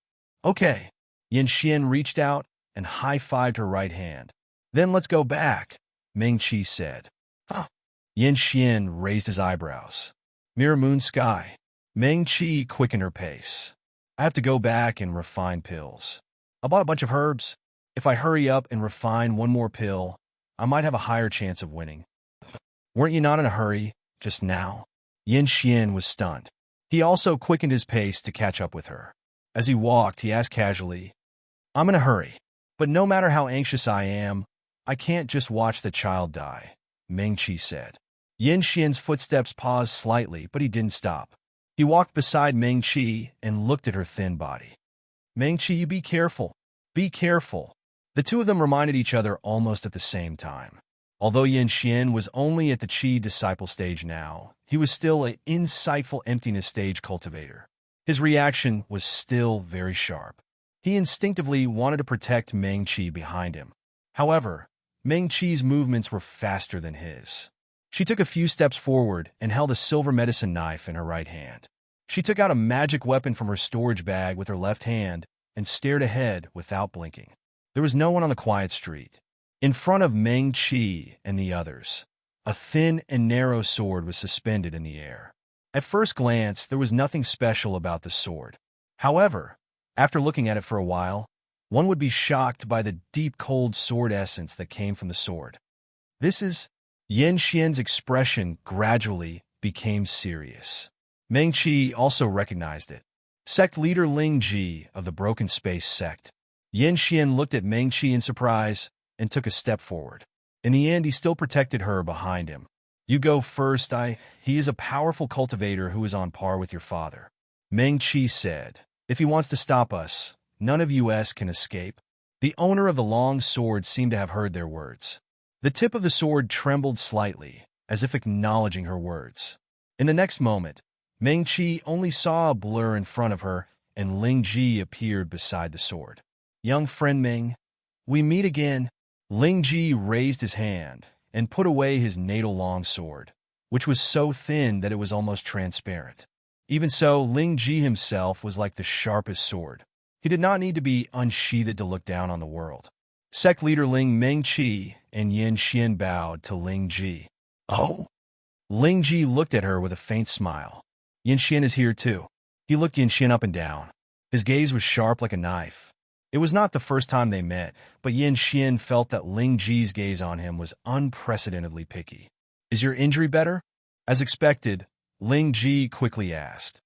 Okay. Yin Xian reached out and high-fived her right hand. Then let's go back, Meng Qi said. Huh. Yin Xian raised his eyebrows. Mirror moon sky. Meng Qi quickened her pace. I have to go back and refine pills. I bought a bunch of herbs. If I hurry up and refine one more pill, I might have a higher chance of winning. Weren't you not in a hurry, just now? Yin Xian was stunned. He also quickened his pace to catch up with her. As he walked, he asked casually, I'm in a hurry, but no matter how anxious I am, I can't just watch the child die, Meng Qi said. Yin Xian's footsteps paused slightly, but he didn't stop. He walked beside Meng Qi and looked at her thin body. Meng Qi, you be careful. Be careful. The two of them reminded each other almost at the same time. Although Yin Xian was only at the Qi disciple stage now, he was still an insightful emptiness stage cultivator. His reaction was still very sharp. He instinctively wanted to protect Meng Qi behind him. However, Meng Qi's movements were faster than his. She took a few steps forward and held a silver medicine knife in her right hand. She took out a magic weapon from her storage bag with her left hand and stared ahead without blinking. There was no one on the quiet street. In front of Meng Qi and the others, a thin and narrow sword was suspended in the air. At first glance, there was nothing special about the sword. However, after looking at it for a while, one would be shocked by the deep cold sword essence that came from the sword. This is... Yin Xian's expression gradually became serious. Meng Qi also recognized it. Sect leader Ling Ji of the Broken Space sect. Yin Xian looked at Meng Qi in surprise and took a step forward. In the end, he still protected her behind him. You go first, He is a powerful cultivator who is on par with your father. Meng Qi said, if he wants to stop us, none of us can escape. The owner of the long sword seemed to have heard their words. The tip of the sword trembled slightly, as if acknowledging her words. In the next moment, Meng Qi only saw a blur in front of her, and Ling Ji appeared beside the sword. Young friend Meng, we meet again. Ling Ji raised his hand and put away his natal-long sword, which was so thin that it was almost transparent. Even so, Ling Ji himself was like the sharpest sword. He did not need to be unsheathed to look down on the world. Sect leader Meng Qi and Yin Xian bowed to Ling Ji. Oh? Ling Ji looked at her with a faint smile. Yin Xian is here too. He looked Yin Xian up and down. His gaze was sharp like a knife. It was not the first time they met, but Yin Xian felt that Ling Ji's gaze on him was unprecedentedly picky. Is your injury better? As expected, Ling Ji quickly asked.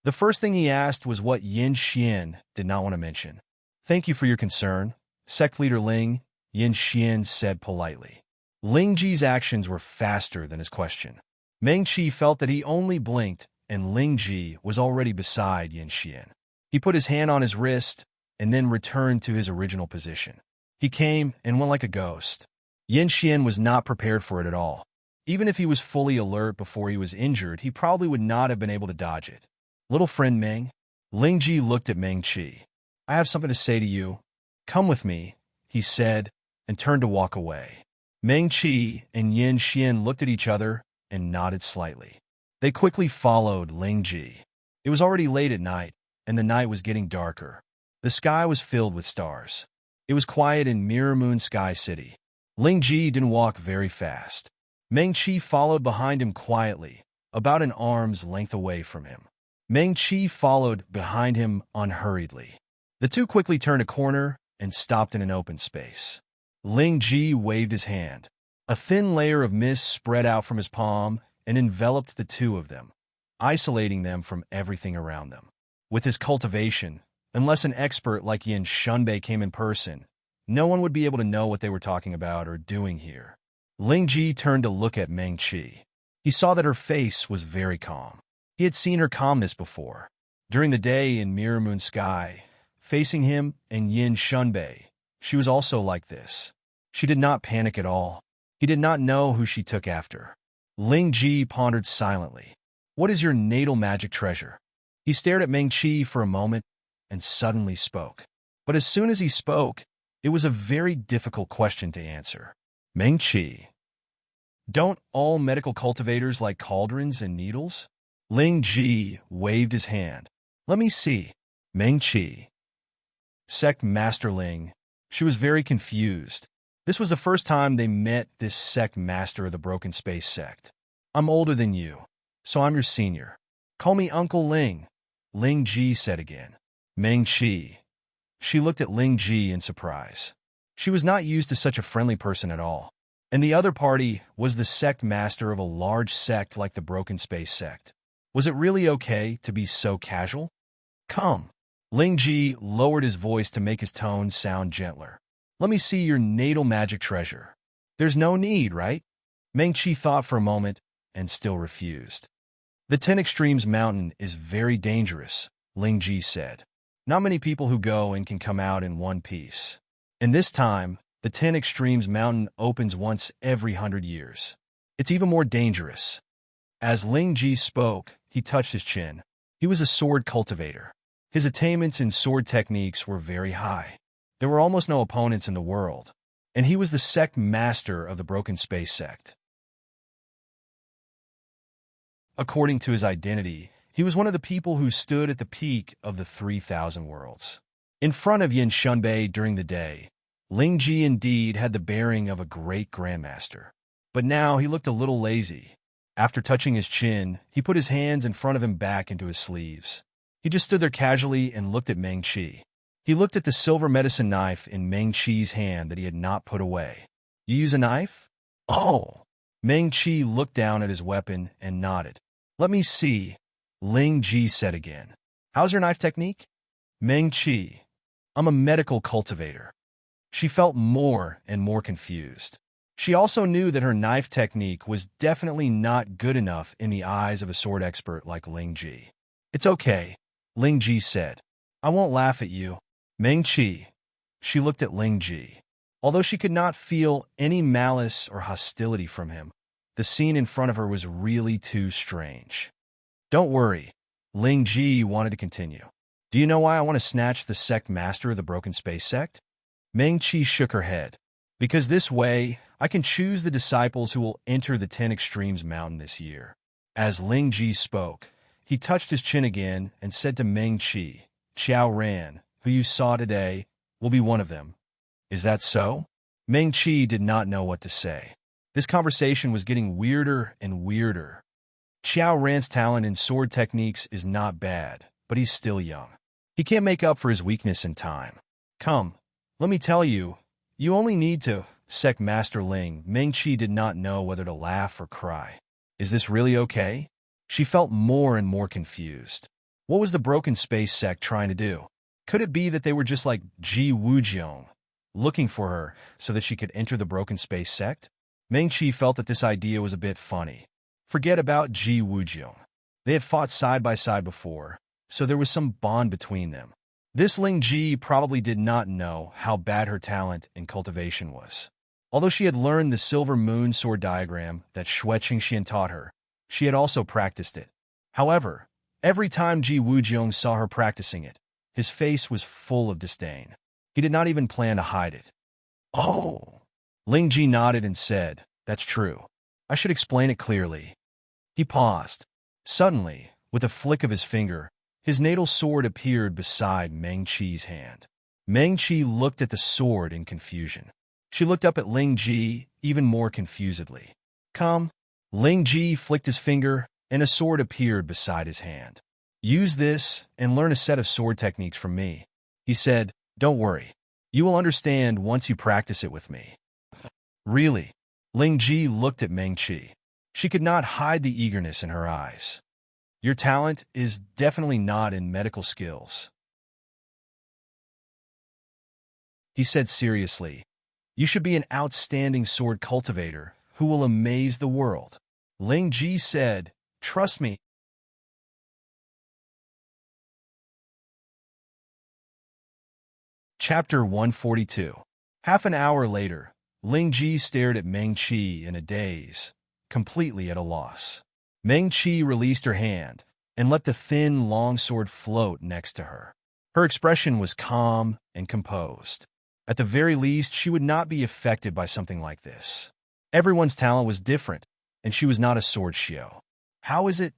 The first thing he asked was what Yin Xian did not want to mention. Thank you for your concern, Sect Leader Ling, Yin Xian said politely. Ling Ji's actions were faster than his question. Meng Qi felt that he only blinked, and Ling Ji was already beside Yin Xian. He put his hand on his wrist and then returned to his original position. He came and went like a ghost. Yin Xian was not prepared for it at all. Even if he was fully alert before he was injured, he probably would not have been able to dodge it. Little friend Meng? Ling Ji looked at Meng Qi. I have something to say to you. Come with me, he said, and turned to walk away. Meng Qi and Yin Xian looked at each other and nodded slightly. They quickly followed Ling Ji. It was already late at night, and the night was getting darker. The sky was filled with stars. It was quiet in Mirror Moon Sky City. Ling Ji didn't walk very fast. Meng Qi followed behind him quietly, about an arm's length away from him. Meng Qi followed behind him unhurriedly. The two quickly turned a corner and stopped in an open space. Ling Ji waved his hand. A thin layer of mist spread out from his palm and enveloped the two of them, isolating them from everything around them. With his cultivation, unless an expert like Yin Shunbei came in person, no one would be able to know what they were talking about or doing here. Ling Ji turned to look at Meng Qi. He saw that her face was very calm. He had seen her calmness before. During the day in Mirror Moon Sky, facing him and Yin Shunbei, she was also like this. She did not panic at all. He did not know who she took after. Ling Ji pondered silently. What is your natal magic treasure? He stared at Meng Qi for a moment and suddenly spoke. But as soon as he spoke, it was a very difficult question to answer. Meng Qi. Don't all medical cultivators like cauldrons and needles? Ling Ji waved his hand. Let me see. Meng Qi. Sect Master Ling. She was very confused. This was the first time they met this sect master of the Broken Space sect. I'm older than you, so I'm your senior. Call me Uncle Ling. Ling Ji said again. Meng Qi. She looked at Ling Ji in surprise. She was not used to such a friendly person at all. And the other party was the sect master of a large sect like the Broken Space sect. Was it really okay to be so casual? Come. Ling Ji lowered his voice to make his tone sound gentler. Let me see your natal magic treasure. There's no need, right? Meng Qi thought for a moment and still refused. The 10 Extremes Mountain is very dangerous, Ling Ji said. Not many people who go and can come out in one piece. And this time, the 10 Extremes Mountain opens once every 100 years. It's even more dangerous. As Ling Ji spoke, he touched his chin. He was a sword cultivator. His attainments in sword techniques were very high. There were almost no opponents in the world, and he was the sect master of the Broken Space sect. According to his identity, he was one of the people who stood at the peak of the 3,000 worlds. In front of Yin Shunbei during the day, Ling Ji indeed had the bearing of a great grandmaster. But now he looked a little lazy. After touching his chin, he put his hands in front of him back into his sleeves. He just stood there casually and looked at Meng Qi. He looked at the silver medicine knife in Meng Qi's hand that he had not put away. You use a knife? Oh! Meng Qi looked down at his weapon and nodded. Let me see, Ling Ji said again. How's your knife technique? Meng Qi. I'm a medical cultivator. She felt more and more confused. She also knew that her knife technique was definitely not good enough in the eyes of a sword expert like Ling Ji. It's okay, Ling Ji said. I won't laugh at you. Meng Qi. She looked at Ling Ji. Although she could not feel any malice or hostility from him, the scene in front of her was really too strange. Don't worry, Ling Ji wanted to continue. Do you know why I want to snatch the sect master of the Broken Space sect? Meng Qi shook her head. Because this way, I can choose the disciples who will enter the 10 Extremes Mountain this year. As Ling Ji spoke, he touched his chin again and said to Meng Qi, Qiao Ran, who you saw today, will be one of them. Is that so? Meng Qi did not know what to say. This conversation was getting weirder and weirder. Qiao Ran's talent in sword techniques is not bad, but he's still young. He can't make up for his weakness in time. Come, let me tell you, you only need to, Sect Master Ling. Meng Qi did not know whether to laugh or cry. Is this really okay? She felt more and more confused. What was the Broken Space sect trying to do? Could it be that they were just like Ji Wujiong, looking for her so that she could enter the Broken Space sect? Meng-Chi felt that this idea was a bit funny. Forget about Ji Wujiong. They had fought side by side before, so there was some bond between them. This Ling Ji probably did not know how bad her talent in cultivation was. Although she had learned the silver moon sword diagram that Xue Qingxian taught her, she had also practiced it. However, every time Ji Wujiong saw her practicing it, his face was full of disdain. He did not even plan to hide it. Oh! Ling Ji nodded and said, "That's true. I should explain it clearly." He paused. Suddenly, with a flick of his finger, his natal sword appeared beside Meng-Chi's hand. Meng-Chi looked at the sword in confusion. She looked up at Ling Ji even more confusedly. "Come." Ling Ji flicked his finger, and a sword appeared beside his hand. "Use this and learn a set of sword techniques from me," he said. "Don't worry. You will understand once you practice it with me." "Really?" Ling Ji looked at Meng-Chi. She could not hide the eagerness in her eyes. "Your talent is definitely not in medical skills," he said seriously. "You should be an outstanding sword cultivator who will amaze the world." Ling Ji said, "Trust me." Chapter 142. Half an hour later, Ling Ji stared at Meng-Chi in a daze, completely at a loss. Meng-Chi released her hand and let the thin, long sword float next to her. Her expression was calm and composed. At the very least, she would not be affected by something like this. Everyone's talent was different, and she was not a sword shio. "How is it?"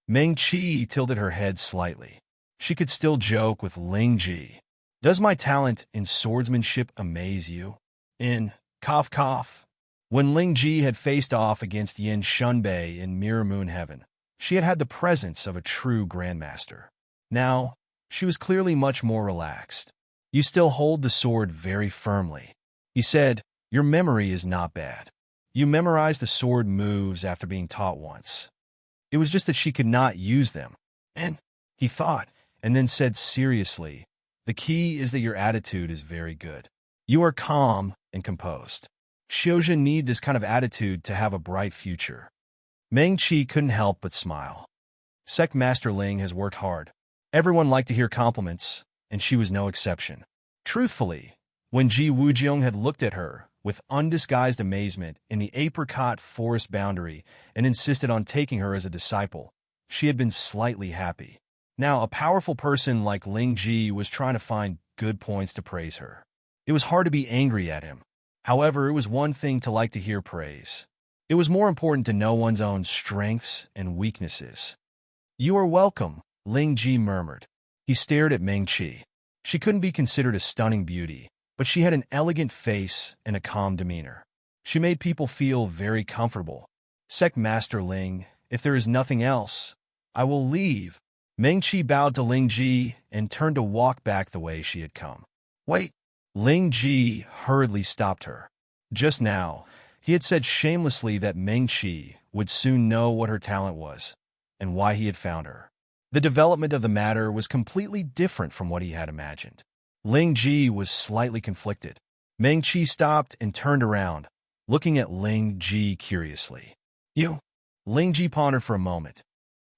Meng-Chi tilted her head slightly. She could still joke with Ling Ji. "Does my talent in swordsmanship amaze you?" In Cough Cough. When Ling Ji had faced off against Yin Shunbei in Mirror Moon Heaven, she had had the presence of a true grandmaster. Now, she was clearly much more relaxed. "You still hold the sword very firmly," he said. "Your memory is not bad. You memorized the sword moves after being taught once. It was just that she could not use them." And he thought, and then said seriously, "The key is that your attitude is very good. You are calm and composed. Xiozhen need this kind of attitude to have a bright future." Meng-Chi couldn't help but smile. Sect Master Ling has worked hard. Everyone liked to hear compliments, and she was no exception. Truthfully, when Ji Wujiong had looked at her with undisguised amazement in the apricot forest boundary and insisted on taking her as a disciple, she had been slightly happy. Now, a powerful person like Ling Ji was trying to find good points to praise her. It was hard to be angry at him. However, it was one thing to like to hear praise. It was more important to know one's own strengths and weaknesses. "You are welcome," Ling Ji murmured. He stared at Meng-Chi. She couldn't be considered a stunning beauty, but she had an elegant face and a calm demeanor. She made people feel very comfortable. "Sect Master Ling, if there is nothing else, I will leave." Meng-Chi bowed to Ling Ji and turned to walk back the way she had come. "Wait!" Ling Ji hurriedly stopped her. Just now, he had said shamelessly that Meng-Chi would soon know what her talent was and why he had found her. The development of the matter was completely different from what he had imagined. Ling Ji was slightly conflicted. Meng-Chi stopped and turned around, looking at Ling Ji curiously. "You?" Ling Ji pondered for a moment.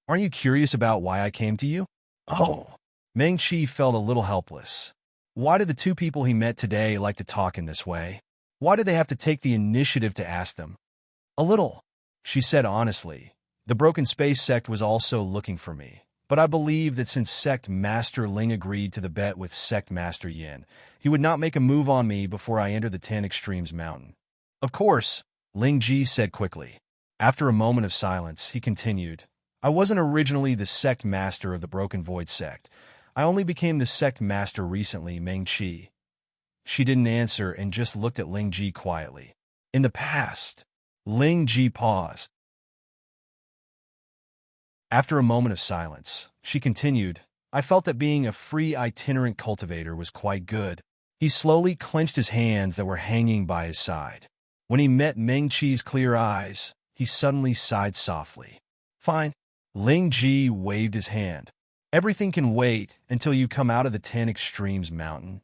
"Aren't you curious about why I came to you?" "Oh." Meng-Chi felt a little helpless. Why did the two people he met today like to talk in this way? Why did they have to take the initiative to ask them? "A little," she said honestly. "The Broken Space sect was also looking for me. But I believe that since Sect Master Ling agreed to the bet with Sect Master Yin, he would not make a move on me before I entered the 10 Extremes Mountain." "Of course," Ling Ji said quickly. After a moment of silence, he continued, "I wasn't originally the Sect Master of the Broken Void sect. I only became the Sect Master recently, Meng-Chi." She didn't answer and just looked at Ling Ji quietly. "In the past." Ling Ji paused. After a moment of silence, she continued, "I felt that being a free itinerant cultivator was quite good." He slowly clenched his hands that were hanging by his side. When he met Meng-Chi's clear eyes, he suddenly sighed softly. "Fine." Ling Ji waved his hand. "Everything can wait until you come out of the 10 Extremes Mountain."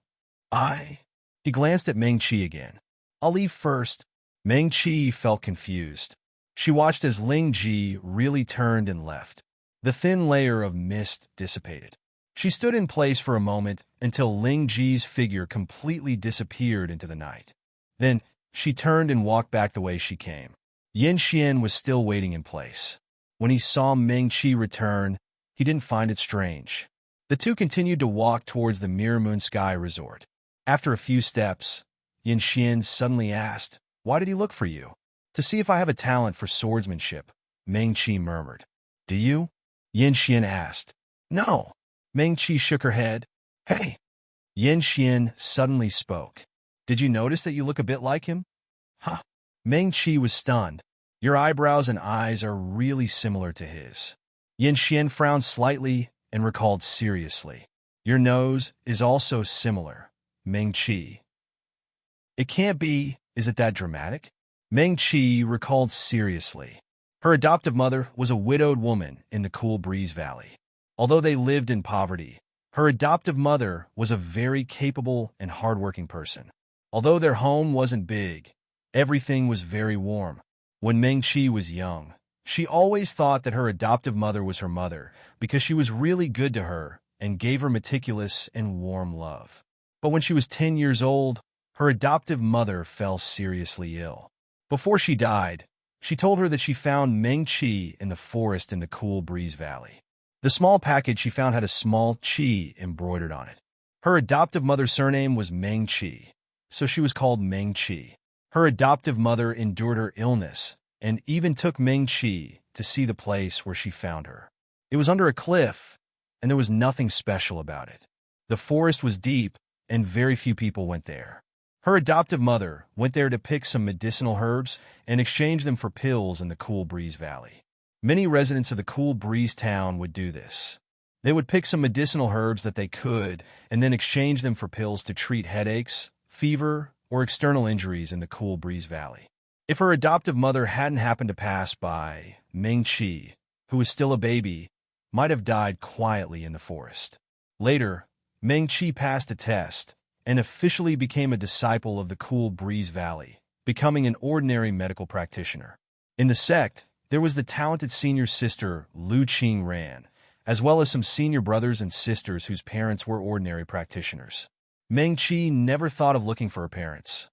He glanced at Meng Qi again. I'll leave first. Meng Qi felt confused. She watched as Ling Ji really turned and left. The thin layer of mist dissipated. She stood in place for a moment until Ling Ji's figure completely disappeared into the night. Then, she turned and walked back the way she came. Yin Xian was still waiting in place. When he saw Meng Qi return, he didn't find it strange. The two continued to walk towards the Mirror Moon Sky Resort. After a few steps, Yin Xian suddenly asked, "Why did he look for you?" "To see if I have a talent for swordsmanship," Meng Qi murmured. "Do you?" Yin Xian asked. "No." Meng Qi shook her head. "Hey." Yin Xian suddenly spoke. "Did you notice that you look a bit like him?" "Huh." Meng Qi was stunned. "Your eyebrows and eyes are really similar to his." Yin Xian frowned slightly and recalled seriously. "Your nose is also similar, Meng Qi." "It can't be. Is it that dramatic?" Meng Qi recalled seriously. Her adoptive mother was a widowed woman in the Cool Breeze Valley. Although they lived in poverty, her adoptive mother was a very capable and hardworking person. Although their home wasn't big, everything was very warm. When Meng Qi was young, she always thought that her adoptive mother was her mother because she was really good to her and gave her meticulous and warm love. But when she was 10 years old, her adoptive mother fell seriously ill. Before she died, she told her that she found Meng Qi in the forest in the Cool Breeze Valley. The small package she found had a small Qi embroidered on it. Her adoptive mother's surname was Meng Qi, so she was called Meng Qi. Her adoptive mother endured her illness and even took Meng Qi to see the place where she found her. It was under a cliff, and there was nothing special about it. The forest was deep, and very few people went there. Her adoptive mother went there to pick some medicinal herbs and exchange them for pills in the Cool Breeze Valley. Many residents of the Cool Breeze town would do this. They would pick some medicinal herbs that they could and then exchange them for pills to treat headaches, fever, or external injuries in the Cool Breeze Valley. If her adoptive mother hadn't happened to pass by, Meng Qi, who was still a baby, might have died quietly in the forest. Later, Meng Qi passed a test and officially became a disciple of the Cool Breeze Valley, becoming an ordinary medical practitioner. In the sect, there was the talented senior sister Lu Qing Ran, as well as some senior brothers and sisters whose parents were ordinary practitioners. Meng Qi never thought of looking for her parents.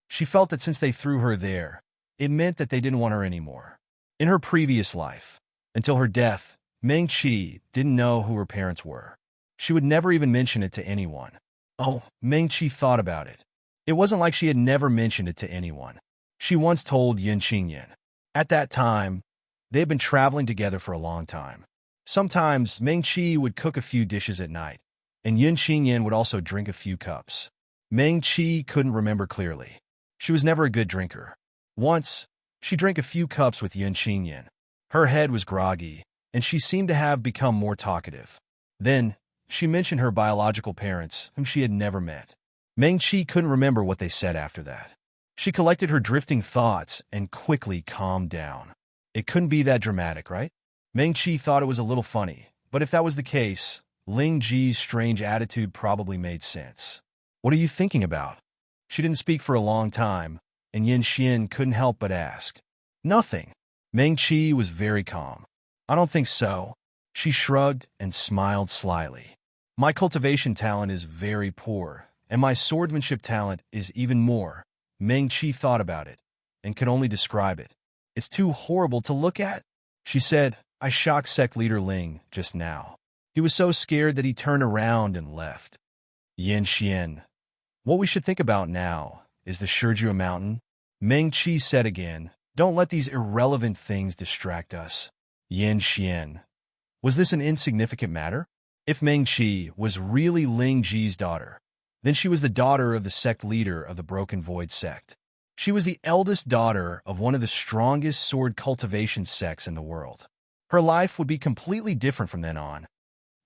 She felt that since they threw her there, it meant that they didn't want her anymore. In her previous life, until her death, Meng Qi didn't know who her parents were. She would never even mention it to anyone. Oh, Meng Qi thought about it. It wasn't like she had never mentioned it to anyone. She once told Yin Qingyan. At that time, they had been traveling together for a long time. Sometimes, Meng Qi would cook a few dishes at night, and Yin Qingyan would also drink a few cups. Meng Qi couldn't remember clearly. She was never a good drinker. Once, she drank a few cups with Yin Qingyan. Her head was groggy, and she seemed to have become more talkative. Then, she mentioned her biological parents, whom she had never met. Meng Qi couldn't remember what they said after that. She collected her drifting thoughts and quickly calmed down. It couldn't be that dramatic, right? Meng Qi thought it was a little funny, but if that was the case, Ling Ji's strange attitude probably made sense. "What are you thinking about?" She didn't speak for a long time, and Yin Xian couldn't help but ask. "Nothing." Meng Qi was very calm. "I don't think so." She shrugged and smiled slyly. "My cultivation talent is very poor, and my swordsmanship talent is even more." Meng Qi thought about it, and could only describe it. "It's too horrible to look at," she said. "I shocked sect leader Ling just now. He was so scared that he turned around and left." Yin Xian. "What we should think about now is the Shijua Mountain," Meng Qi said again. "Don't let these irrelevant things distract us." Yin Xian. Was this an insignificant matter? If Meng Qi was really Ling Ji's daughter, then she was the daughter of the sect leader of the Broken Void sect. She was the eldest daughter of one of the strongest sword cultivation sects in the world. Her life would be completely different from then on.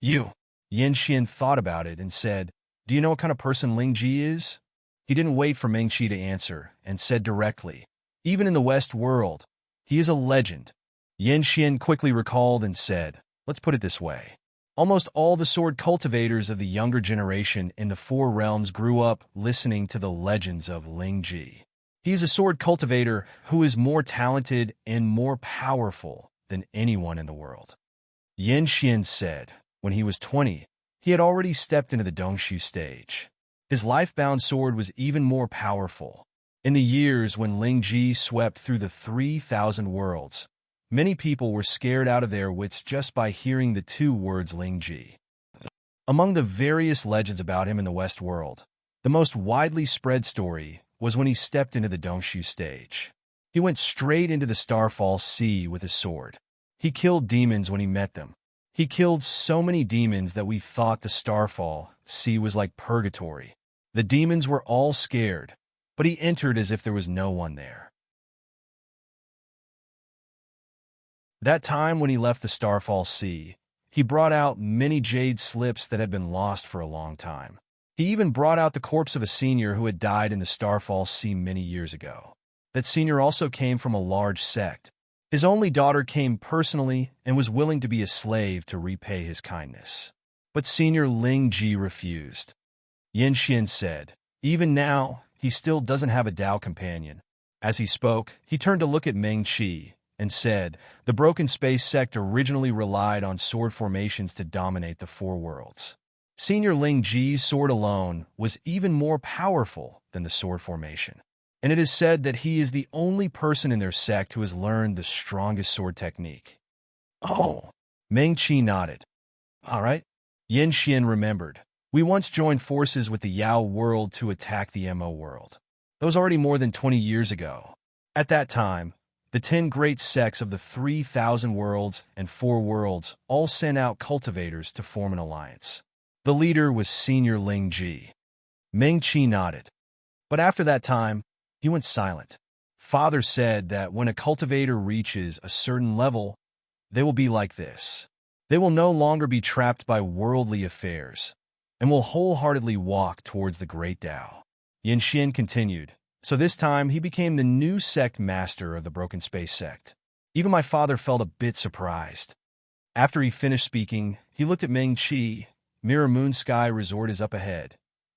Yin Xian thought about it and said, "Do you know what kind of person Ling Ji is?" He didn't wait for Meng Qi to answer and said directly, "Even in the West world, he is a legend." Yin Xian quickly recalled and said, "Let's put it this way. Almost all the sword cultivators of the younger generation in the Four Realms grew up listening to the legends of Ling Ji. He is a sword cultivator who is more talented and more powerful than anyone in the world. Yin Xian said, when he was 20, he had already stepped into the Dongshu stage. His life-bound sword was even more powerful. In the years when Ling Ji swept through the 3,000 worlds, many people were scared out of their wits just by hearing the two words Ling Ji. Among the various legends about him in the West world, the most widely spread story was when he stepped into the Dongshu stage. He went straight into the Starfall Sea with his sword. He killed demons when he met them. He killed so many demons that we thought the Starfall Sea was like purgatory. The demons were all scared, but he entered as if there was no one there. That time when he left the Starfall Sea, he brought out many jade slips that had been lost for a long time. He even brought out the corpse of a senior who had died in the Starfall Sea many years ago. That senior also came from a large sect. His only daughter came personally and was willing to be a slave to repay his kindness. But Senior Ling Ji refused. Yin Xian said, even now, he still doesn't have a Dao companion. As he spoke, he turned to look at Meng Qi and said, the Broken Space sect originally relied on sword formations to dominate the four worlds. Senior Ling Ji's sword alone was even more powerful than the sword formation, and it is said that he is the only person in their sect who has learned the strongest sword technique. Oh, Meng Qi nodded. All right. Yin Xian remembered. We once joined forces with the Yao world to attack the Mo world. That was already more than 20 years ago. At that time, the 10 great sects of the 3,000 worlds and 4 worlds all sent out cultivators to form an alliance. The leader was Senior Ling Ji. Meng Qi nodded. But after that time, he went silent. Father said that when a cultivator reaches a certain level, they will be like this. They will no longer be trapped by worldly affairs and will wholeheartedly walk towards the great Tao. Yin Xian continued. So this time, he became the new sect master of the Broken Space sect. Even my father felt a bit surprised. After he finished speaking, he looked at Meng Qi. Mirror Moon Sky Resort is up ahead.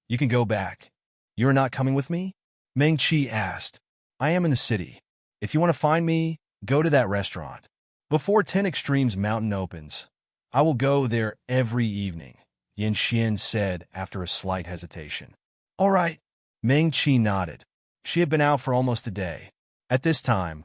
You can go back. You are not coming with me? Meng Qi asked. I am in the city. If you want to find me, go to that restaurant. Before 10 Extremes Mountain opens, I will go there every evening, Yin Xian said after a slight hesitation. All right. Meng Qi nodded. She had been out for almost a day. At this time,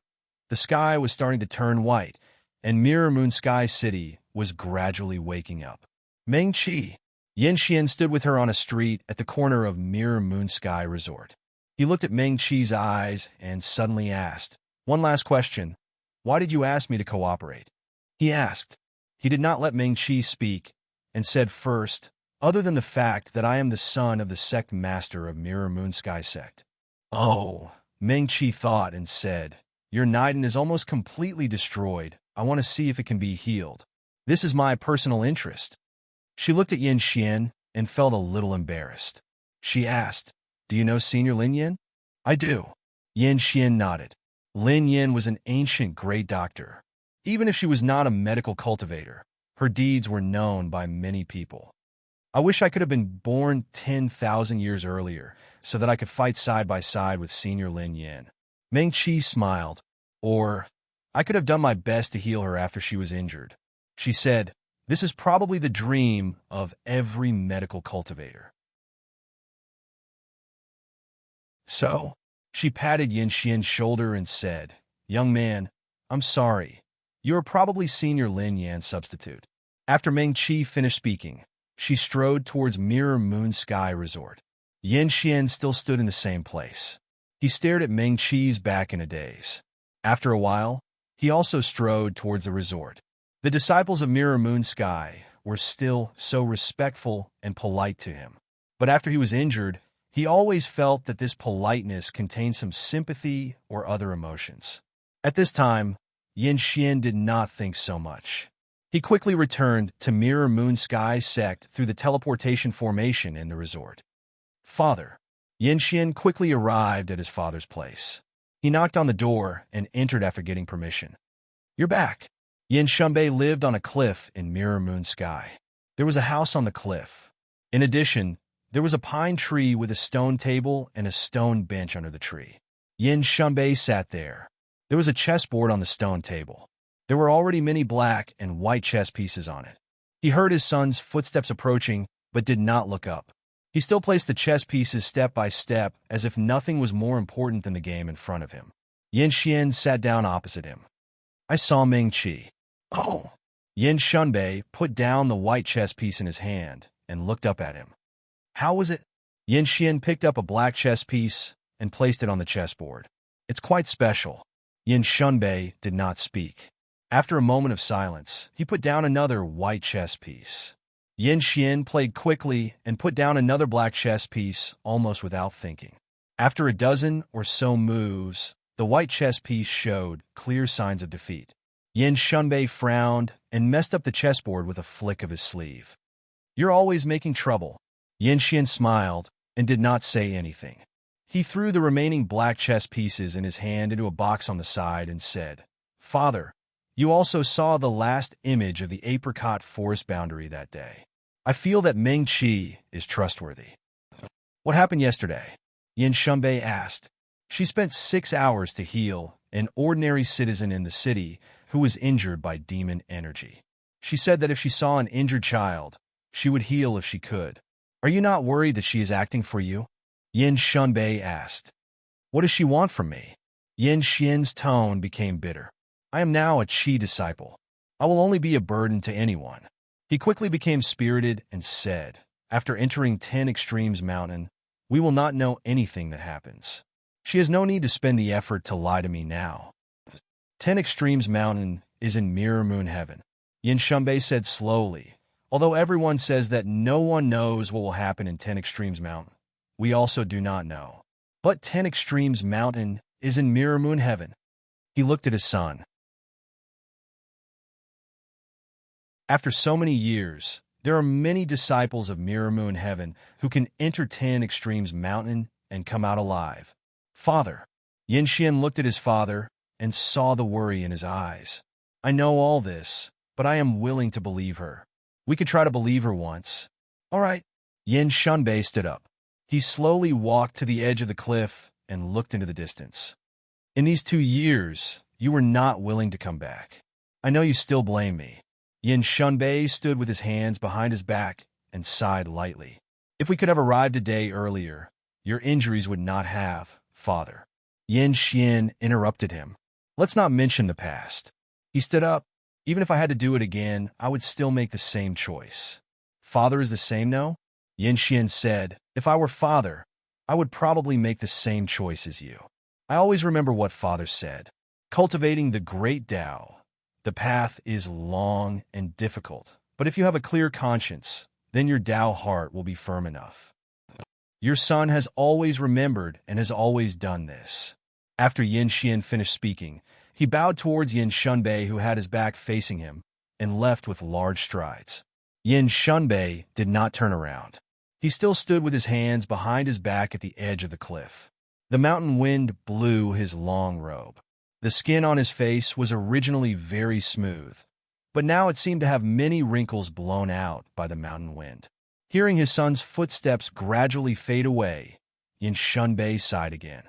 the sky was starting to turn white, and Mirror Moon Sky City was gradually waking up. Meng Qi. Yin Xian stood with her on a street at the corner of Mirror Moon Sky Resort. He looked at Meng Qi's eyes and suddenly asked, one last question. Why did you ask me to cooperate? He asked. He did not let Meng Qi speak and said first, other than the fact that I am the son of the sect master of Mirror Moon Sky Sect. Oh, Meng Qi thought and said, your Niden is almost completely destroyed. I want to see if it can be healed. This is my personal interest. She looked at Yin Xian and felt a little embarrassed. She asked, do you know Senior Lin Yin? I do. Yin Xian nodded. Lin Yin was an ancient great doctor. Even if she was not a medical cultivator, her deeds were known by many people. I wish I could have been born 10,000 years earlier so that I could fight side by side with Senior Lin Yin. Meng Qi smiled. Or, I could have done my best to heal her after she was injured. She said, this is probably the dream of every medical cultivator. So, she patted Yin Xian's shoulder and said, young man, I'm sorry. You are probably Senior Lin Yan's substitute. After Meng Qi finished speaking, she strode towards Mirror Moon Sky Resort. Yin Xian still stood in the same place. He stared at Meng Qi's back in a daze. After a while, he also strode towards the resort. The disciples of Mirror Moon Sky were still so respectful and polite to him. But after he was injured, he always felt that this politeness contained some sympathy or other emotions. At this time, Yin Xian did not think so much. He quickly returned to Mirror Moon Sky sect through the teleportation formation in the resort. Father. Yin Xian quickly arrived at his father's place. He knocked on the door and entered after getting permission. You're back. Yin Shumbei lived on a cliff in Mirror Moon Sky. There was a house on the cliff. In addition, there was a pine tree with a stone table and a stone bench under the tree. Yin Shunbei sat there. There was a chessboard on the stone table. There were already many black and white chess pieces on it. He heard his son's footsteps approaching, but did not look up. He still placed the chess pieces step by step, as if nothing was more important than the game in front of him. Yin Xian sat down opposite him. I saw Ming Qi. Oh! Yin Shunbei put down the white chess piece in his hand and looked up at him. How was it? Yin Xian picked up a black chess piece and placed it on the chessboard. It's quite special. Yin Shunbei did not speak. After a moment of silence, he put down another white chess piece. Yin Xian played quickly and put down another black chess piece almost without thinking. After a dozen or so moves, the white chess piece showed clear signs of defeat. Yin Shunbei frowned and messed up the chessboard with a flick of his sleeve. You're always making trouble. Yin Xian smiled and did not say anything. He threw the remaining black chess pieces in his hand into a box on the side and said, Father, you also saw the last image of the apricot forest boundary that day. I feel that Ming Qi is trustworthy. What happened yesterday? Yin Shunbei asked. She spent 6 hours to heal an ordinary citizen in the city who was injured by demon energy. She said that if she saw an injured child, she would heal if she could. Are you not worried that she is acting for you? Yin Shunbei asked. What does she want from me? Yin Xian's tone became bitter. I am now a Qi disciple. I will only be a burden to anyone. He quickly became spirited and said, after entering 10 Extremes Mountain, we will not know anything that happens. She has no need to spend the effort to lie to me now. 10 Extremes Mountain is in Mirror Moon Heaven. Yin Shunbei said slowly, although everyone says that no one knows what will happen in 10 Extremes Mountain, we also do not know. But 10 Extremes Mountain is in Mirror Moon Heaven. He looked at his son. After so many years, there are many disciples of Mirror Moon Heaven who can enter 10 Extremes Mountain and come out alive. Father. Yin Xian looked at his father and saw the worry in his eyes. I know all this, but I am willing to believe her. We could try to believe her once. All right. Yin Shunbei stood up. He slowly walked to the edge of the cliff and looked into the distance. In these 2 years, you were not willing to come back. I know you still blame me. Yin Shunbei stood with his hands behind his back and sighed lightly. If we could have arrived a day earlier, your injuries would not have, Father. Yin Xian interrupted him. Let's not mention the past. He stood up. Even if I had to do it again, I would still make the same choice. Father is the same, no? Yin Xian said, if I were father, I would probably make the same choice as you. I always remember what Father said. Cultivating the great Tao. The path is long and difficult, but if you have a clear conscience, then your Tao heart will be firm enough. Your son has always remembered and has always done this. After Yin Xian finished speaking, he bowed towards Yin Shunbei, who had his back facing him, and left with large strides. Yin Shunbei did not turn around. He still stood with his hands behind his back at the edge of the cliff. The mountain wind blew his long robe. The skin on his face was originally very smooth, but now it seemed to have many wrinkles blown out by the mountain wind. Hearing his son's footsteps gradually fade away, Yin Shunbei sighed again.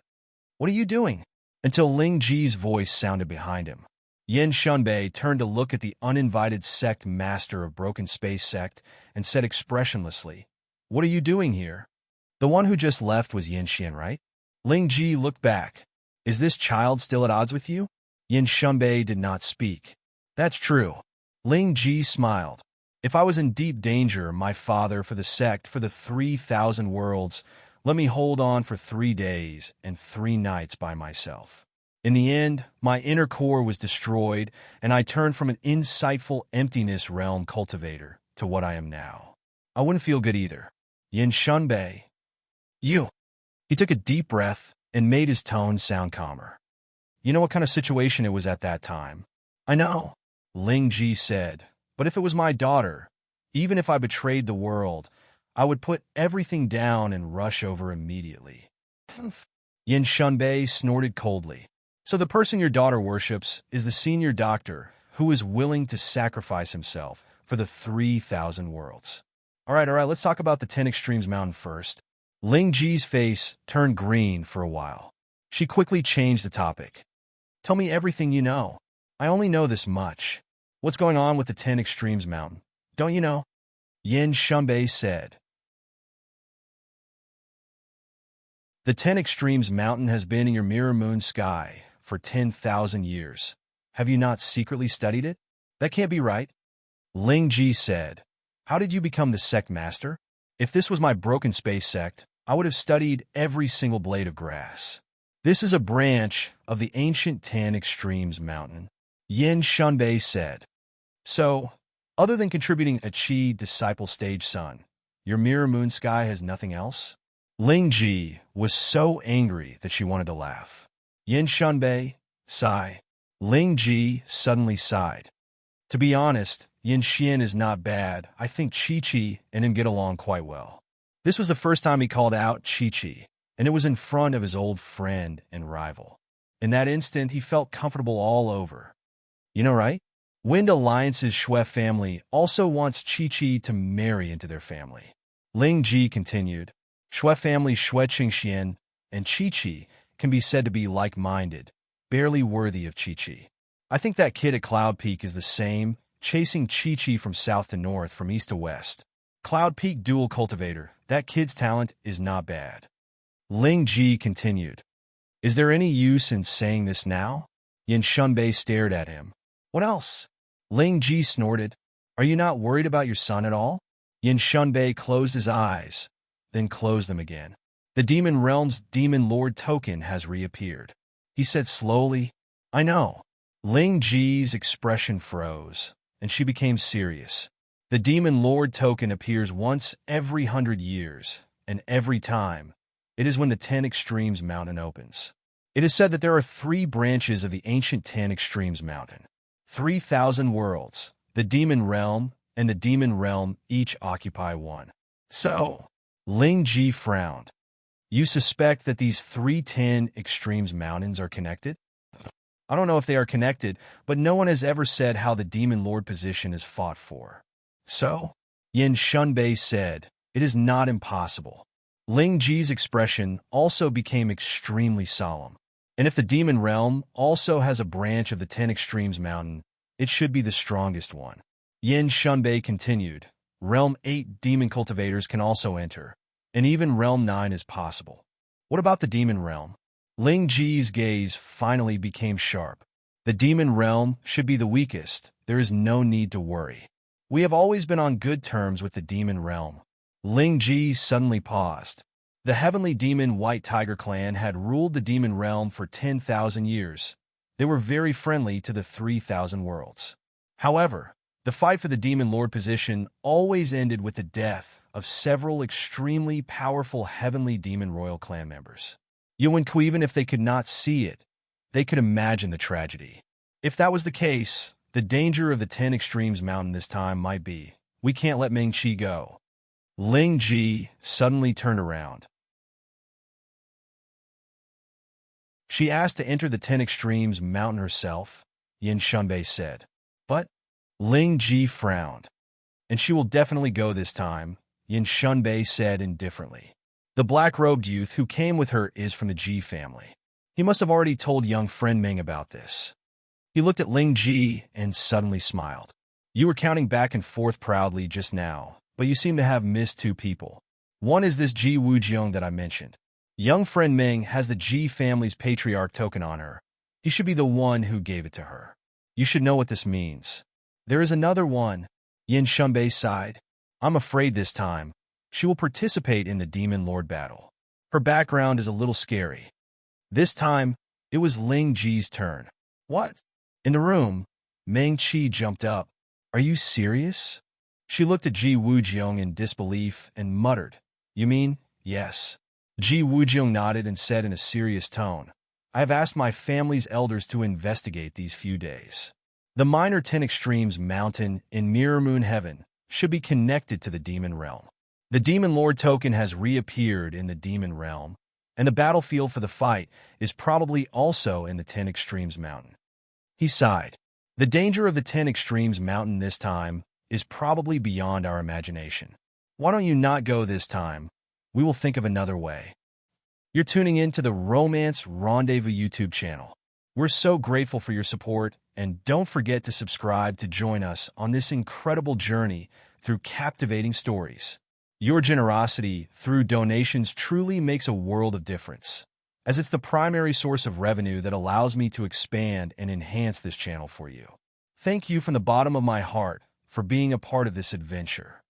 What are you doing? Until Ling Ji's voice sounded behind him. Yin Shunbei turned to look at the uninvited sect master of Broken Space Sect and said expressionlessly, What are you doing here? The one who just left was Yin Xian, right? Ling Ji looked back. Is this child still at odds with you? Yin Shunbei did not speak. That's true. Ling Ji smiled. If I was in deep danger, my father, for the sect, for the 3,000 worlds, let me hold on for 3 days and 3 nights by myself. In the end, my inner core was destroyed, and I turned from an insightful emptiness realm cultivator to what I am now. I wouldn't feel good either. Yin Shunbei. You. He took a deep breath and made his tone sound calmer. You know what kind of situation it was at that time? I know, Ling Ji said, but if it was my daughter, even if I betrayed the world, I would put everything down and rush over immediately. Yin Shunbei snorted coldly. So the person your daughter worships is the senior doctor who is willing to sacrifice himself for for the 3,000 worlds. All right, let's talk about the 10 Extremes Mountain first. Ling Ji's face turned green for a while. She quickly changed the topic. Tell me everything you know. I only know this much. What's going on with the 10 Extremes Mountain? Don't you know? Yin Shunbei said. The 10 Extremes Mountain has been in your mirror moon sky for 10,000 years. Have you not secretly studied it? That can't be right. Ling Ji said. How did you become the sect master? If this was my broken space sect, I would have studied every single blade of grass. This is a branch of the ancient 10 Extremes Mountain, Yin Shunbei said. So, other than contributing a Qi disciple stage sun, your mirror moon sky has nothing else? Ling Ji was so angry that she wanted to laugh. Yin Shunbei, sigh. Ling Ji suddenly sighed. To be honest, Yin Xian is not bad. I think Chi-Chi and him get along quite well. This was the first time he called out Chi-Chi, and it was in front of his old friend and rival. In that instant, he felt comfortable all over. You know, right? Wind Alliance's Xue family also wants Chi-Chi to marry into their family. Ling Ji continued. Xue family Xue Qingxian and Chi-Chi can be said to be like-minded, barely worthy of Chi-Chi. I think that kid at Cloud Peak is the same, chasing Chi-Chi from south to north, from east to west. Cloud Peak dual cultivator, that kid's talent is not bad. Ling Ji continued. Is there any use in saying this now? Yin Shunbei stared at him. What else? Ling Ji snorted. Are you not worried about your son at all? Yin Shunbei closed his eyes, then closed them again. The Demon Realm's Demon Lord token has reappeared. He said slowly, I know. Ling Ji's expression froze, and she became serious. The Demon Lord token appears once every 100 years, and every time, it is when the 10 Extremes Mountain opens. It is said that there are 3 branches of the ancient 10 Extremes Mountain. 3,000 worlds, the Demon Realm, and the Demon Realm each occupy one. So, Ling Ji frowned. You suspect that these 310 Extremes Mountains are connected? I don't know if they are connected, but no one has ever said how the Demon Lord position is fought for. So, Yin Shunbei said, it is not impossible. Ling Ji's expression also became extremely solemn. And if the Demon Realm also has a branch of the 10 Extremes Mountain, it should be the strongest one. Yin Shunbei continued, Realm 8 demon cultivators can also enter, and even Realm 9 is possible. What about the Demon Realm? Ling Ji's gaze finally became sharp. The Demon Realm should be the weakest. There is no need to worry. We have always been on good terms with the Demon Realm. Ling Ji suddenly paused. The Heavenly Demon White Tiger clan had ruled the Demon Realm for 10,000 years. They were very friendly to the 3,000 worlds. However, the fight for the Demon Lord position always ended with the death of several extremely powerful Heavenly Demon Royal clan members. Even if they could not see it, they could imagine the tragedy. If that was the case, the danger of the 10 Extremes Mountain this time might be, we can't let Ming-Chi go. Ling Ji suddenly turned around. She asked to enter the 10 Extremes Mountain herself, Yin Shunbei said. But Ling Ji frowned. And she will definitely go this time, Yin Shunbei said indifferently. The black-robed youth who came with her is from the Ji family. He must have already told young friend Ming about this. He looked at Ling Ji and suddenly smiled. You were counting back and forth proudly just now, but you seem to have missed 2 people. One is this Ji Wujiong that I mentioned. Young friend Ming has the Ji family's patriarch token on her. He should be the one who gave it to her. You should know what this means. There is another one, Yin Shunbei sighed. I'm afraid this time, she will participate in the Demon Lord battle. Her background is a little scary. This time, it was Ling Ji's turn. What? In the room, Ming-Chi jumped up. Are you serious? She looked at Ji Wujiong in disbelief and muttered, You mean, yes. Ji Wujiong nodded and said in a serious tone, I have asked my family's elders to investigate these few days. The minor 10 Extremes Mountain in Mirror Moon Heaven should be connected to the Demon Realm. The Demon Lord token has reappeared in the Demon Realm, and the battlefield for the fight is probably also in the 10 Extremes Mountain. He sighed. The danger of the 10 Extremes Mountain this time is probably beyond our imagination. Why don't you not go this time? We will think of another way. You're tuning in to the Romance Rendezvous YouTube channel. We're so grateful for your support, and don't forget to subscribe to join us on this incredible journey through captivating stories. Your generosity through donations truly makes a world of difference, as it's the primary source of revenue that allows me to expand and enhance this channel for you. Thank you from the bottom of my heart for being a part of this adventure.